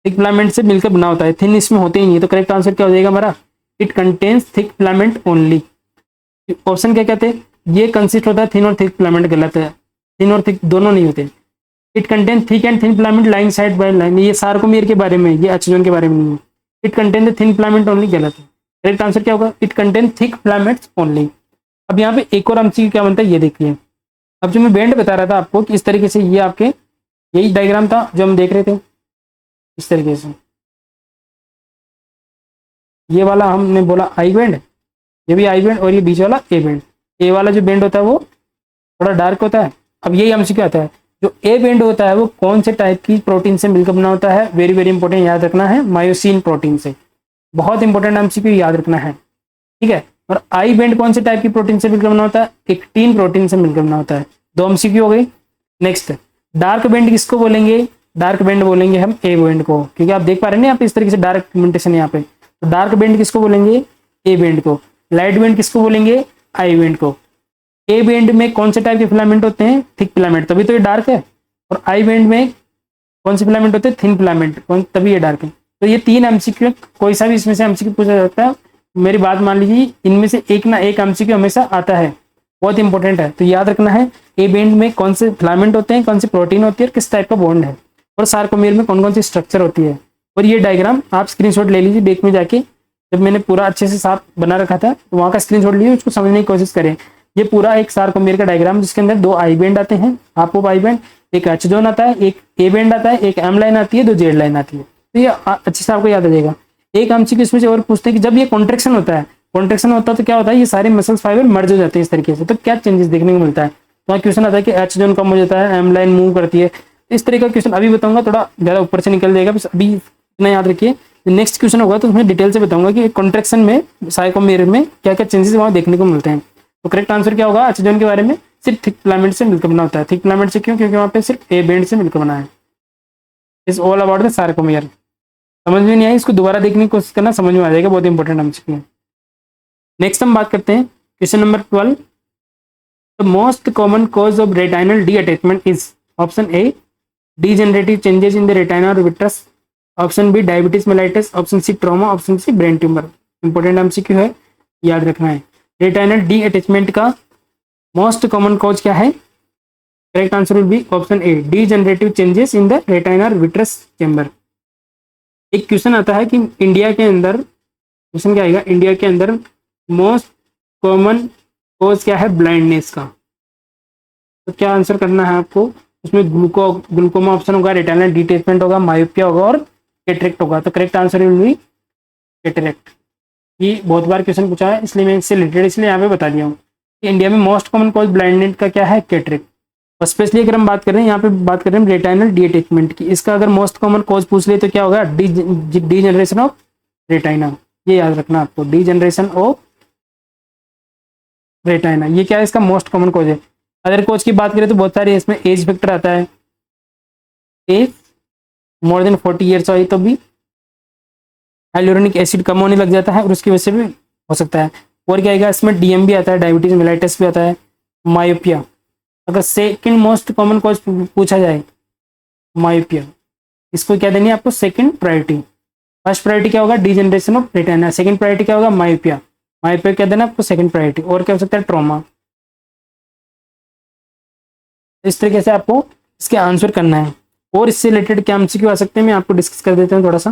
थिक फिलामेंट से मिलकर बना होता है, थिन इसमें होते ही नहीं। तो करेक्ट आंसर क्या हो जाएगा हमारा? It contains thick filament only. Option क्या कहते हैं? ये कंसिस्ट होता है थिन और थिक फिलामेंट। गलत है, थिन और थिक दोनों नहीं होते। It contain thick and thin filament line side by line. ये सार्कोमेर के बारे में, ये एच जोन के बारे में नहीं है। It contain thin filament only, गलत है। करेक्ट आंसर क्या होगा? It contain thick filaments only. अब यहाँ पे एक और एमसीक्यू क्या बनता है ये देखिए। अब जो मैं बैंड बता रहा था आपको कि इस तरीके से, ये आपके यही डायग्राम था जो हम देख रहे थे इस तरीके से। ये वाला हमने बोला आई बैंड, ये भी आई बैंड, और ये बीच वाला ए बैंड। ए वाला जो बैंड होता है वो थोड़ा डार्क होता है। अब यही एमसीक्यू आता है, जो ए बैंड होता है वो कौन से टाइप की प्रोटीन से मिलकर बना होता है? वेरी वेरी इंपॉर्टेंट, याद रखना है, मायोसिन प्रोटीन से। बहुत इंपॉर्टेंट एमसीक्यू, याद रखना है, ठीक है। और आई बैंड कौन से टाइप की प्रोटीन से मिलकर बना होता है? एक्टिन प्रोटीन से मिलकर बना होता है। दो एमसीक्यू हो गई। नेक्स्ट, डार्क बैंड किसको बोलेंगे? डार्क बैंड बोलेंगे हम ए बैंड को, क्योंकि आप देख पा रहे हैं ना यहाँ पे इस तरीके से डार्क पिगमेंटेशन यहाँ पे। तो डार्क बैंड किसको बोलेंगे? ए बैंड को। लाइट बैंड किसको बोलेंगे? आई बैंड को। ए बैंड में कौन से टाइप के फिलामेंट होते हैं? थिक फिलामेंट, तभी तो ये डार्क है। और आई बैंड में कौन से फिलामेंट होते हैं? थिन फिलामेंट, तभी ये डार्क है। तो ये तीन एमसीक्यू, कोई सा भी इसमें से एमसीक्यू पूछा जाता है। मेरी बात मान लीजिए, इनमें से एक ना एक एमसीक्यू हमेशा आता है, बहुत इंपॉर्टेंट है। तो याद रखना है ए बैंड में कौन से फिलामेंट होते हैं, कौन सी प्रोटीन होती है और किस टाइप का बॉन्ड है, और सार्कोमेर में कौन कौन सी स्ट्रक्चर होती है। और ये डायग्राम आप स्क्रीनशॉट ले लीजिए, डेक में जाके, जब मैंने पूरा अच्छे से साफ बना रखा था तो वहाँ का स्क्रीनशॉट लीजिए, उसको समझने की कोशिश करें। ये पूरा एक सार्कोमेर का डायग्राम जिसके अंदर दो आई बैंड आते हैं, हाफ ऑफ आई बैंड, एक एच जोन आता है, एक ए बैंड आता है, एक एम लाइन आती है, दो जेड लाइन आती है। तो ये अच्छे से आपको याद आ जाएगा। एक एमसीक्यू इसमें से और पूछते हैं कि जब ये कॉन्ट्रेक्शन होता है, कॉन्ट्रेक्शन होता है तो क्या होता है? ये सारे मसल्स फाइबर मर्ज हो जाते हैं इस तरीके से। तो क्या चेंजेस देखने को मिलता है? तो क्वेश्चन आता है कि एच जोन कम हो जाता है, एम लाइन मूव करती है। इस तरीके का क्वेश्चन अभी बताऊंगा, थोड़ा ज्यादा ऊपर से निकल जाएगा, बस अभी इतना याद रखिए। नेक्स्ट क्वेश्चन होगा तो उसमें डिटेल से बताऊंगा कि कॉन्ट्रेक्शन में सार्कोमेर में क्या क्या चेंजेस वहाँ देखने को मिलते हैं। तो करेक्ट आंसर क्या होगा? एच जोन के बारे में सिर्फ थिक फिलामेंट से मिलकर बना होता है। थिक फिलामेंट से क्यों? क्योंकि वहाँ पे सिर्फ ए बैंड से मिलकर बना है। Is all about the sarcomere. समझ में नहीं आई, इसको दोबारा देखने की कोशिश करना, समझ में आ जाएगा, बहुत इंपॉर्टेंट एमसीक्यू। नेक्स्ट हम बात करते हैं question number 12। The most common cause of retinal detachment is option A degenerative changes in the retina और vitreous, option B diabetes mellitus, option C trauma, option C brain tumour. Important MCQ है, याद रखना है। Retinal detachment का most common cause क्या है? Correct answer will be option A degenerative changes in the retina और vitreous chamber. एक question आता है कि इंडिया के अंदर, क्वेश्चन क्या आएगा? इंडिया के अंदर मोस्ट कॉमन कॉज क्या है ब्लाइंडनेस का? तो क्या आंसर करना है आपको? उसमें ग्लूकोमा ऑप्शन होगा, रेटिनल डिटैचमेंट होगा, मायोपिया होगा और कैटरेक्ट होगा। तो correct answer will B cataract. ये बहुत बार क्वेश्चन पूछा है, इसलिए मैं इससे रिलेटेड इसलिए यहाँ पे बता दिया हूँ कि इंडिया में मोस्ट कॉमन कॉज ब्लाइंडनेस का क्या है? कैटरेक्ट। और स्पेशली अगर हम बात कर रहे हैं, यहाँ पे बात कर रहे हैं रेटाइनल डीअटैचमेंट की, इसका अगर मोस्ट कॉमन कॉज पूछ ले तो क्या होगा? D generation of retina. ये याद रखना आपको, डी जनरेशन ऑफ रेटाइना, ये क्या है? इसका मोस्ट कॉमन कॉज है। अदर कॉज की बात करें तो बहुत सारे इसमें एज फैक्टर आता है, एज मोर देन 40 ईयर्स हो तो भी हाइलोरोनिक एसिड कम होने लग जाता है और उसकी वजह से भी हो सकता है। और क्या आएगा इसमें? डीएम भी आता है, डायबिटीज मेलाइटिस भी आता है, मायोपिया। अगर सेकंड मोस्ट कॉमन कॉज पूछा जाए मायोपिया, इसको क्या देनी है आपको सेकंड प्रायोरिटी। फर्स्ट प्रायोरिटी क्या होगा degeneration of retina, second priority क्या होगा मायोपिया, मायोपिया क्या देना आपको सेकंड प्रायोरिटी। और क्या हो सकता है ट्रॉमा। इस तरीके से आपको इसके आंसर करना है। और इससे रिलेटेड क्या एमसीक्यू आ सकते हैं मैं आपको डिस्कस कर देता हूँ थोड़ा सा।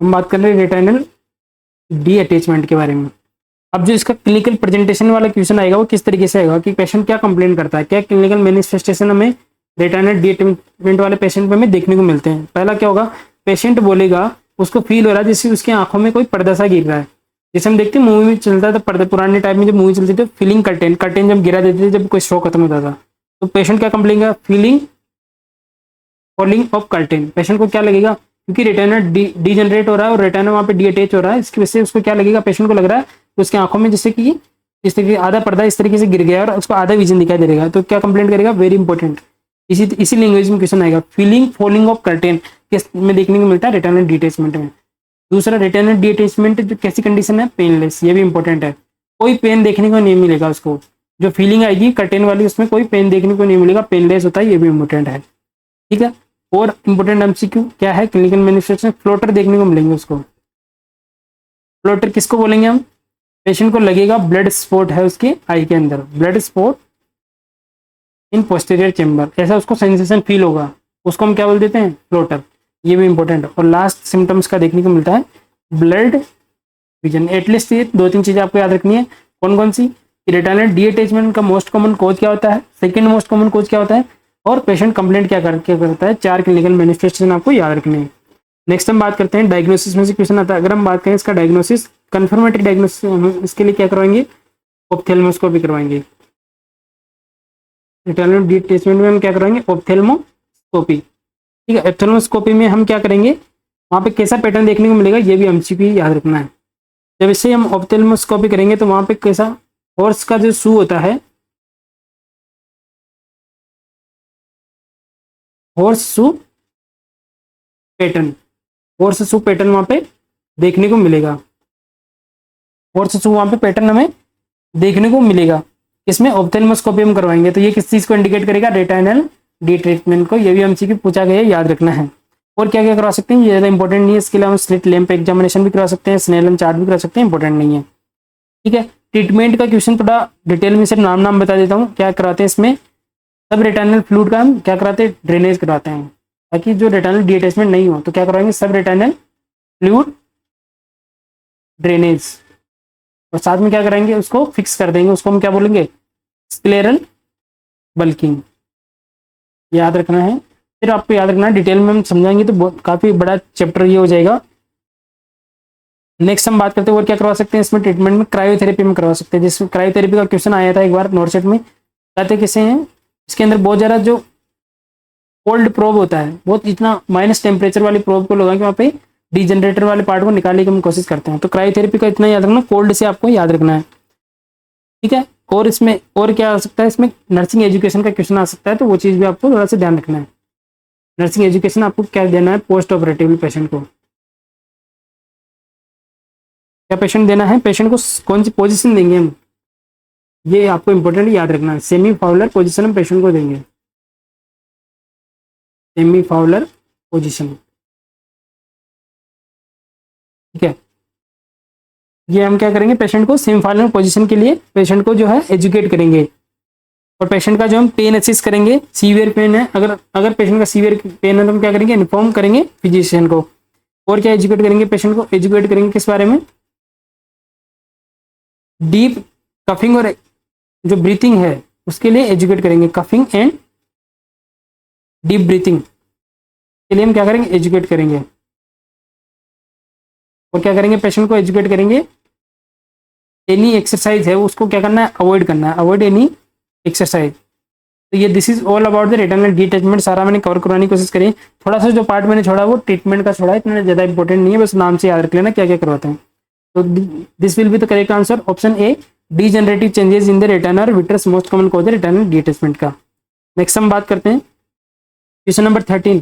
हम बात कर रहे हैं रेटिनल डी अटैचमेंट के बारे में। अब जो इसका क्लिनिकल प्रेजेंटेशन वाला क्वेश्चन आएगा वो किस तरीके से आएगा कि पेशेंट क्या कंप्लेन करता है, क्या क्लिनिकल मैनिफेस्टेशन हमें रेटिनल डी अटैचमेंट वाले पेशेंट में हमें देखने को मिलते हैं। पहला क्या होगा, पेशेंट बोलेगा उसको फील हो रहा है जैसे उसकी आंखों में कोई पर्दा सा गिर रहा है। जैसे हम देखते हैं मूवी में चलता था पर्दा, पुराने टाइम में जब मूवी चलती थी फीलिंग कर्टेन, कर्टेन जब गिरा देते थे जब कोई शो खत्म होता था, तो पेशेंट क्या कंप्लेन करेगा feeling falling of curtain. Patient को क्या लगेगा क्योंकि रेटिना डीजनरेट हो रहा है और रेटिना वहाँ पे डी अटैच हो रहा है, इसकी वजह से उसको क्या लगेगा, पेशेंट को लग रहा है तो उसकी आंखों में जैसे कि इस तरीके आधा पर्दा इस तरीके से गिर गया और उसको आधा विजन दिखाई दे रहेगा। तो क्या कंप्लेंट करेगा, वेरी इंपॉर्टेंट, इसी लैंग्वेज में क्वेश्चन आएगा, फीलिंग फॉलिंग ऑफ कर्टेन किस में देखने को मिलता है रेटिनल डिटैचमेंट में। दूसरा रेटिनल डिटैचमेंट जो कैसी कंडीशन है पेनलेस, ये भी इंपॉर्टेंट है, कोई पेन देखने को नहीं मिलेगा उसको, जो फीलिंग आएगी कर्टेन वाली उसमें कोई पेन देखने को नहीं मिलेगा, पेनलेस होता है, ये भी इंपॉर्टेंट है। ठीक है, और इंपॉर्टेंट एमसीक्यू क्या है, क्लिनिकल मैनिफेस्टेशन फ्लोटर देखने को मिलेंगे उसको। फ्लोटर किसको बोलेंगे हम, पेशेंट को लगेगा ब्लड स्पॉट है उसके आई के अंदर, blood spot in posterior chamber, ऐसा उसको सेंसेशन फील होगा, उसको हम क्या बोल देते हैं फ्लोटर, ये भी इंपॉर्टेंट है। और लास्ट सिम्टम्स का देखने को मिलता है ब्लड विजन। एटलीस्ट ये 2-3 चीजें आपको याद रखनी है, कौन कौन सी, रेटिनल डी अटैचमेंट का मोस्ट कॉमन कॉज क्या होता है, सेकंड मोस्ट कॉमन कॉज क्या होता है, और पेशेंट कंप्लेंट क्या करता है, 4 क्लिनिकल मैनिफेस्टेशन आपको याद रखने हैं। नेक्स्ट हम बात करते हैं डायग्नोसिस में से क्वेश्चन आता है। अगर हम बात करें इसका डायग्नोसिस, कंफर्मेटरी डायग्नोसिस, इसके लिए क्या करवाएंगे, ऑप्थेल्मोस्कोपी करवाएंगे। रेटिनल डी अटैचमेंट में हम क्या करवाएंगे ऑप्थेल्मोस्कोपी। ठीक है, ऑप्थेल्मोस्कोपी में हम क्या करेंगे, वहाँ पे कैसा पैटर्न देखने को मिलेगा, ये भी एमसीक्यू याद रखना है। जब इससे हम ऑप्थेल्मोस्कोपी करेंगे तो वहाँ पे कैसा हॉर्स का जो शू होता है, horse shoe pattern, horse shoe pattern वहाँ पे देखने को मिलेगा, हॉर्स शू वहाँ पे पैटर्न हमें देखने को मिलेगा। इसमें ऑप्थेल्मोस्कोपी हम करवाएंगे तो ये किस चीज़ को इंडिकेट करेगा, रेटिनल डी ट्रीटमेंट को, ये भी एमसीक्यू पूछा गया है, याद रखना है। और क्या क्या करवा सकते हैं, ये ज़्यादा इंपॉर्टेंट नहीं है, इसके लिए हम स्लिट लैंप एग्जामिनेशन भी करवा सकते हैं, स्नेलन चार्ट भी करा सकते हैं, इंपॉर्टेंट नहीं है। ठीक है, ट्रीटमेंट का क्वेश्चन थोड़ा डिटेल में सिर्फ नाम बता देता हूँ, क्या कराते हैं इसमें, सब रेटिनल फ्लूइड का हम क्या कराते हैं, ड्रेनेज करवाते हैं, ताकि जो रेटिनल डी अटैचमेंट नहीं हो तो क्या करवाएंगे, सब रेटिनल फ्लूइड ड्रेनेज, और साथ में क्या करेंगे उसको फिक्स कर देंगे, उसको हम क्या बोलेंगे स्क्लेरल बल्किंग, याद रखना है। फिर आपको याद रखना है, डिटेल में हम समझाएंगे तो काफी बड़ा चैप्टर ये हो जाएगा। नेक्स्ट हम बात करते हैं और क्या करवा सकते हैं इसमें ट्रीटमेंट में, क्रायोथेरेपी में करवा सकते हैं, जिसमें क्रायोथेरेपी का क्वेश्चन आया था एक बार नोट सेट में, कहते कैसे हैं, इसके अंदर बहुत ज़्यादा जो कोल्ड प्रोब होता है, बहुत इतना माइनस टेम्परेचर वाली प्रोब को लगा के वहाँ पे डीजनरेटर वाले पार्ट को निकालने की हम कोशिश करते हैं। तो क्रायोथेरेपी का इतना याद रखना, कोल्ड से आपको याद रखना है। ठीक है, और इसमें और क्या आ सकता है, इसमें नर्सिंग एजुकेशन का क्वेश्चन आ सकता है, तो वो चीज़ भी आपको थोड़ा सा ध्यान रखना है। नर्सिंग एजुकेशन आपको क्या देना है, पोस्ट ऑपरेटिवली पेशेंट को क्या पेशेंट देना है, पेशेंट को कौन सी पोजीशन देंगे हम, ये आपको इंपॉर्टेंट याद रखना है। सेमी फाउलर पोजीशन हम पेशेंट को देंगे, सेमी फाउलर पोजीशन। ठीक है, ये हम क्या करेंगे, पेशेंट को सेमी फाउलर पोजीशन के लिए पेशेंट को जो है एजुकेट करेंगे, और पेशेंट का जो हम पेन असिस करेंगे, सीवियर पेन है अगर पेशेंट का सीवियर पेन है तो हम क्या करेंगे, इन्फॉर्म करेंगे फिजिशियन को। और क्या एजुकेट करेंगे, पेशेंट को एजुकेट करेंगे किस बारे में, डीप कफिंग और जो ब्रीथिंग है उसके लिए एजुकेट करेंगे, कफिंग एंड डीप ब्रीथिंग के लिए हम क्या करेंगे, एजुकेट करेंगे। और क्या करेंगे, पेशेंट को एजुकेट करेंगे, एनी एक्सरसाइज है उसको क्या करना है, अवॉइड करना है, अवॉइड एनी एक्सरसाइज। तो ये this is all about the retinal detachment, सारा मैंने कवर करवाने की कोशिश करी। थोड़ा सा जो पार्ट मैंने छोड़ा वो ट्रीटमेंट का छोड़ा, इतना ज़्यादा इंपॉर्टेंट नहीं है, बस नाम से याद रख लेना क्या क्या करवाते हैं। तो this will be the correct answer, option A, degenerative changes in the retina vitreous most common cause retinal detachment का। नेक्स्ट हम बात करते हैं question number 13,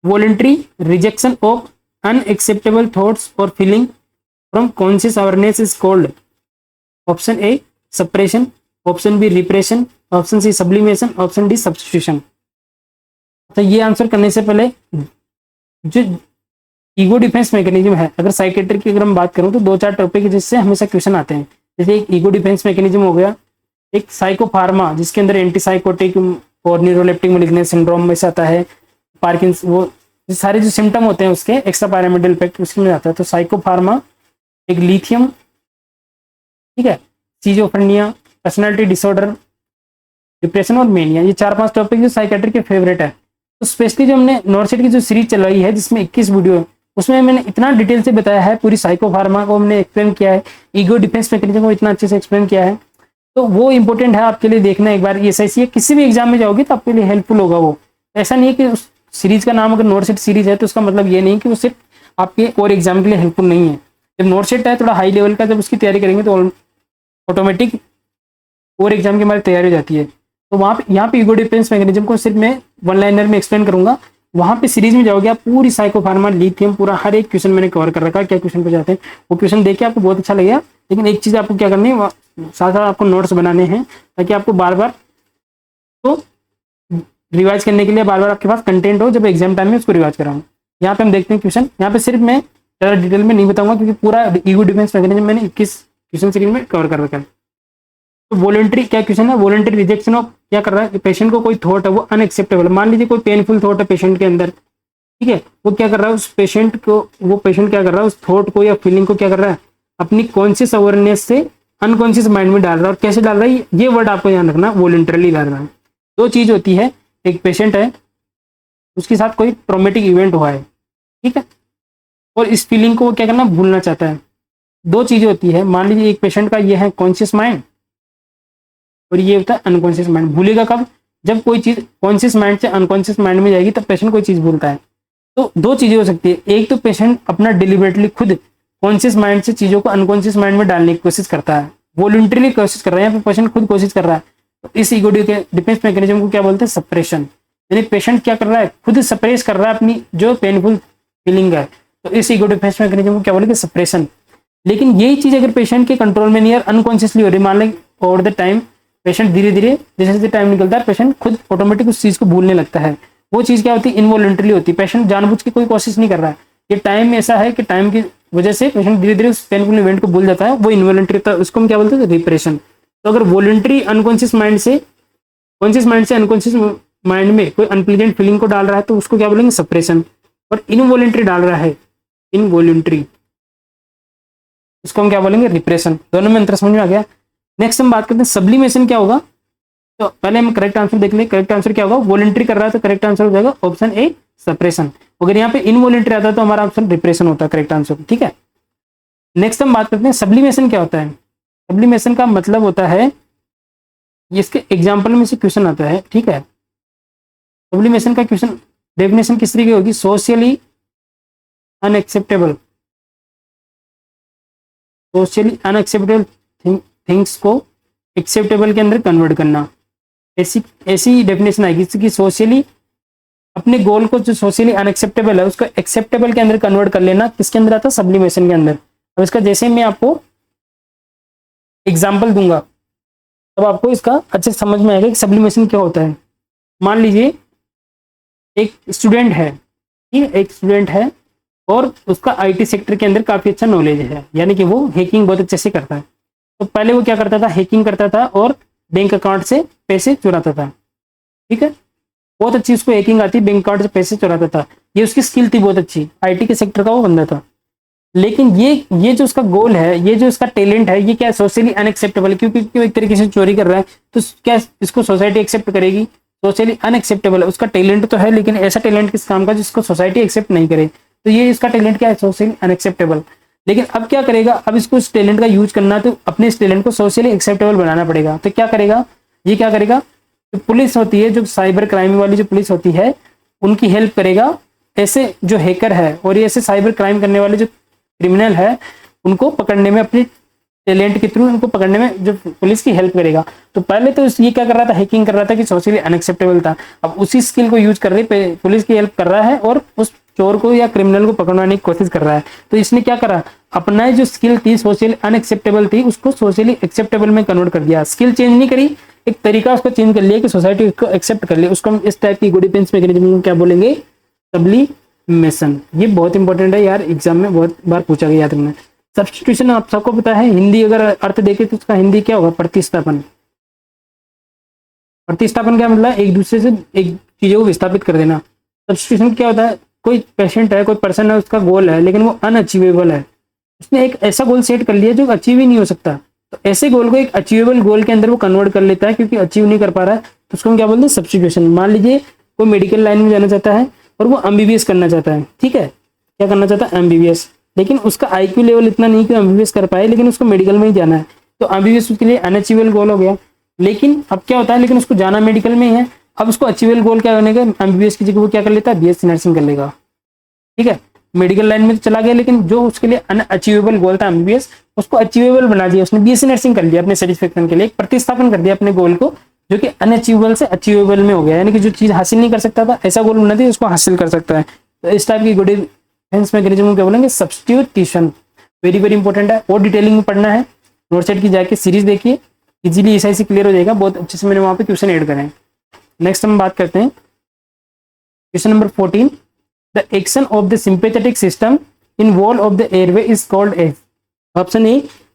voluntary rejection of unacceptable thoughts और feeling from conscious awareness is called, option A suppression, option B repression, option C sublimation, option D substitution. तो ये answer करने से पहले जो ईगो डिफेंस मैकेनिज्म है, अगर साइकेट्री की अगर हम बात करूं तो 2-4 टॉपिक जिससे हमेशा क्वेश्चन आते हैं। जैसे एक ईगो डिफेंस मैकेनिज्म हो गया, एक साइकोफार्मा जिसके अंदर एंटीसाइकोटिक और न्यूरोलेप्टिक मैलिग्नेंस सिंड्रोम में से आता है, पार्किंस, वो सारे जो सिम्टम होते हैं उसके एक्स्ट्रा पैरामिडल इफेक्ट उसमें आता है। तो साइकोफार्मा, एक लिथियम, ठीक है, सीजोफ्रेनिया, पर्सनालिटी डिसऑर्डर, डिप्रेशन और मेनिया, ये 4-5 टॉपिक जो साइकेट्री के फेवरेट है। तो स्पेशली जो हमने नॉर्सेट की जो सीरीज चलाई है जिसमें 21 वीडियो है, उसमें मैंने इतना डिटेल से बताया है, पूरी साइकोफार्मा को हमने एक्सप्लेन किया है, ईगो डिफेंस मैकेनिज्म को इतना अच्छे से एक्सप्लेन किया है। तो वो इंपॉर्टेंट है आपके लिए देखना एक बार। एसआईसी किसी भी एग्जाम में जाओगे तो आपके लिए हेल्पफुल होगा वो। ऐसा नहीं है कि उस सीरीज का नाम अगर नॉर्सेट सीरीज है तो उसका मतलब ये नहीं कि वो सिर्फ आपके और एग्जाम के लिए हेल्पफुल नहीं है। जब नॉर्सेट है थोड़ा हाई लेवल का, जब उसकी तैयारी करेंगे तो ऑटोमेटिक और एग्जाम की हमारी तैयारी हो जाती है। तो वहाँ पे यहाँ पे ईगो डिफेंस मैकेनिज्म को सिर्फ मैं वन लाइनर में एक्सप्लेन करूंगा। वहाँ पे सीरीज में जाओगे आप, पूरी साइकोफार्मा, लिथियम, पूरा हर एक क्वेश्चन मैंने कवर कर रखा है, क्या क्वेश्चन पे जाते हैं वो क्वेश्चन देख के आपको बहुत अच्छा लगेगा। लेकिन एक चीज आपको क्या करनी है, साथ साथ आपको नोट्स बनाने हैं ताकि आपको बार बार तो रिवाइज करने के लिए बार बार आपके पास कंटेंट हो, जब एग्जाम टाइम में उसको रिवाइज कराऊँ। यहाँ पे हम देखते हैं क्वेश्चन, यहाँ पे सिर्फ मैं ज़्यादा डिटेल में नहीं बताऊंगा क्योंकि पूरा ईगो डिफेंस मैकेनिज्म मैंने 21 क्वेश्चन सीरीज में कवर कर रखा है। तो वॉलंटरी क्या क्वेश्चन है, वॉलंटरी रिजेक्शन ऑफ, क्या कर रहा है, पेशेंट को कोई थॉट है वो अनएक्सेप्टेबल, मान लीजिए कोई पेनफुल थॉट है पेशेंट के अंदर, ठीक है, वो क्या कर रहा है उस पेशेंट को, वो पेशेंट क्या कर रहा है उस थॉट को या फीलिंग को क्या कर रहा है अपनी कॉन्शियस अवेयरनेस से अनकॉन्शियस माइंड में डाल रहा है। और कैसे डाल रहा है ये वर्ड आपको ध्यान रखना, वॉलंटरली डाल रहा है। दो चीज होती है, एक पेशेंट है उसके साथ कोई ट्रॉमेटिक इवेंट हुआ है, ठीक है, और इस फीलिंग को वो क्या करना भूलना चाहता है। दो चीजें होती है, मान लीजिए एक पेशेंट का ये है कॉन्शियस माइंड और ये होता है अनकॉन्शियस माइंड। भूलेगा कब, जब कोई चीज कॉन्शियस माइंड से अनकॉन्शियस माइंड में जाएगी तब पेशेंट कोई चीज भूलता है। तो दो चीजें हो सकती है, एक तो पेशेंट अपना डिलिबरेटली खुद कॉन्शियस माइंड से चीजों को अनकॉन्शियस माइंड में डालने की कोशिश करता है, वॉलंटरीली कोशिश कर रहा है, यहाँ पे पेशेंट खुद कोशिश कर रहा है। तो इस ईगो डिफेंस मैकेनिज्म को क्या बोलते हैं, सप्रेशन। यानी पेशेंट क्या कर रहा है, खुद सप्रेस कर रहा है अपनी जो पेनफुल फीलिंग है, तो इस ईगो डिफेंस मैकेनिज्म को क्या बोलेंगे, सप्रेशन। लेकिन यही चीज अगर पेशेंट के कंट्रोल में नहीं है, अनकॉन्शियसली हो रही, मान लें ओवर द टाइम पेशेंट धीरे धीरे जैसे जैसे टाइम निकलता है पेशेंट खुद ऑटोमेटिक उस चीज को भूलने लगता है। वो चीज क्या होती है, इनवॉलंटरी होती है, पेशेंट जानबूझ के कोई कोशिश नहीं कर रहा है। ये टाइम ऐसा है कि टाइम की वजह से पेशेंट धीरे धीरे उस पेनफुल इवेंट को भूल जाता है, वो इनवॉलंटरी होता है, उसको हम क्या बोलते हैं, रिप्रेशन। तो अगर वॉलंटरी अनकॉन्शियस माइंड से कॉन्शियस माइंड से अनकॉन्शियस माइंड में कोई अनप्लीजेंट फीलिंग को डाल रहा है तो उसको क्या बोलेंगे, सप्रेशन। और इनवॉलंटरी डाल रहा है, इनवॉलंटरी, उसको हम क्या बोलेंगे, रिप्रेशन। दोनों में अंतर समझ में आ गया। नेक्स्ट हम बात करते हैं सब्लिमेशन क्या होगा। तो पहले हम करेक्ट आंसर देख लें, करेक्ट आंसर क्या होगा, वॉलंटरी कर रहा है तो करेक्ट आंसर हो जाएगा ऑप्शन ए, सप्रेशन। अगर यहाँ पे इनवॉलंटरी आता है तो हमारा ऑप्शन रिप्रेशन होता है करेक्ट आंसर, ठीक है। नेक्स्ट हम बात करते हैं सब्लिमेशन क्या होता है। सब्लिमेशन का मतलब होता है, इसके एग्जाम्पल में से क्वेश्चन आता है, ठीक है। सब्लिमेशन का क्वेश्चन डेफिनेशन किस तरीके होगी, socially unacceptable, socially unacceptable things को एक्सेप्टेबल के अंदर कन्वर्ट करना, ऐसी डेफिनेशन आएगी कि सोशली अपने गोल को जो सोशली अनएक्सेप्टेबल है उसको एक्सेप्टेबल के अंदर कन्वर्ट कर लेना, किसके अंदर आता है, सब्लिमेशन के अंदर। अब इसका जैसे मैं आपको एग्जाम्पल दूंगा तब आपको इसका अच्छे से समझ में आएगा कि सब्लिमेशन क्या होता है। मान लीजिए एक स्टूडेंट है, ठीक है, एक स्टूडेंट है और उसका आईटी सेक्टर के अंदर काफी अच्छा नॉलेज है, यानी कि वो हैकिंग बहुत अच्छे से करता है। तो पहले वो क्या करता था, हैकिंग करता था और बैंक अकाउंट से पैसे चुराता था, ठीक है, बहुत अच्छी उसको हैकिंग आती, बैंक अकाउंट से पैसे चुराता था, ये उसकी स्किल थी बहुत अच्छी, आईटी के सेक्टर का वो बंदा था। लेकिन ये जो उसका गोल है, ये जो उसका टैलेंट है, ये क्या सोशली अनएक्सेप्टेबल, क्योंकि एक तरीके से चोरी कर रहा है, तो क्या इसको सोसाइटी एक्सेप्ट करेगी, सोशली अनएक्सेप्टेबल है। उसका टैलेंट तो है लेकिन ऐसा टैलेंट किस काम का जिसको सोसाइटी एक्सेप्ट नहीं करे, तो ये इसका टैलेंट क्या है, सोशली अनएक्सेप्टेबल। लेकिन अब क्या करेगा, अब इसको इस टैलेंट का यूज करना, तो अपने इस टैलेंट को सोशली एक्सेप्टेबल बनाना पड़ेगा। तो क्या करेगा, ये क्या करेगा, जो पुलिस होती है, जो साइबर क्राइम वाली जो पुलिस होती है, उनकी हेल्प करेगा। ऐसे जो हैकर है और ये ऐसे साइबर क्राइम करने वाले जो क्रिमिनल है, उनको पकड़ने में, अपने टैलेंट के थ्रू उनको पकड़ने में जो पुलिस की हेल्प करेगा। तो पहले तो ये क्या कर रहा था, हैकिंग कर रहा था कि सोशली अनएक्सेप्टेबल था, अब उसी स्किल को यूज कर रही पुलिस की हेल्प कर रहा है और उस चोर को या क्रिमिनल को पकड़वाने की कोशिश कर रहा है। तो इसने क्या करा, अपना जो स्किल थी सोशली अनएक्सेप्टेबल थी उसको सोशली एक्सेप्टेबल में कन्वर्ट कर दिया। स्किल चेंज नहीं करी, एक तरीका उसको चेंज कर लिया कि सोसाइटी उसको एक्सेप्ट कर ले। उसको हम इस टाइप की गुड डिफेंस मैकेनिज्म को क्या बोलेंगे? सब्लिमेशन। ये बहुत इंपॉर्टेंट है यार, एग्जाम में बहुत बार पूछा गया तुमने। सब्स्टिट्यूशन आप सबको पता है, हिंदी अगर अर्थ देखे तो उसका हिंदी क्या होगा? प्रतिस्थापन। प्रतिस्थापन क्या मतलब? एक दूसरे से एक चीजों को विस्थापित कर देना। सब्स्टिट्यूशन क्या होता है? कोई पेशेंट है, कोई पर्सन है, उसका गोल है लेकिन वो अनअचीवेबल है, उसने एक ऐसा गोल सेट कर लिया जो अचीव ही नहीं हो सकता, तो ऐसे गोल को एक अचीवेबल गोल के अंदर वो कन्वर्ट कर लेता है क्योंकि अचीव नहीं कर पा रहा है, तो उसको हम क्या बोलते हैं? सब्स्टिट्यूशन। मान लीजिए कोई मेडिकल लाइन में जाना चाहता है और वो एमबीबीएस करना चाहता है, ठीक है, क्या करना चाहता है? एमबीबीएस, लेकिन उसका आईक्यू लेवल इतना नहीं कि एमबीबीएस कर पाए, लेकिन उसको मेडिकल में ही जाना है, तो एमबीबीएस उसके लिए अनअचीवेबल गोल हो गया। लेकिन अब क्या होता है, लेकिन उसको जाना मेडिकल में ही है, अब उसको अचीवेबल गोल क्या करने का? एमबीबीएस की जगह वो क्या कर लेता है? बीएससी नर्सिंग कर लेगा, ठीक है। मेडिकल लाइन में तो चला गया, लेकिन जो उसके लिए अनअचीवेबल गोल था एमबीबीएस, उसको अचीवेबल बना दिया, उसने बीएससी नर्सिंग कर लिया अपने सेटिस्फेक्शन के लिए, एक प्रतिस्थापन कर दिया अपने गोल को, जो कि अनअचीवेबल से अचीवेबल में हो गया, यानी कि जो चीज हासिल नहीं कर सकता था ऐसा गोल बना दिया उसको हासिल कर सकता है। तो इस टाइप की गुड डिफेंस मैकेनिज्म क्या बोलेंगे? सब्स्टिट्यूशन। वेरी वेरी इंपॉर्टेंट है, और डिटेलिंग में पढ़ना है, नोट सेट की जाके सीरीज देखिए, इजीली एसआईसी क्लियर हो जाएगा, बहुत अच्छे से मैंने वहां पे क्वेश्चन ऐड करें। नेक्स्ट हम बात करते हैं question number 14। The action of the sympathetic system in wall of the airway is called as option A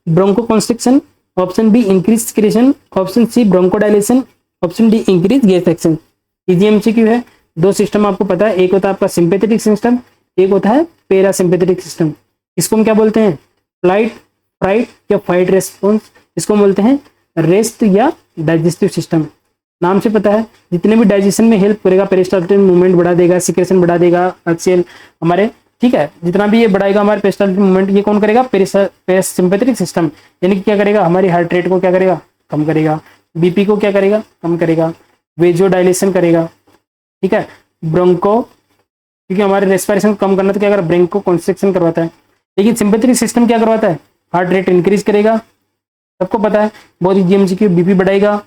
bronchoconstriction, option B increased secretion, option C bronchodilation, option D increased gas action। Easy MCQ है। दो system आपको पता है, एक होता है आपका sympathetic system, एक होता है पैरासिम्पैथेटिक सिस्टम। इसको हम क्या बोलते हैं? फ्लाइट, फ्राइट या फाइट रेस्पॉन्स। इसको बोलते हैं रेस्ट या डाइजेस्टिव सिस्टम। नाम से पता है, जितने भी डाइजेशन में हेल्प करेगा, पेरिस्टाल्टिक मूवमेंट बढ़ा देगा, सिक्रेशन बढ़ा देगा, एक्सेल हमारे, ठीक है, जितना भी ये बढ़ाएगा हमारे पेरिस्टाल्टिक मूवमेंट, ये कौन करेगा? Parasympathetic system. यानी कि क्या करेगा? हमारी हार्ट रेट को क्या करेगा? कम करेगा। बीपी को क्या करेगा? कम करेगा। वेजोडाइलेशन करेगा, ठीक है। ब्रोंको, क्योंकि हमारे रेस्पिरेशन कम करना तो क्या करेगा? ब्रोंको कंस्ट्रिक्शन करवाता है। लेकिन सिंपैथेटिक सिस्टम क्या करवाता है? हार्ट रेट इंक्रीज करेगा, सबको पता है, बहुत इजी एमसीक्यू। बीपी बढ़ाएगा,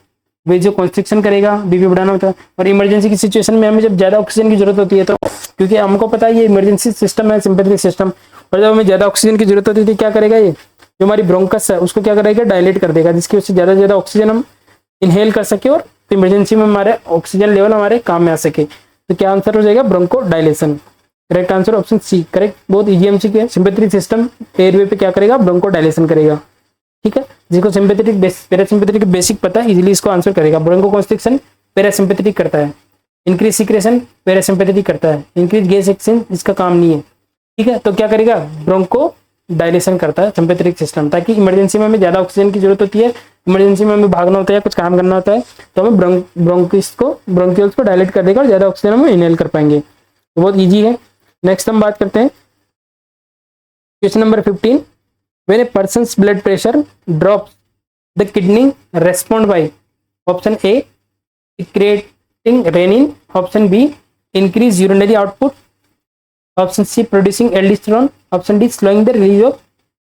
वे जो कॉन्स्ट्रिक्शन करेगा, बीपी बढ़ाना होता है। और इमरजेंसी की सिचुएशन में हमें जब ज्यादा ऑक्सीजन की जरूरत होती है, तो क्योंकि हमको पता है ये इमरजेंसी सिस्टम है सिंपैथेटिक सिस्टम, और जब हमें ज्यादा ऑक्सीजन की जरूरत होती है क्या करेगा? ये जो हमारी ब्रोंकस है उसको क्या करेगा? डायलेट कर देगा, जिसकी वजह से ज्यादा से ज्यादा ऑक्सीजन हम इनहेल कर सके और इमरजेंसी में हमारे ऑक्सीजन लेवल हमारे काम में आ सके। तो क्या आंसर हो जाएगा? Bronchodilation. Correct answer option C, correct. बहुत इजी एमसीक्यू है। सिंपैथेटिक सिस्टम एयरवे पे क्या करेगा? ब्रोंको डायलेशन करेगा, ठीक है। जिसको सिंपैथेटिक पैरासिम्पैथेटिक बेसिक पता है, इजीली इसको आंसर करेगा। ब्रोंको कंस्ट्रिक्शन पैरासिम्पैथेटिक करता है, इंक्रीज सिक्रेशन पैरासिम्पैथेटिक करता है, इंक्रीज गैस एक्सचेंज इसका काम नहीं है, ठीक है। तो क्या करेगा? ब्रोंको डायलेशन करता है सिंपैथेटिक सिस्टम, ताकि इमरजेंसी में हमें ज्यादा ऑक्सीजन की जरूरत होती है, इमरजेंसी में हमें भागना होता है, कुछ काम करना होता है, तो हमें ब्रोंकियल्स को डायलेट कर देगा और ज्यादा ऑक्सीजन हम इनहेल कर पाएंगे। तो बहुत ईजी है। नेक्स्ट हम बात करते हैं question number 15। When a person's blood pressure drops, the kidney respond by option A secreting renin, option B increase urinary output, option C producing aldosterone, option D slowing the release of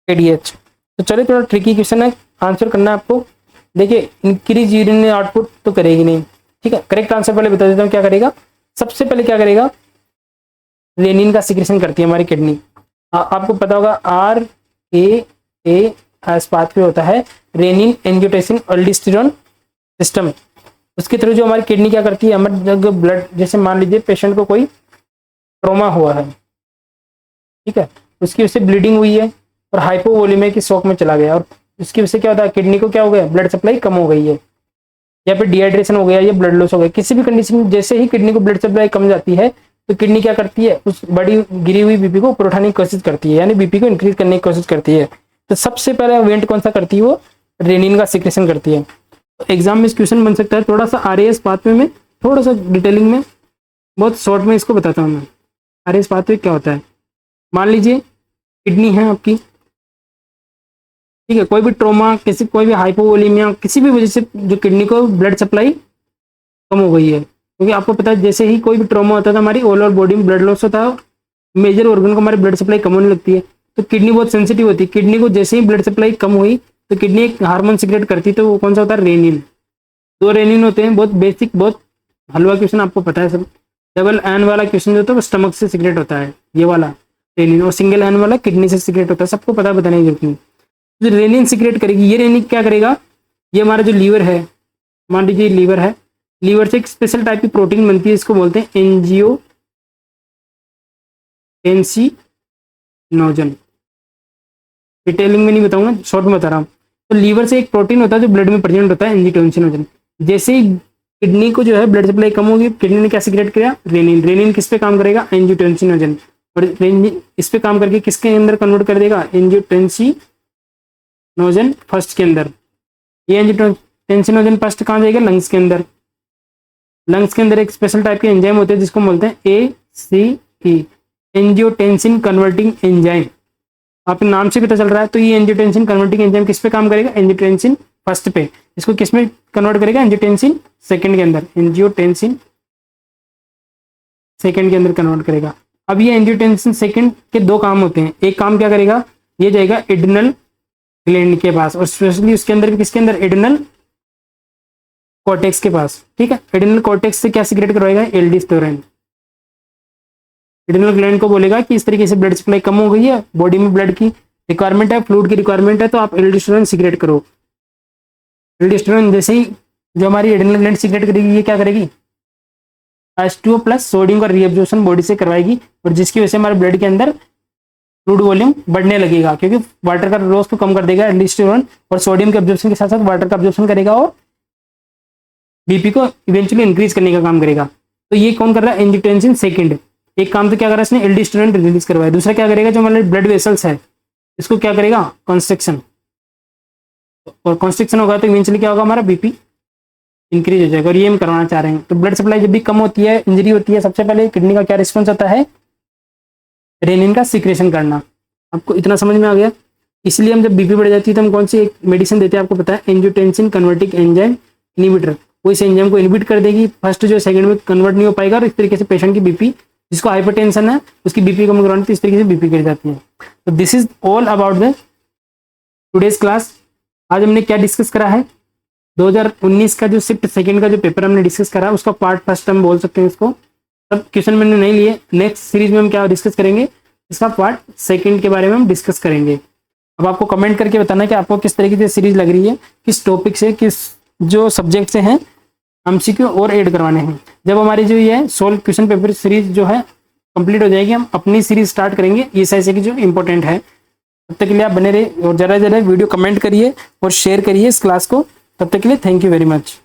ADH। तो चलिए थोड़ा tricky question है, answer करना है आपको। देखिए increase urinary output तो करेगी नहीं, ठीक है। करेक्ट आंसर पहले बता देता हूँ क्या करेगा। सबसे पहले क्या करेगा? रेनिन का सिक्रेशन करती है हमारी किडनी। आपको पता होगा RAA एस पाथवे होता है रेनिन एंजियोटेंसिन अल्डोस्टेरोन सिस्टम। उसके थ्रू जो हमारी किडनी क्या करती है, हमारे ब्लड, जैसे मान लीजिए पेशेंट को कोई ट्रॉमा हुआ है, ठीक है, उसकी वजह से ब्लीडिंग हुई है और हाइपोवोलेमिया की शॉक में चला गया, और उसकी वजह से क्या होता है? किडनी को क्या हो गया? ब्लड सप्लाई कम हो गई है, या फिर डिहाइड्रेशन हो गया, या ब्लड लॉस हो गया। किसी भी कंडीशन में जैसे ही किडनी को ब्लड सप्लाई कम जाती है, तो किडनी क्या करती है? उस बड़ी गिरी हुई बीपी को ऊपर उठाने की कोशिश करती है, यानी बीपी को इंक्रीज करने की कोशिश करती है। तो सबसे पहले इवेंट कौन सा करती है? वो रेनिन का सिक्रेशन करती है। तो एग्जाम में क्वेश्चन बन सकता है, थोड़ा सा RAS पाथवे में, थोड़ा सा डिटेलिंग में, बहुत शॉर्ट में इसको बताता हूँ मैं। RAS पाथवे क्या होता है? मान लीजिए किडनी है आपकी, ठीक है, कोई भी ट्रोमा, कोई भी हाइपोवोलेमिया, किसी भी वजह से जो किडनी को ब्लड सप्लाई कम हो गई है, क्योंकि आपको पता है जैसे ही कोई भी ट्रॉमा होता है तो हमारी ऑल ओवर बॉडी में ब्लड लॉस होता है, मेजर ऑर्गन को हमारी ब्लड सप्लाई कम होने लगती है, तो किडनी बहुत सेंसिटिव होती है। किडनी को जैसे ही ब्लड सप्लाई कम हुई तो किडनी एक हार्मोन सिक्रेट करती है, तो वो कौन सा होता है? रेनिन। दो रेनिन होते हैं, बहुत बेसिक, बहुत हलवा क्वेश्चन, आपको पता है सब। डबल एन वाला क्वेश्चन जो होता है वो स्टमक से सिक्रेट होता है, ये वाला। रेनिन, और सिंगल आयन वाला किडनी से सीक्रेट होता है, सबको पता बताने की जरूरत नहीं। जो रेनिन सीक्रेट करेगी, ये रेनिन क्या करेगा, ये हमारा जो लीवर है, मान लीजिए लीवर है, लीवर से एक स्पेशल टाइप की प्रोटीन बनती है, इसको बोलते हैं एंजियोटेंसिनोजन। डिटेलिंग में नहीं बताऊंगा, शॉर्ट में बता रहा हूँ। तो लीवर से एक प्रोटीन होता है जो ब्लड में प्रेजेंट होता है, एंजियोटेंसिनोजन। जैसे ही किडनी को जो है ब्लड सप्लाई कम होगी, किडनी ने क्या सीक्रेट किया, रेनिन। रेनिन किस पे काम करेगा, एंजियोटेंसिनोजन, और रेनिन इस पे काम करके किसके अंदर कन्वर्ट कर देगा, एंजियोटेंसिनोजन फर्स्ट के अंदर। ये एंजियोटेंसिनोजन फर्स्ट कहाँ जाएगा, लंग्स के अंदर। लंग्स के अंदर एक स्पेशल टाइप के एंजाइम होते हैं जिसको बोलते हैं ACE, एंजियोटेंसिन कन्वर्टिंग एंजाइम। आपके नाम से पता चल रहा है। तो ये एंजियोटेंसिन कन्वर्टिंग एंजाइम किस पे काम करेगा, एंजियोटेंसिन फर्स्ट पे। इसको किस में कन्वर्ट करेगा, एंजियोटेंसिन सेकंड के अंदर, एंजियोटेंसिन सेकंड के अंदर कन्वर्ट करेगा। अब ये एंजियोटेंसिन सेकंड के दो काम होते हैं। एक काम क्या करेगा, ये जाएगा एड्रिनल ग्लैंड के पास, और स्पेशली उसके अंदर भी किसके अंदर, एड्रिनल कॉर्टेक्स के पास। ठीक है, एड्रिनल कॉर्टेक्स से क्या सीक्रेट करवाएगा, एल्डोस्टेरोन। एड्रिनल ग्लैंड को बोलेगा कि इस तरीके से ब्लड सप्लाई कम हो गई है, बॉडी में ब्लड की रिक्वायरमेंट है, फ्लूइड की रिक्वायरमेंट है, तो आप एल्डोस्टेरोन सीक्रेट करो। एल्डोस्टेरोन जैसे ही जो हमारी एड्रिनल ग्लैंड सीक्रेट करेगी, ये क्या करेगी, H2O प्लस सोडियम का रीअब्जॉर्प्शन बॉडी से करवाएगी, और जिसकी वजह से हमारे ब्लड के अंदर फ्लूइड वॉल्यूम बढ़ने लगेगा, क्योंकि वाटर का लॉस को कम कर देगा एल्डोस्टेरोन, और सोडियम के अब्जॉर्प्शन के साथ साथ वाटर का अब्जॉर्प्शन करेगा, और बीपी को इवेंचुअली इंक्रीज करने का काम करेगा। तो ये कौन कर रहा है, एंजियोटेंसिन सेकंड। एक काम तो क्या कर रहा है इसने, एल्डोस्टेरोन रिलीज करवाया। दूसरा क्या करेगा, जो हमारे ब्लड वेसल्स है इसको क्या करेगा, कंस्ट्रक्शन, और कंस्ट्रक्शन होगा तो इवेंचुअली क्या होगा, हमारा बीपी इंक्रीज हो जाएगा, और ये हम करवाना चाह रहे हैं। तो ब्लड सप्लाई जब भी कम होती है, इंजरी होती है, सबसे पहले किडनी का क्या रिस्पॉन्स होता है, रेनिन का सीक्रेशन करना। आपको इतना समझ में आ गया। इसलिए हम जब बीपी बढ़ जाती है तो हम कौन सी एक मेडिसिन देते हैं, आपको पता है, एंजियोटेंसिन कन्वर्टिंग एंजाइम इनहिबिटर। वो इस एंजाइम को इनहिबिट कर देगी, फर्स्ट जो सेकंड में कन्वर्ट नहीं हो पाएगा, और इस तरीके से पेशेंट की बीपी, जिसको हाइपरटेंशन है उसकी बीपी कम करवानी, तो इस तरीके से बीपी गिर जाती है। तो this is all about the today's class. आज हमने क्या डिस्कस करा है, 2019 का जो शिफ्ट सेकंड का जो पेपर हमने डिस्कस करा, उसका पार्ट फर्स्ट हम बोल सकते हैं इसको। सब क्वेश्चन मैंने नहीं लिए। नेक्स्ट सीरीज में हम क्या डिस्कस करेंगे, इसका पार्ट सेकंड के बारे में हम डिस्कस करेंगे। अब आपको कमेंट करके बताना कि आपको किस तरीके से सीरीज लग रही है, किस टॉपिक से, किस जो सब्जेक्ट से हैं MCQ और ऐड करवाने हैं। जब हमारी जो ये सोल्व क्वेश्चन पेपर सीरीज जो है कंप्लीट हो जाएगी, हम अपनी सीरीज स्टार्ट करेंगे ESIC की जो इंपॉर्टेंट है। तब तक के लिए आप बने रहिए, और ज़रा वीडियो कमेंट करिए और शेयर करिए इस क्लास को। तब तक के लिए थैंक यू वेरी मच।